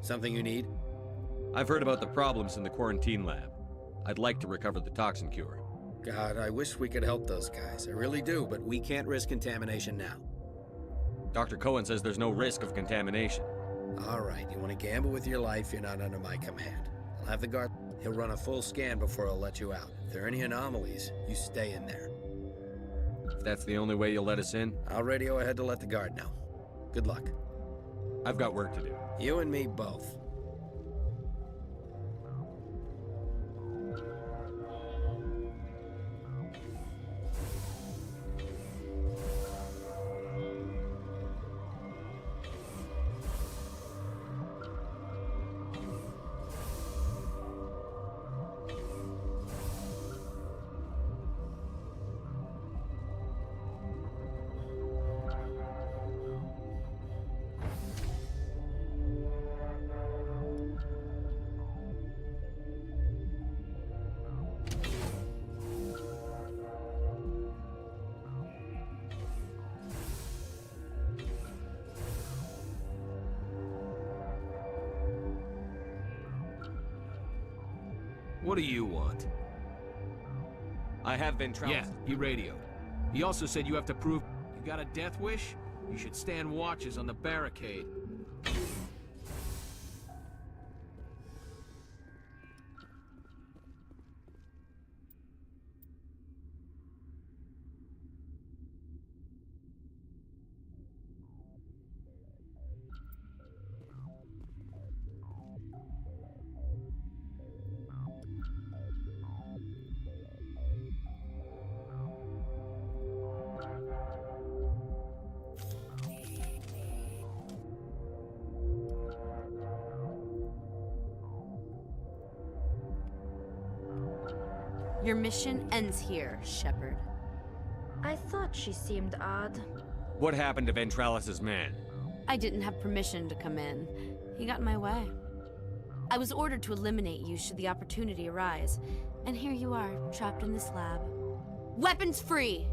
Something you need? I've heard about the problems in the quarantine lab. I'd like to recover the toxin cure. God, I wish we could help those guys. I really do, but we can't risk contamination now. Dr. Cohen says there's no risk of contamination. All right, you want to gamble with your life, you're not under my command. I'll have the guard. He'll run a full scan before I'll let you out. If there are any anomalies, you stay in there. If that's the only way you'll let us in? I'll radio ahead to let the guard know. Good luck. I've got work to do. You and me both. What do you want? I have ventriloquism. Yeah, he radioed. He also said you have to prove you got a death wish? You should stand watches on the barricade. Your mission ends here, Shepard. I thought she seemed odd. What happened to Ventralis's man? I didn't have permission to come in. He got in my way. I was ordered to eliminate you should the opportunity arise. And here you are, trapped in this lab. Weapons free!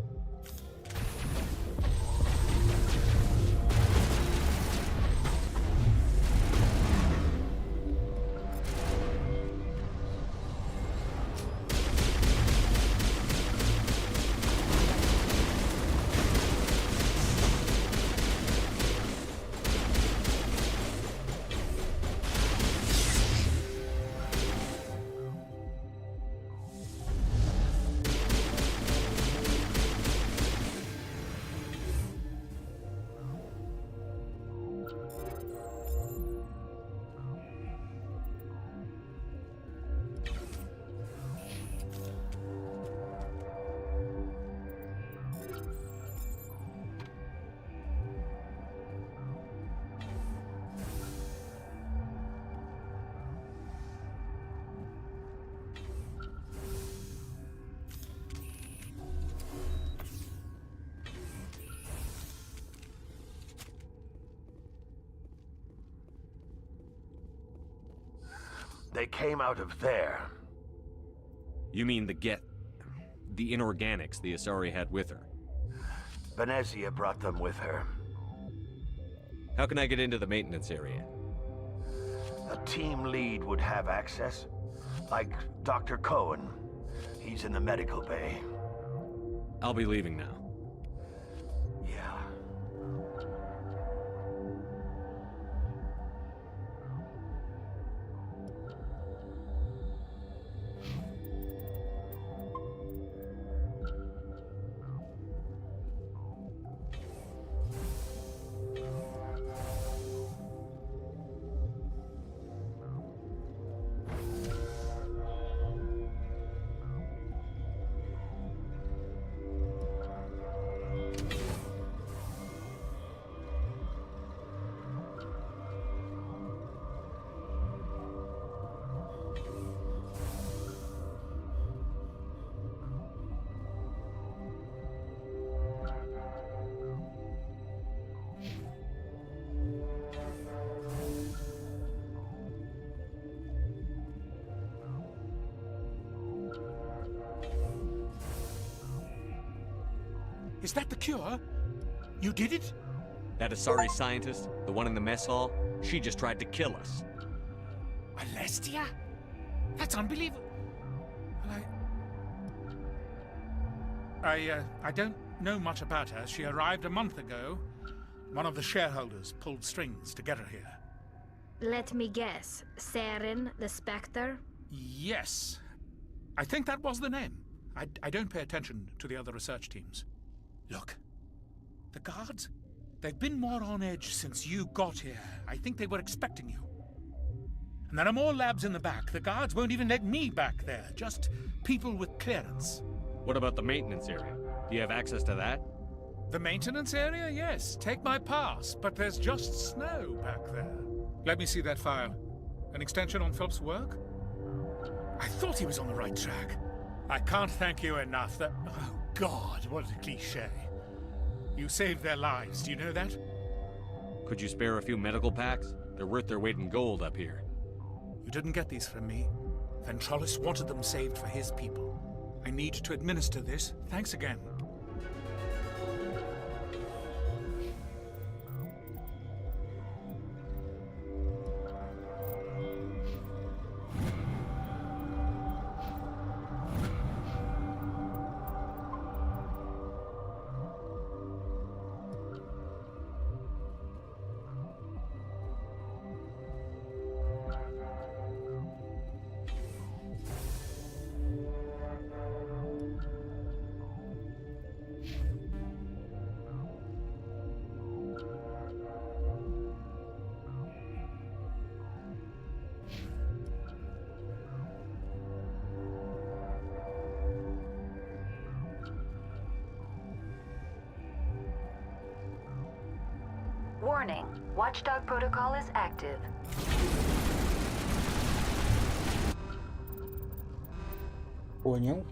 They came out of there. You mean the inorganics the Asari had with her? Venezia brought them with her. How can I get into the maintenance area? A team lead would have access. Like Dr. Cohen. He's in the medical bay. I'll be leaving now. Yeah. Is that the cure? You did it? That Asari scientist, the one in the mess hall, she just tried to kill us. Alestia? That's unbelievable. Well, I don't know much about her. She arrived a month ago. One of the shareholders pulled strings to get her here. Let me guess. Saren, the Spectre? Yes. I think that was the name. I don't pay attention to the other research teams. Look, the guards, they've been more on edge since you got here. I think they were expecting you. And there are more labs in the back. The guards won't even let me back there. Just people with clearance. What about the maintenance area? Do you have access to that? The maintenance area? Yes. Take my pass. But there's just snow back there. Let me see that file. An extension on Phelps' work? I thought he was on the right track. I can't thank you enough. That... Oh, God, what a cliché. You saved their lives. Do you know that? Could you spare a few medical packs? They're worth their weight in gold up here. You didn't get these from me. Ventrolis wanted them saved for his people. I need to administer this. Thanks again. Warning, Watchdog protocol is active. Понял.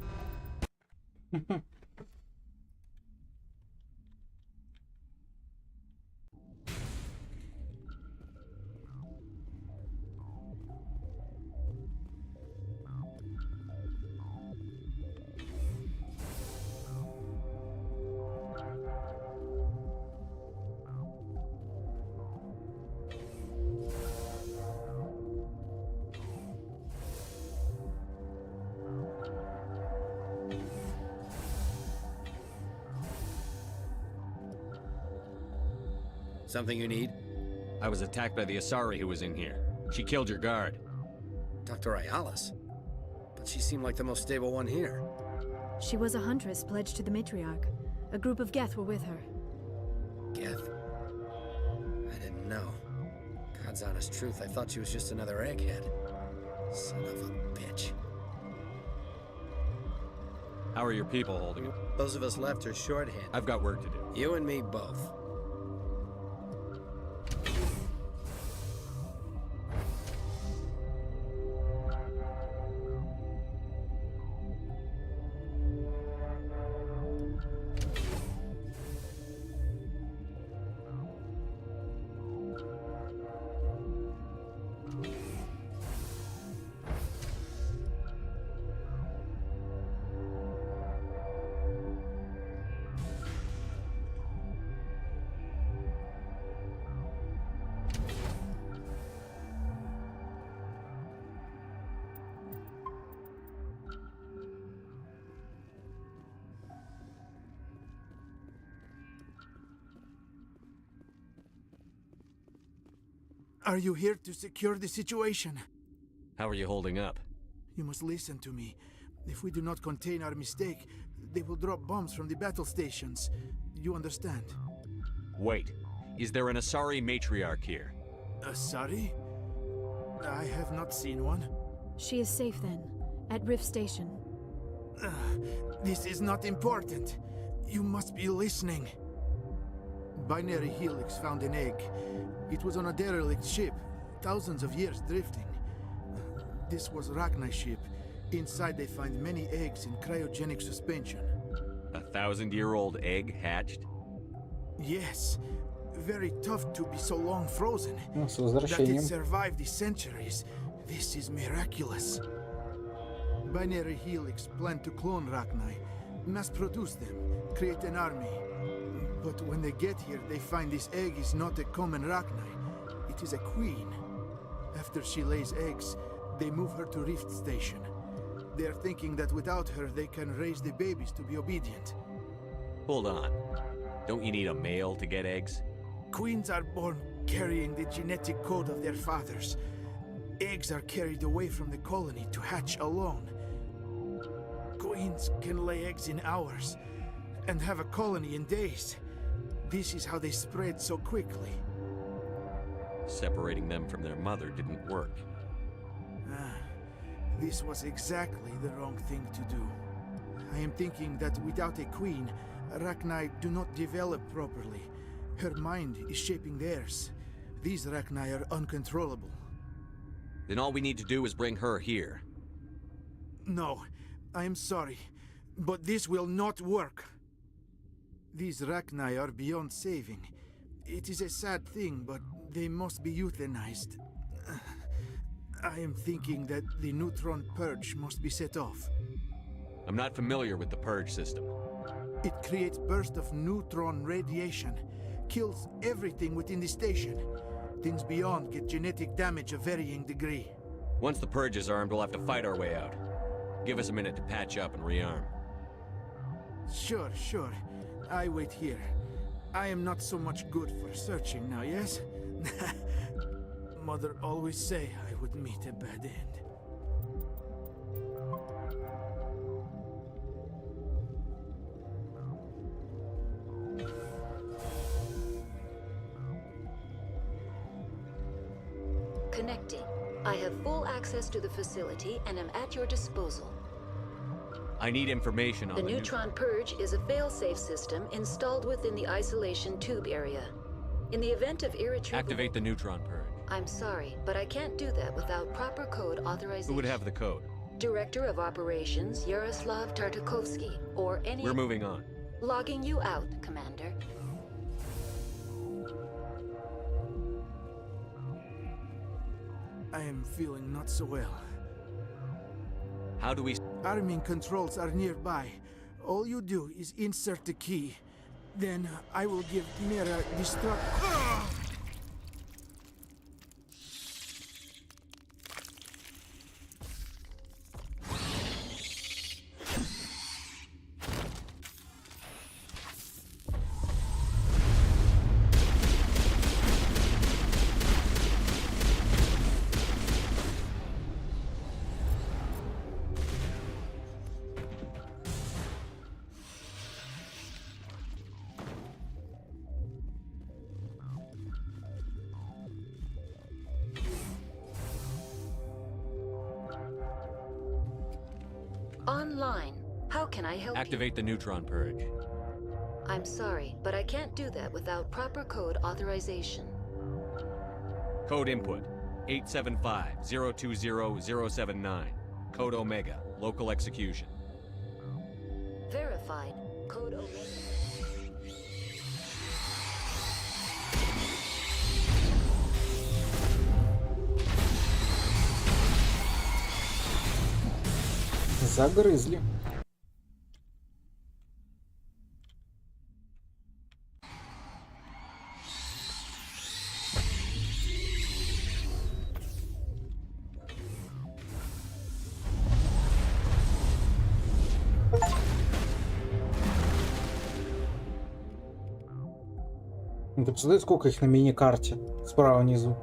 Something you need? I was attacked by the Asari who was in here. She killed your guard. Dr. Ayalis? But she seemed like the most stable one here. She was a huntress pledged to the matriarch. A group of Geth were with her. Geth? I didn't know. God's honest truth, I thought she was just another egghead. Son of a bitch. How are your people holding it? Those of us left are shorthanded. I've got work to do. You and me both. Are you here to secure the situation? How are you holding up? You must listen to me. If we do not contain our mistake, they will drop bombs from the battle stations. You understand? Wait. Is there an Asari matriarch here? Asari? I have not seen one. She is safe then, at Rift Station. This is not important. You must be listening. Binary Helix found an egg. It was on a derelict ship, thousands of years drifting. This was Rachni's ship. Inside they find many eggs in cryogenic suspension. A 1,000-year-old egg hatched? Yes. Very tough to be so long frozen. С возвращением. That it survived the centuries. This is miraculous. Binary Helix planned to clone Rachni, mass produce them, create an army. But when they get here, they find this egg is not a common Rachni. It is a queen. After she lays eggs, they move her to Rift Station. They are thinking that without her, they can raise the babies to be obedient. Hold on. Don't you need a male to get eggs? Queens are born carrying the genetic code of their fathers. Eggs are carried away from the colony to hatch alone. Queens can lay eggs in hours and have a colony in days. This is how they spread so quickly. Separating them from their mother didn't work. This was exactly the wrong thing to do. I am thinking that without a queen, Rachni do not develop properly. Her mind is shaping theirs. These Rachni are uncontrollable. Then all we need to do is bring her here. No, I am sorry, but this will not work. These Rachni are beyond saving. It is a sad thing, but they must be euthanized. I am thinking that the neutron purge must be set off. I'm not familiar with the purge system. It creates bursts of neutron radiation, kills everything within the station. Things beyond get genetic damage of varying degree. Once the purge is armed, we'll have to fight our way out. Give us a minute to patch up and rearm. Sure. I wait here. I am not so much good for searching now, yes? Mother always say I would meet a bad end. Connecting. I have full access to the facility and am at your disposal. I need information on the neutron purge is a fail-safe system installed within the isolation tube area. In the event of irretrievable... Activate the neutron purge. I'm sorry, but I can't do that without proper code authorization. Who would have the code? Director of Operations Yaroslav Tartakovsky, or any... We're moving on. Logging you out, Commander. I am feeling not so well. How do we... Arming controls are nearby. All you do is insert the key. Then I will give Mira destruct... Online. How can I help Activate the neutron purge. I'm sorry, but I can't do that without proper code authorization. Code input 875-020-079. Code Omega. Local execution. Verified. Code Omega. Загрызли. Ты представляешь, сколько их на мини-карте справа внизу?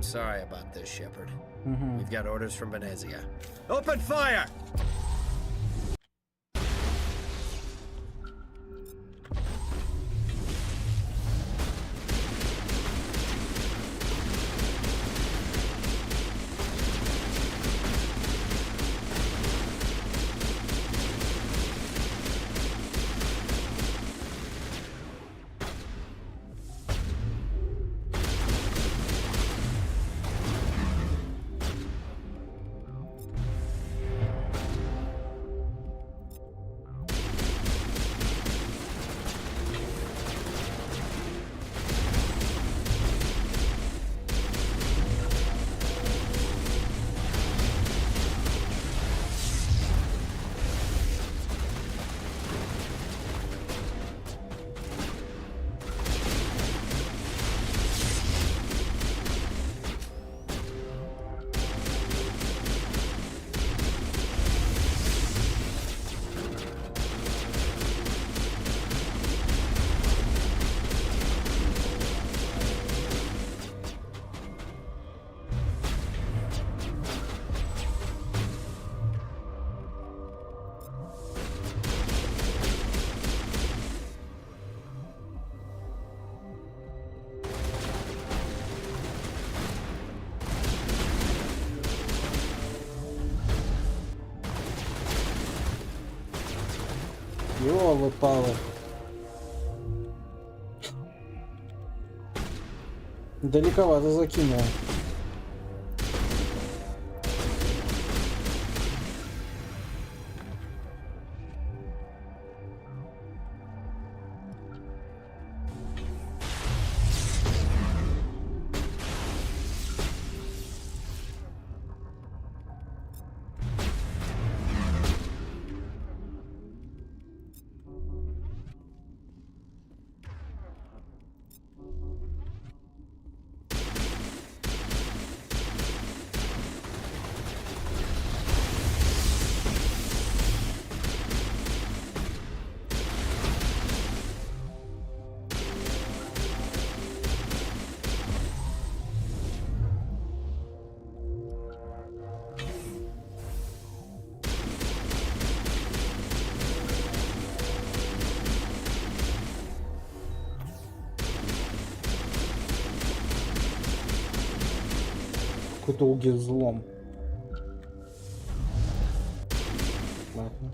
I'm sorry about this, Shepard. Угу. We've got orders from Venezia. Open fire! Ёлы-палы. Далековато закинул. Долгий взлом. Ладно.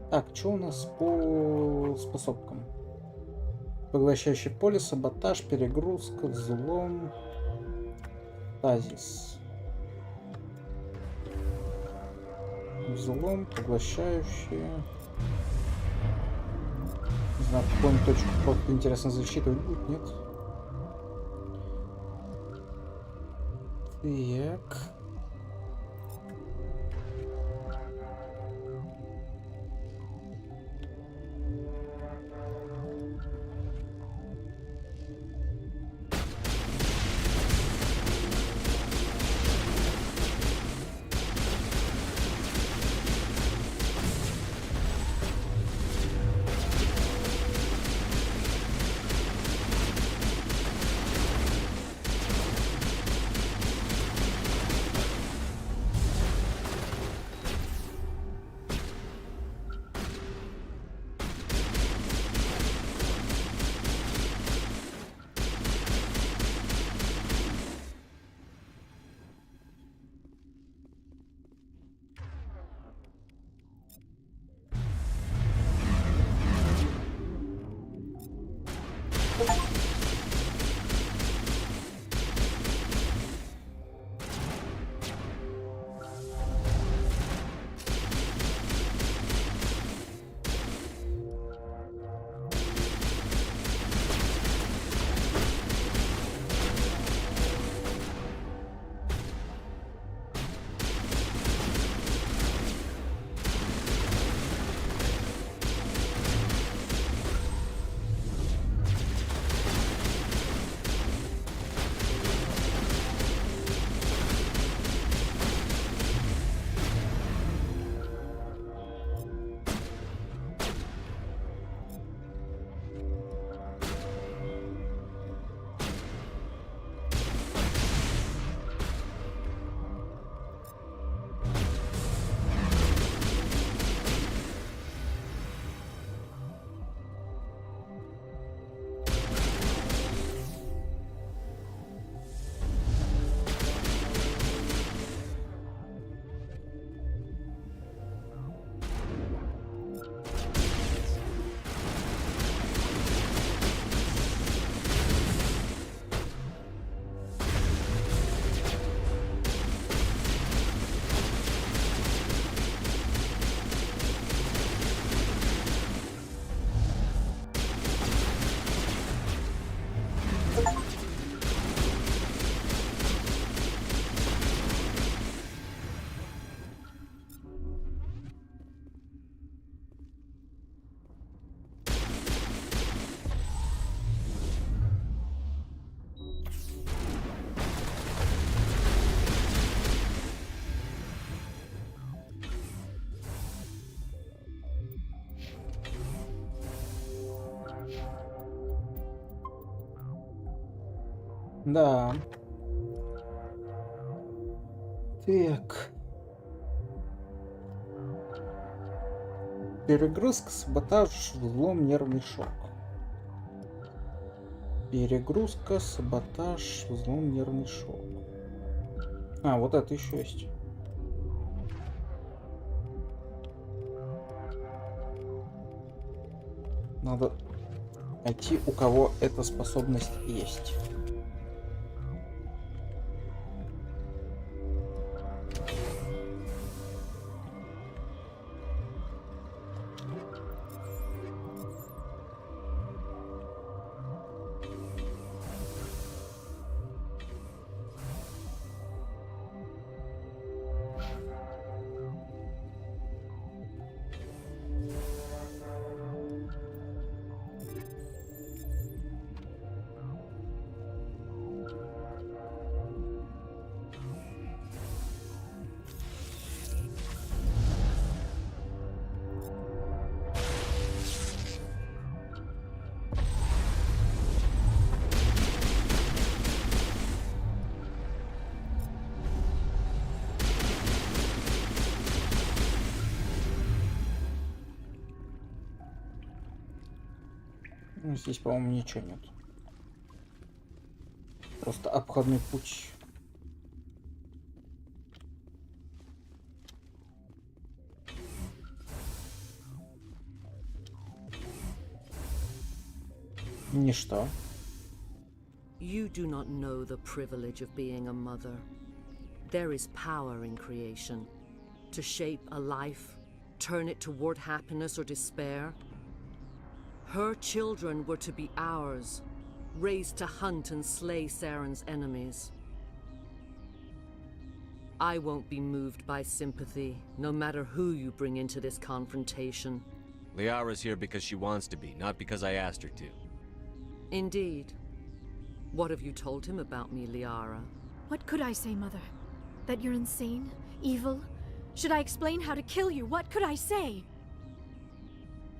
Так, что у нас по способкам? Поглощающее поле, саботаж, перегрузка, взлом, тазис. Взлом, поглощающее. Не знаю, какую-нибудь точку просто интересно засчитывать будет, нет? Так. Да. Так. Перегрузка, саботаж, взлом, нервный шок. Перегрузка, саботаж, взлом, нервный шок. А, вот это еще есть. Надо найти, у кого эта способность есть. Ну, здесь, по-моему, ничего нет. Просто обходной путь. Ничто. You do not know the privilege of being a mother. There is power in creation. To shape a life, turn it toward happiness or despair. Her children were to be ours, raised to hunt and slay Saren's enemies. I won't be moved by sympathy, no matter who you bring into this confrontation. Liara's here because she wants to be, not because I asked her to. Indeed. What have you told him about me, Liara? What could I say, Mother? That you're insane? Evil? Should I explain how to kill you? What could I say?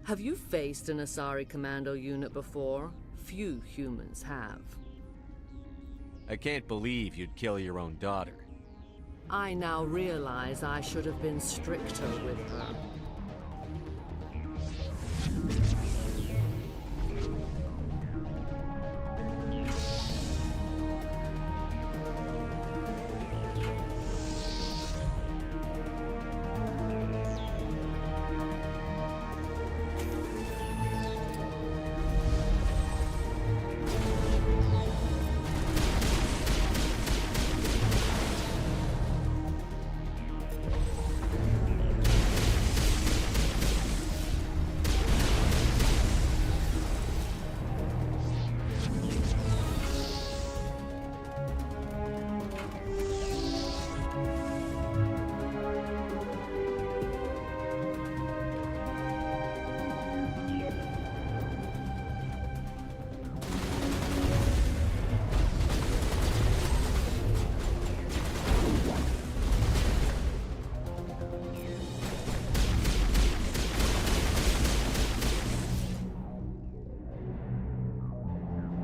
Have you faced an Asari commando unit before? Few humans have. I can't believe you'd kill your own daughter. I now realize I should have been stricter with her.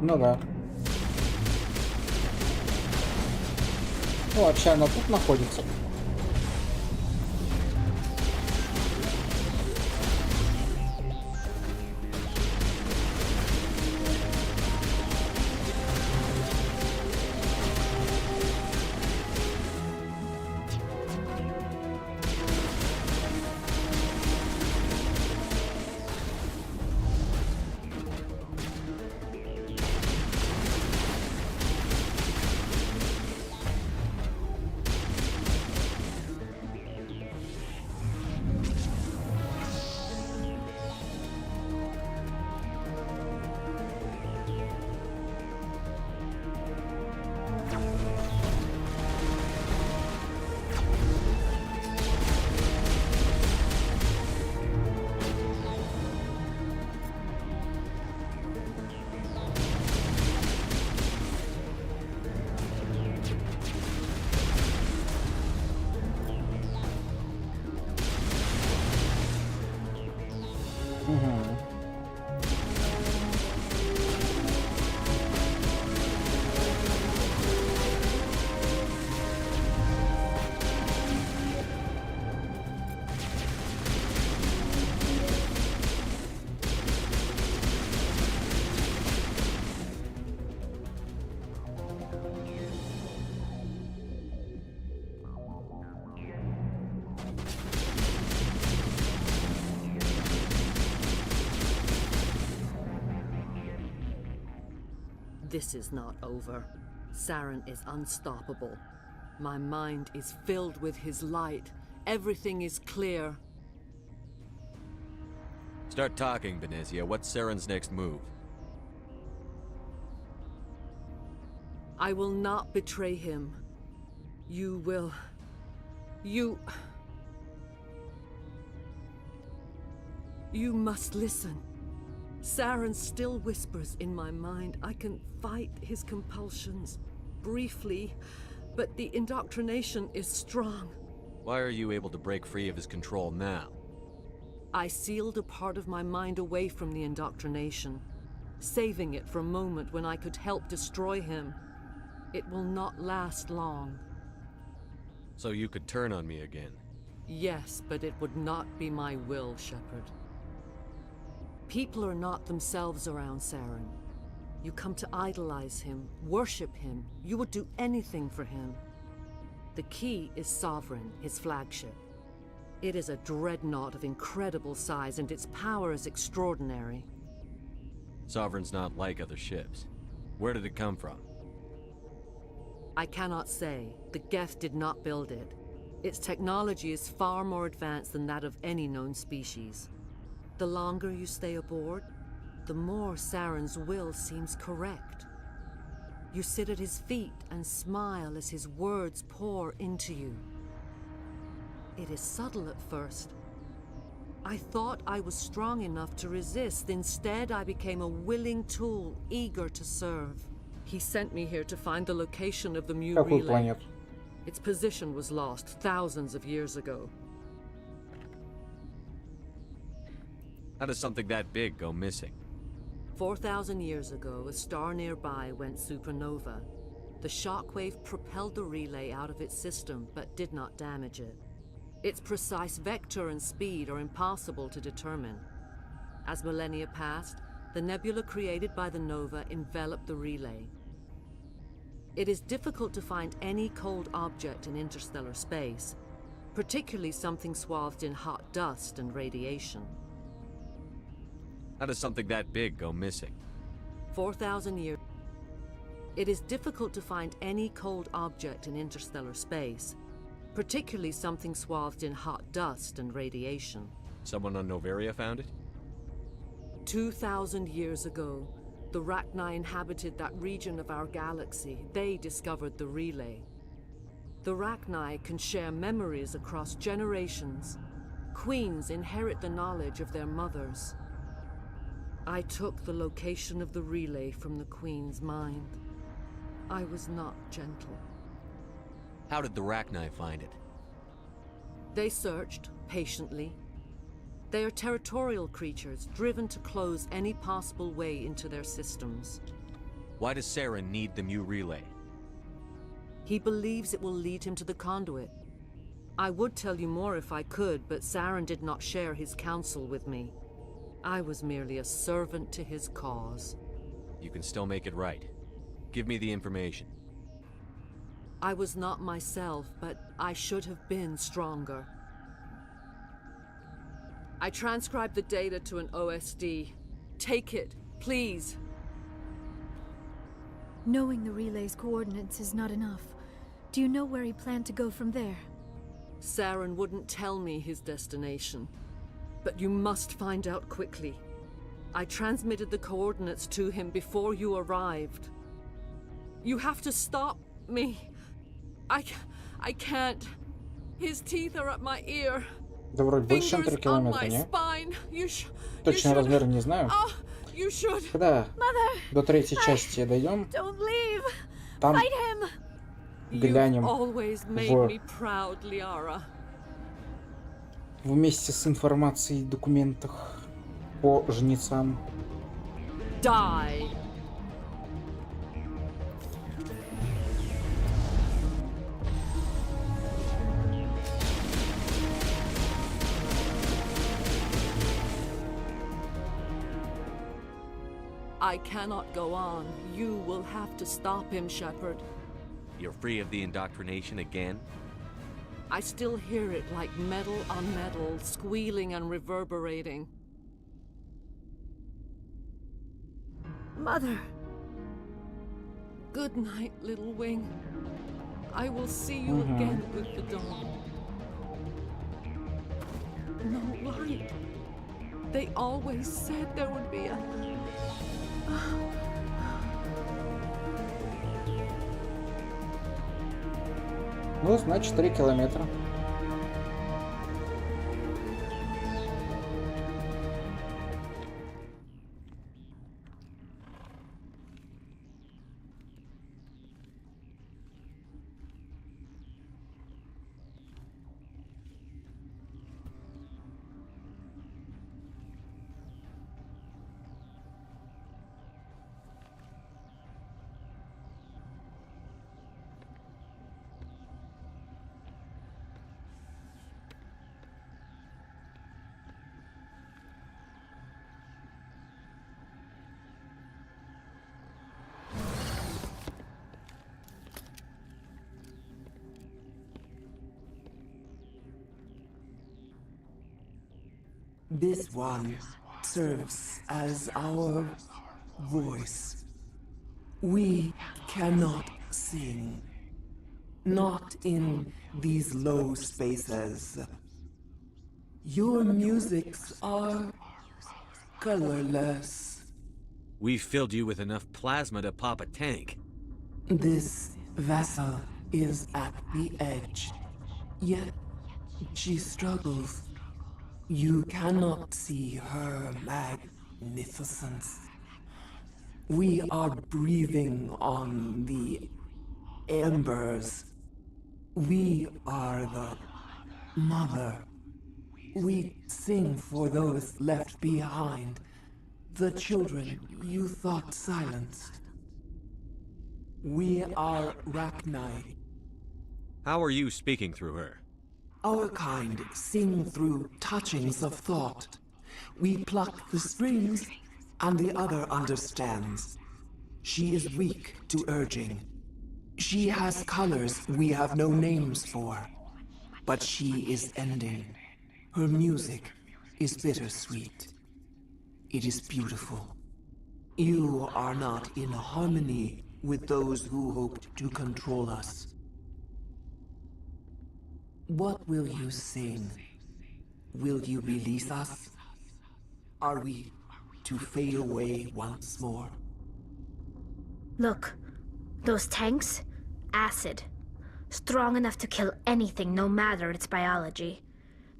Ну да. Ну, вообще она тут находится. This is not over. Saren is unstoppable. My mind is filled with his light. Everything is clear. Start talking, Benezia. What's Saren's next move? I will not betray him. You will... You must listen. Saren still whispers in my mind. I can fight his compulsions, briefly, but the indoctrination is strong. Why are you able to break free of his control now? I sealed a part of my mind away from the indoctrination, saving it for a moment when I could help destroy him. It will not last long. So you could turn on me again? Yes, but it would not be my will, Shepard. People are not themselves around Saren. You come to idolize him, worship him. You would do anything for him. The key is Sovereign, his flagship. It is a dreadnought of incredible size, and its power is extraordinary. Sovereign's not like other ships. Where did it come from? I cannot say. The Geth did not build it. Its technology is far more advanced than that of any known species. The longer you stay aboard, the more Saren's will seems correct. You sit at his feet and smile as his words pour into you. It is subtle at first. I thought I was strong enough to resist. Instead, I became a willing tool, eager to serve. He sent me here to find the location of the Mu relay. Its position was lost thousands of years ago. How does something that big go missing? 4,000 years ago, a star nearby went supernova. The shockwave propelled the relay out of its system, but did not damage it. Its precise vector and speed are impossible to determine. As millennia passed, the nebula created by the nova enveloped the relay. It is difficult to find any cold object in interstellar space, particularly something swathed in hot dust and radiation. How does something that big go missing? 4,000 years. It is difficult to find any cold object in interstellar space, particularly something swathed in hot dust and radiation. Someone on Noveria found it? 2,000 years ago, the Rachni inhabited that region of our galaxy. They discovered the relay. The Rachni can share memories across generations. Queens inherit the knowledge of their mothers. I took the location of the relay from the Queen's mind. I was not gentle. How did the Rachni find it? They searched, patiently. They are territorial creatures, driven to close any possible way into their systems. Why does Saren need the Mu relay? He believes it will lead him to the conduit. I would tell you more if I could, but Saren did not share his counsel with me. I was merely a servant to his cause. You can still make it right. Give me the information. I was not myself, but I should have been stronger. I transcribed the data to an OSD. Take it, please. Knowing the relay's coordinates is not enough. Do you know where he planned to go from there? Saren wouldn't tell me his destination. But you must find out quickly. I transmitted the coordinates to him before you arrived. You have to stop me. I can't. His teeth are at my ear. Да вроде больше, чем 3 километра, не? Точный размер не знаю. Когда до 3-й части дойдем, там глянем вместе с информацией в документах по жнецам. Die. I cannot go on. You will have to stop him, Shepard. You're free of the indoctrination again? I still hear it like metal on metal, squealing and reverberating. Mother! Good night, little wing. I will see you again with the dawn. No light. They always said there would be a... Ну, значит, 3 километра. This one serves as our voice. We cannot sing. Not in these low spaces. Your musics are colorless. We filled you with enough plasma to pop a tank. This vessel is at the edge. Yet she struggles. You cannot see her magnificence. We are breathing on the embers. We are the mother. We sing for those left behind, the children you thought silenced. We are Rachni. How are you speaking through her? Our kind sing through touchings of thought. We pluck the strings, and the other understands. She is weak to urging. She has colors we have no names for. But she is ending. Her music is bittersweet. It is beautiful. You are not in harmony with those who hoped to control us. What will you sing? Will you release us? Are we to fade away once more? Look, those tanks? Acid. Strong enough to kill anything, no matter its biology.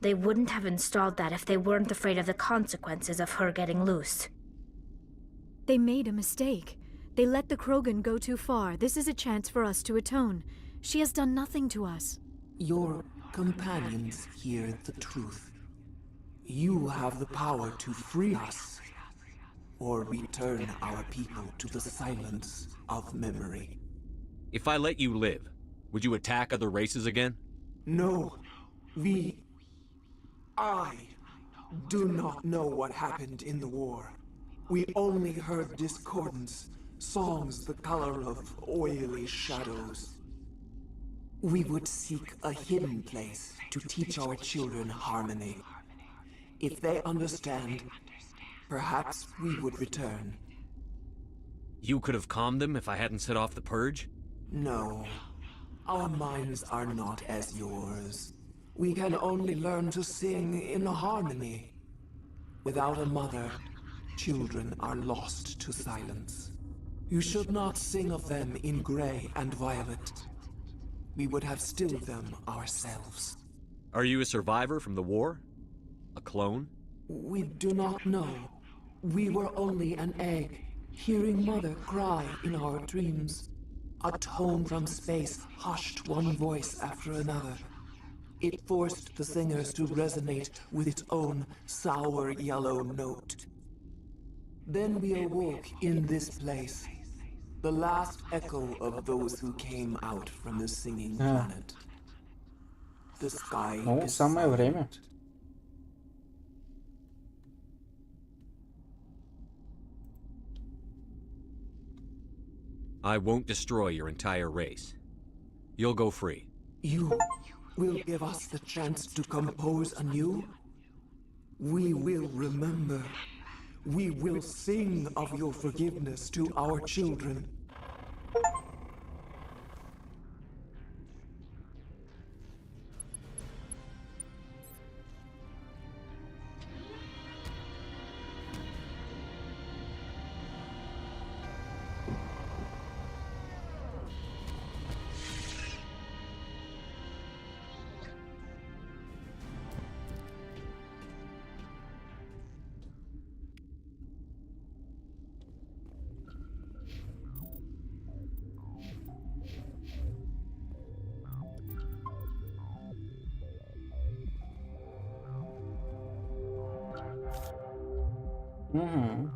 They wouldn't have installed that if they weren't afraid of the consequences of her getting loose. They made a mistake. They let the Krogan go too far. This is a chance for us to atone. She has done nothing to us. Your companions hear the truth. You have the power to free us, or return our people to the silence of memory. If I let you live, would you attack other races again? No, I do not know what happened in the war. We only heard discordance, songs the color of oily shadows. We would seek a hidden place to teach our children harmony. If they understand, perhaps we would return. You could have calmed them if I hadn't set off the purge? No. Our minds are not as yours. We can only learn to sing in harmony. Without a mother, children are lost to silence. You should not sing of them in gray and violet. We would have stilled them ourselves. Are you a survivor from the war? A clone? We do not know. We were only an egg, hearing Mother cry in our dreams. A tone from space hushed one voice after another. It forced the singers to resonate with its own sour yellow note. Then we awoke in this place, the last echo of those who came out from the singing planet. The sky is самое время. I won't destroy your entire race. You'll go free. You will give us the chance to compose anew? We will remember. We will sing of your forgiveness to our children. Угу.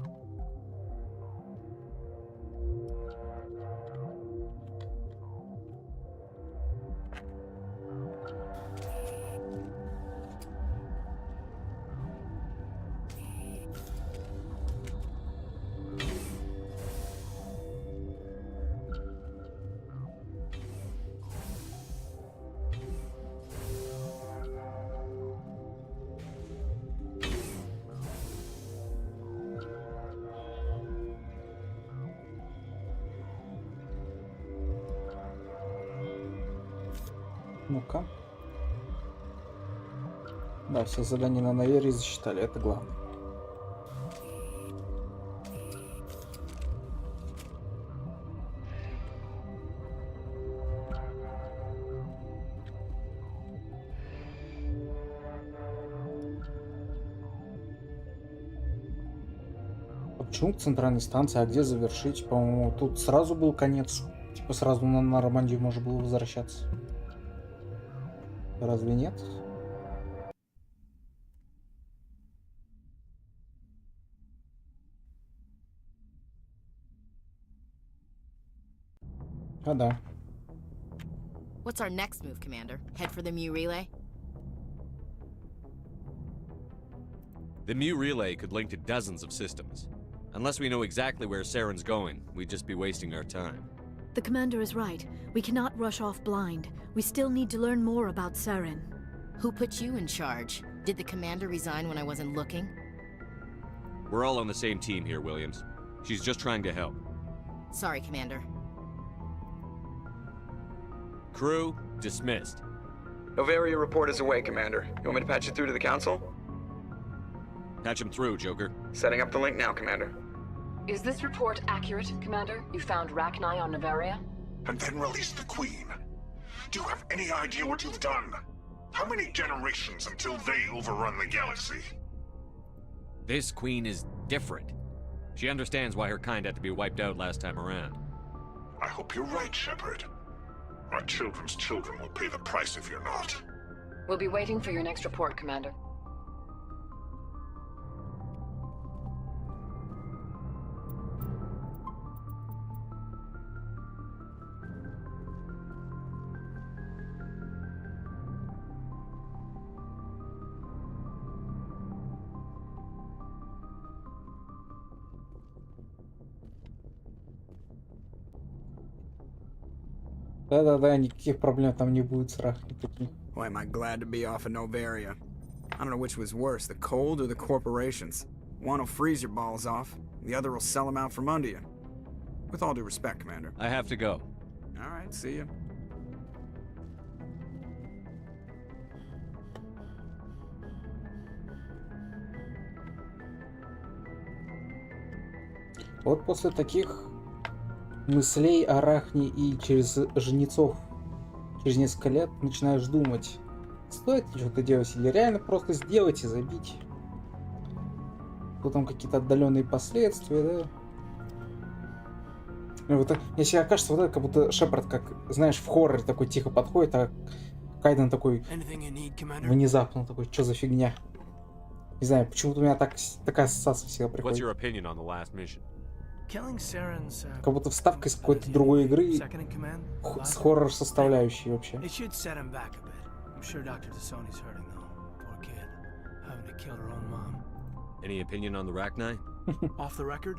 Ну-ка. Да, все задания на навере засчитали, это главное. А почему к центральной станции, а где завершить? По-моему, тут сразу был конец. Типа сразу на Романдию можно было возвращаться. Разве нет? А, да. What's our next move, Commander? Head for the Mu relay? The Mu relay could link to dozens of systems. Unless we know exactly where Saren's going, we'd just be wasting our time. The commander is right. We cannot rush off blind. We still need to learn more about Saren. Who put you in charge? Did the commander resign when I wasn't looking? We're all on the same team here, Williams. She's just trying to help. Sorry, Commander. Crew, dismissed. Novaria report is away, Commander. You want me to patch it through to the Council? Patch him through, Joker. Setting up the link now, Commander. Is this report accurate, Commander? You found Rachni on Novaria? And then release the Queen. Do you have any idea what you've done? How many generations until they overrun the galaxy? This Queen is different. She understands why her kind had to be wiped out last time around. I hope you're right, Shepard. Our children's children will pay the price if you're not. We'll be waiting for your next report, Commander. Да-да-да, никаких проблем там не будет с Рахни. Boy, am I glad to be off of Novaria. I don't know which was worse, the cold or the corporations. One will freeze your balls off, the other will sell them out from under you. With all due respect, Commander. I have to go. All right, see ya. Вот после таких мыслей о Рахне и через жнецов через несколько лет начинаешь думать, стоит ли что-то делать или реально просто сделать и забить. Потом какие-то отдаленные последствия, да. Вот, мне всегда кажется, вот это как будто Шепард, как, знаешь, в хорроре такой тихо подходит, а Кайден такой внезапно такой, что за фигня? Не знаю, почему-то у меня такая ассоциация всегда приходит. Как будто вставка из какой-то другой игры с хоррор-составляющей вообще. Any opinion on the Rachni? Off the record,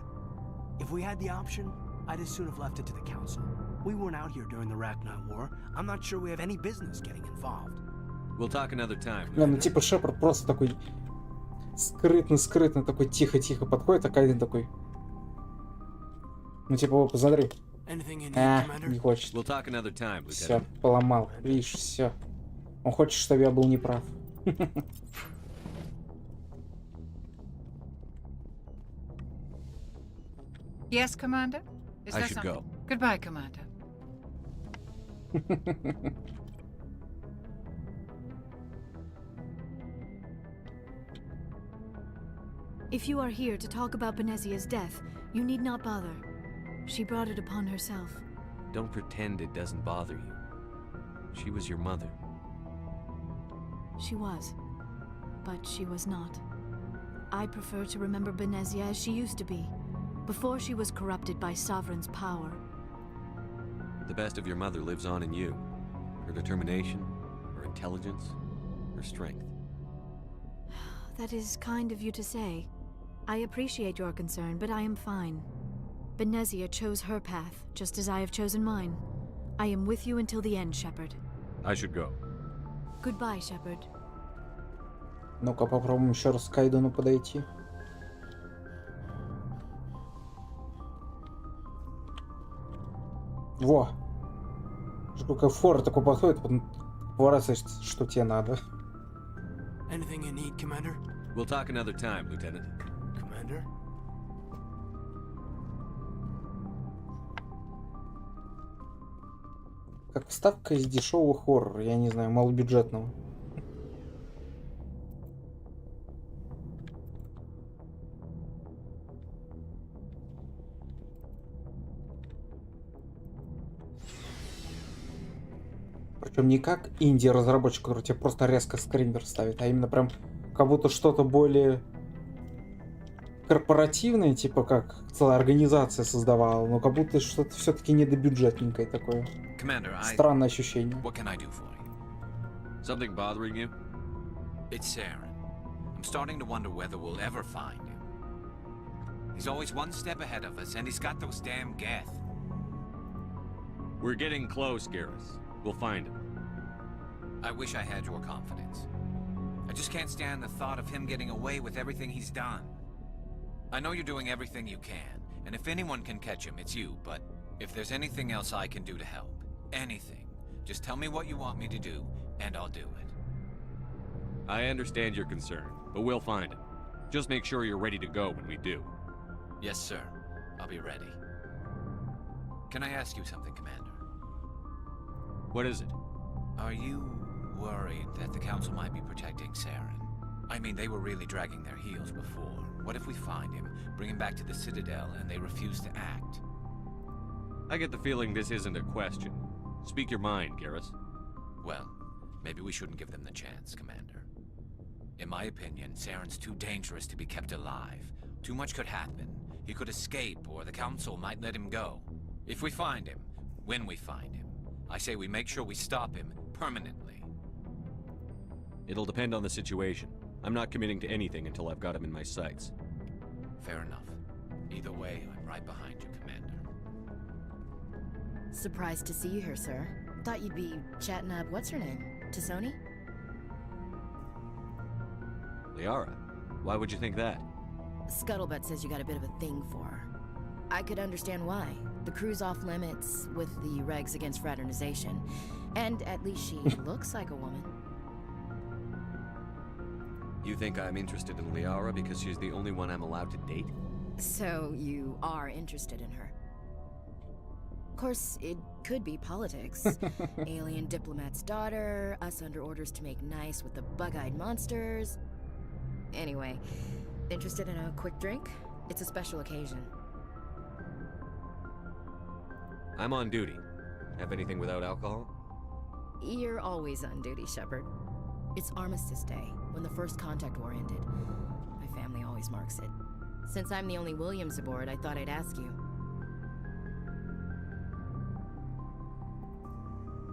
if we had the option, I'd as soon have left it to the Council. We weren't out here during the Rachni War. I'm not sure we have any business getting involved. We'll talk another time. Не, ну типа Шепард просто такой скрытно такой тихо-тихо подходит, а Кайден такой... Ну типа, посмотри. Не хочет. Все, поломал. Видишь, все. Он хочет, чтобы я был неправ. Yes, Commander? Is I there should something? go. Goodbye, Commander. If you are here to talk about Benezia's death, you need not bother. She brought it upon herself. Don't pretend it doesn't bother you. She was your mother. She was. But she was not. I prefer to remember Benezia as she used to be, before she was corrupted by Sovereign's power. The best of your mother lives on in you. Her determination, her intelligence, her strength. That is kind of you to say. I appreciate your concern, but I am fine. Benezia chose her path, just as I have chosen mine. I am with you until the end, Shepard. I should go. Goodbye, Shepard. Ну-ка попробуем еще раз к Кайдену подойти. Во! Сколько фора такой подходит, поворачивается, что тебе надо. Anything you need, Commander? We'll talk another time, Lieutenant. Commander? Как вставка из дешевого хоррора, я не знаю, малобюджетного. Причем не как инди-разработчик, который тебе просто резко скример ставит, а именно прям как будто что-то более корпоративное, типа как целая организация создавала, но как будто что-то все-таки недобюджетненькое такое. Странное ощущение. What can I do for you? Something bothering you? It's Saren. I'm starting to wonder whether we'll ever find him. He's always one step ahead of us, and he's got those damn Geth. We're getting close, Garrus. We'll find him. I wish I had your confidence. I just can't stand the thought of him getting away with everything he's done. I know you're doing everything you can, and if anyone can catch him, it's you, but if there's anything else I can do to help, anything, just tell me what you want me to do, and I'll do it. I understand your concern, but we'll find him. Just make sure you're ready to go when we do. Yes, sir. I'll be ready. Can I ask you something, Commander? What is it? Are you worried that the Council might be protecting Saren? I mean, they were really dragging their heels before. What if we find him, bring him back to the Citadel, and they refuse to act? I get the feeling this isn't a question. Speak your mind, Garrus. Well, maybe we shouldn't give them the chance, Commander. In my opinion, Saren's too dangerous to be kept alive. Too much could happen. He could escape, or the Council might let him go. If we find him, when we find him, I say we make sure we stop him permanently. It'll depend on the situation. I'm not committing to anything until I've got him in my sights. Fair enough. Either way, I'm right behind you, Commander. Surprised to see you here, sir. Thought you'd be chatting up what's her name? To Sony? Liara, why would you think that? Scuttlebutt says you got a bit of a thing for her. I could understand why. The crew's off limits with the regs against fraternization. And at least she looks like a woman. You think I'm interested in Liara because she's the only one I'm allowed to date? So you are interested in her. Of course, it could be politics. Alien diplomat's daughter, us under orders to make nice with the bug-eyed monsters. Anyway, interested in a quick drink? It's a special occasion. I'm on duty. Have anything without alcohol? You're always on duty, Shepard. It's Armistice Day, when the First Contact War ended. My family always marks it. Since I'm the only Williams aboard, I thought I'd ask you.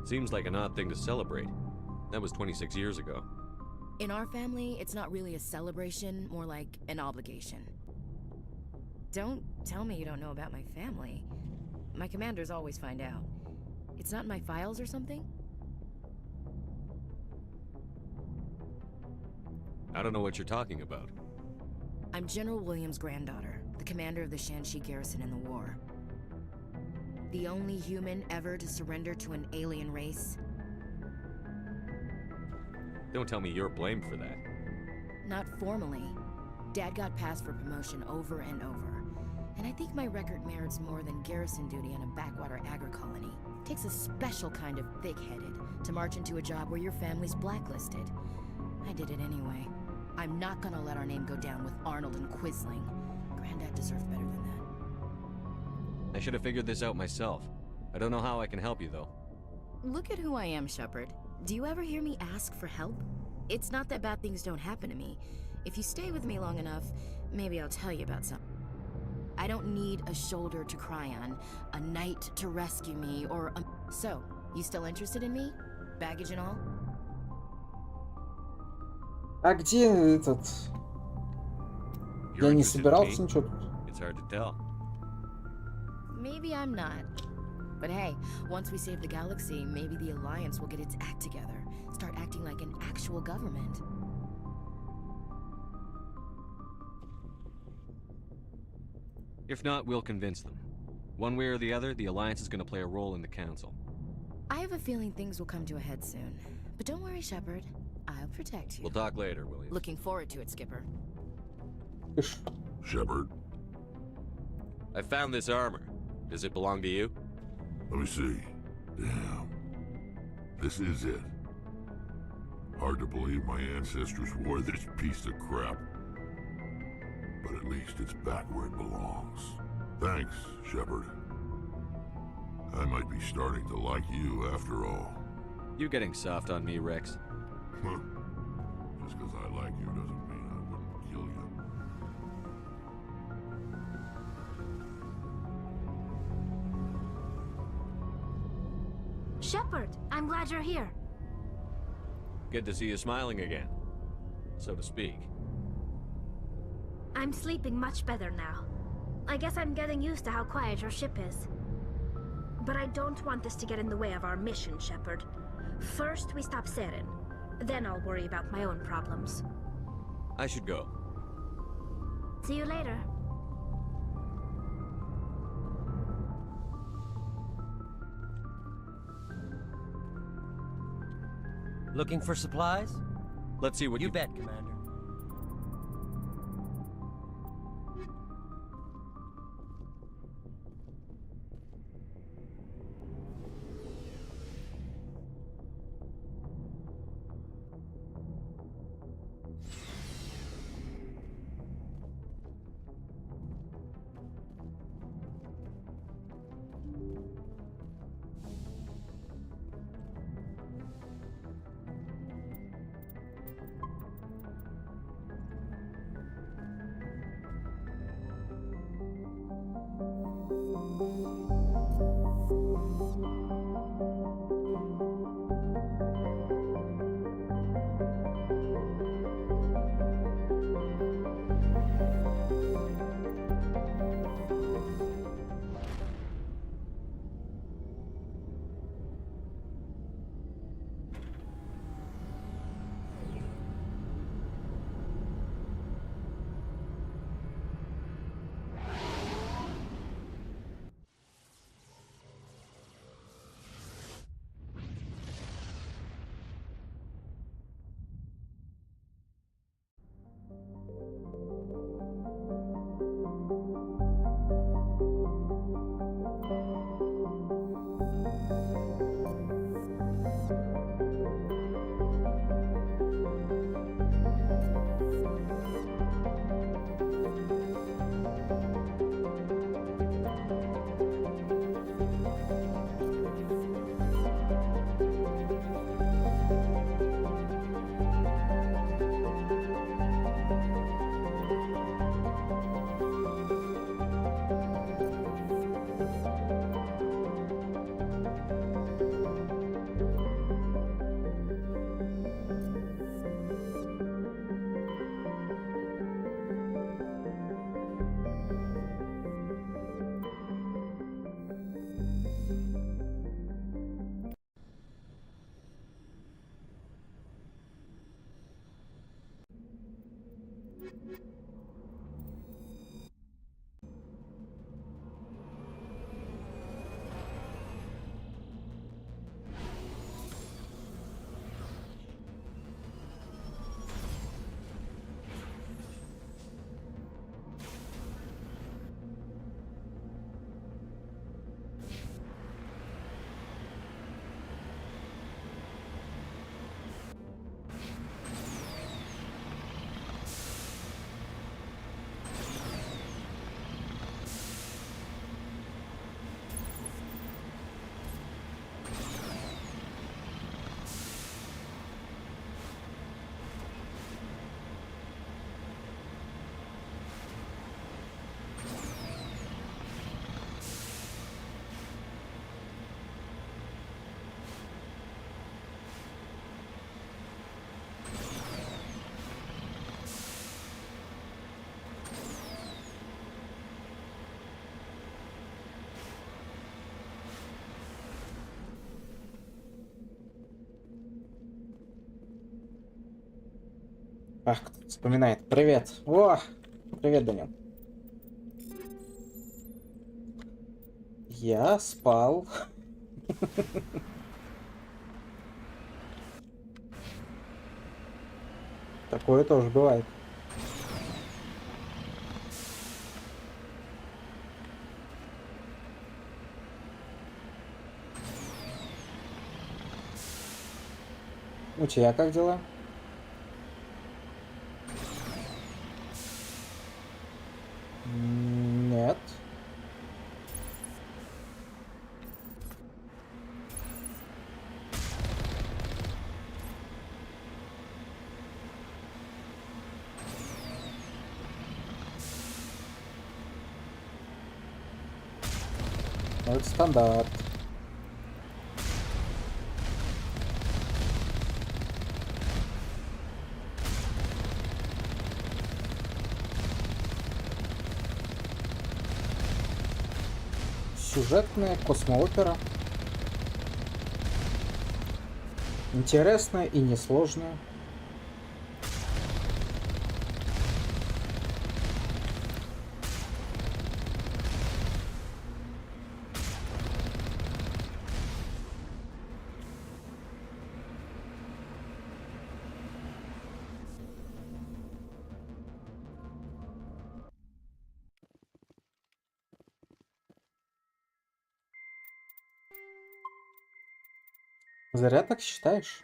Seems like an odd thing to celebrate. That was 26 years ago. In our family, it's not really a celebration, more like an obligation. Don't tell me you don't know about my family. My commanders always find out. It's not in my files or something? I don't know what you're talking about. I'm General Williams' granddaughter, the commander of the Shanxi garrison in the war. The only human ever to surrender to an alien race. Don't tell me you're blamed for that. Not formally. Dad got passed for promotion over and over. And I think my record merits more than garrison duty in a backwater agri-colony. Takes a special kind of thick-headed to march into a job where your family's blacklisted. I did it anyway. I'm not gonna let our name go down with Arnold and Quisling. Granddad deserves better than that. I should have figured this out myself. I don't know how I can help you, though. Look at who I am, Shepard. Do you ever hear me ask for help? It's not that bad things don't happen to me. If you stay with me long enough, maybe I'll tell you about something. I don't need a shoulder to cry on, a knight to rescue me, or a... So, you still interested in me? Baggage and all? А где этот? Я не собирался ничего тут. It's hard to tell. Maybe I'm not. But hey, once we save the galaxy, maybe the Alliance will get its act together. Start acting like an actual government. If not, we'll convince them. One way or the other, the Alliance is going to play a role in the Council. I have a feeling things will come to a head soon. But don't worry, Shepard. I'll protect you. We'll talk later, Williams. Looking forward to it, Skipper. Shepard? I found this armor. Does it belong to you? Let me see. Damn. This is it. Hard to believe my ancestors wore this piece of crap. But at least it's back where it belongs. Thanks, Shepard. I might be starting to like you after all. You getting soft on me, Rex? Just because I like you doesn't mean I wouldn't kill you. Shepard, I'm glad you're here. Good to see you smiling again, so to speak. I'm sleeping much better now. I guess I'm getting used to how quiet your ship is. But I don't want this to get in the way of our mission, Shepard. First, we stop Seren. Then I'll worry about my own problems. I should go. See you later. Looking for supplies? Let's see what you bet, Commander. Ах, кто-то вспоминает. Привет. О, привет, Данил. Я спал. Такое тоже бывает. У тебя как дела? Нет. Это стандарт. Сюжетная космоопера. Интересная и несложная. Зря так считаешь.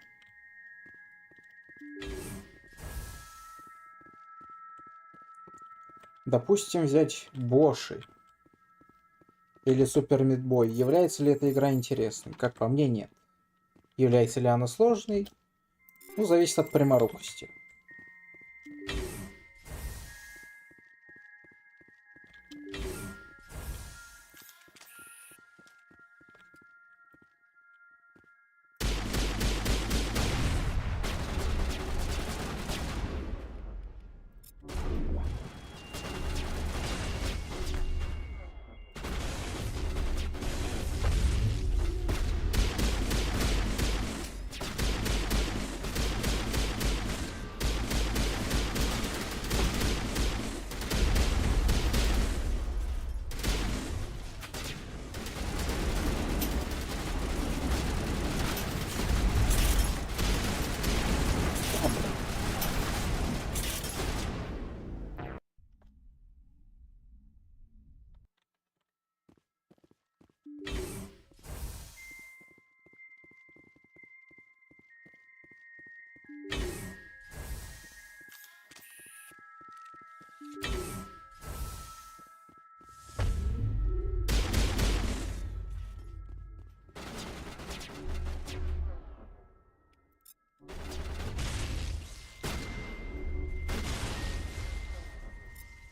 Допустим, взять Боши или Супер Мидбой. Является ли эта игра интересной? Как по мне, нет. Является ли она сложной? Ну, зависит от пряморукости.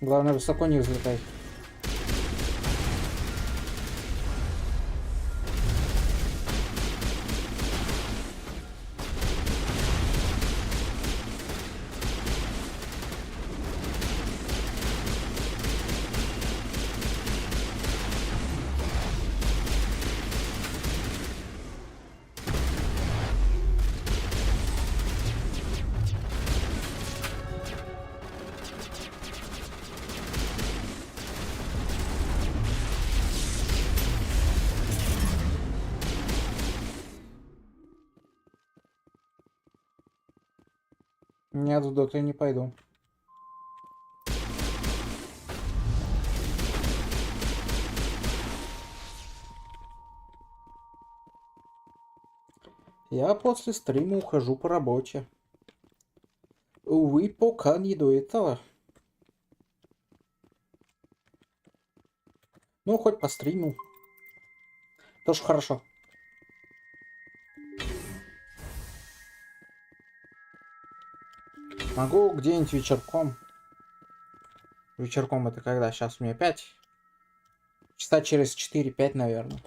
Главное, высоко не взлетай. Нет, в доту я не пойду. Я после стрима ухожу по работе. Увы, пока не до этого. Ну, хоть по стриму. Тоже хорошо. Могу где-нибудь вечерком. Вечерком это когда? Сейчас у меня 5. Часа через 4-5, наверное.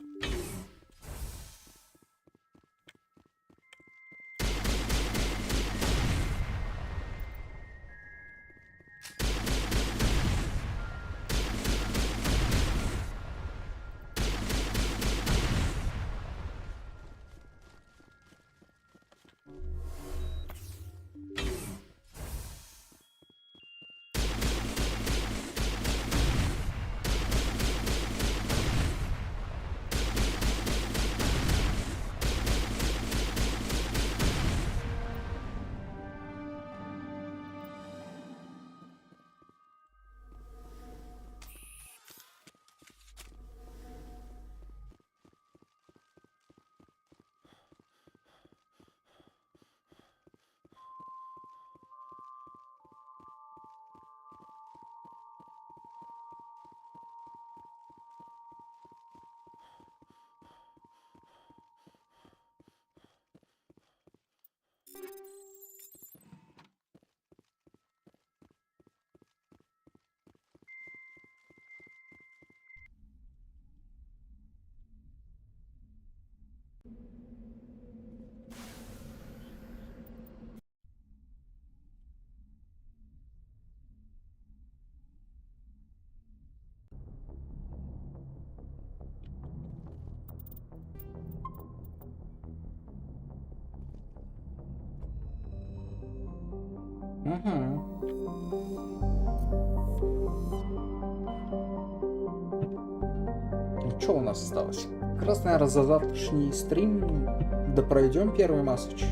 Что у нас осталось? Как раз, наверное, за завтрашний стрим допройдем первый массач.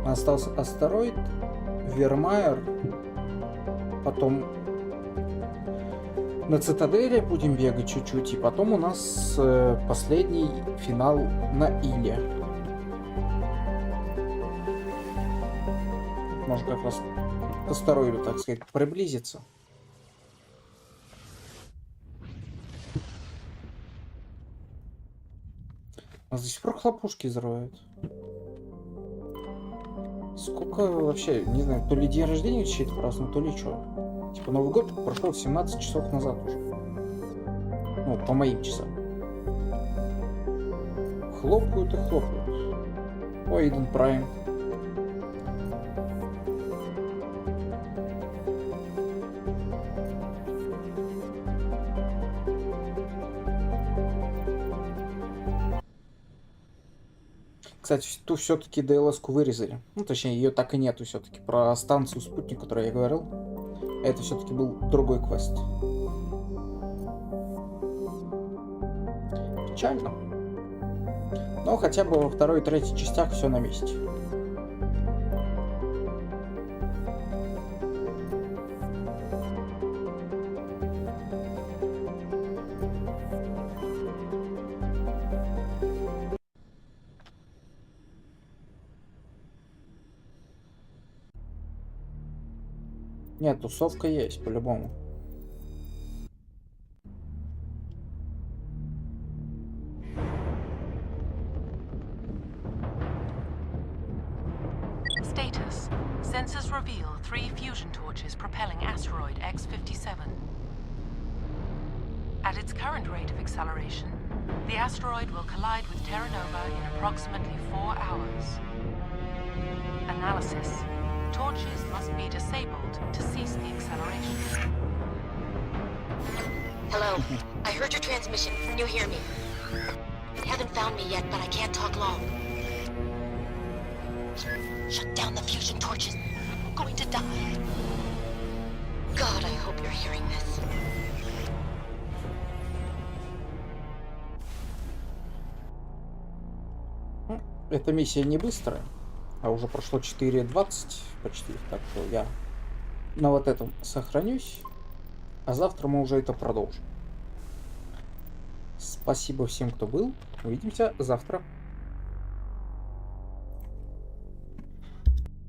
Остался астероид, Вермайер, потом на цитадели будем бегать чуть-чуть, и потом у нас последний финал на Иле. Можно как раз к астероиду, так сказать, приблизиться. Нас до сих пор хлопушки взрывают. Сколько вообще, не знаю, то ли день рождения чей-то празднуют, то ли что. Типа Новый год прошел 17 часов назад уже. Ну, по моим часам. Хлопают и хлопают. Ой, Иден Прайм. Кстати, тут все-таки DLS-ку вырезали. Ну, точнее, ее так и нету все-таки. Про станцию спутник, которую я говорил. Это все-таки был другой квест. Печально. Но хотя бы во второй и третьей частях все на месте. Нет, тусовка есть, по-любому. Status. Sensors reveal 3 fusion torches propelling asteroid X-57. At its current rate of acceleration, the asteroid will collide with Terra Nova in approximately 4 hours. Analysis. Torches must be disabled to cease the acceleration. Hello. I heard your transmission. Can you hear me? You haven't found me yet, but I can't talk long. Shut down the fusion torches. I'm going to die. God, I hope you're hearing this. Эта миссия не быстрая. А уже прошло 4:20 почти, так что я на вот этом сохранюсь, а завтра мы уже это продолжим. Спасибо всем, кто был. Увидимся завтра.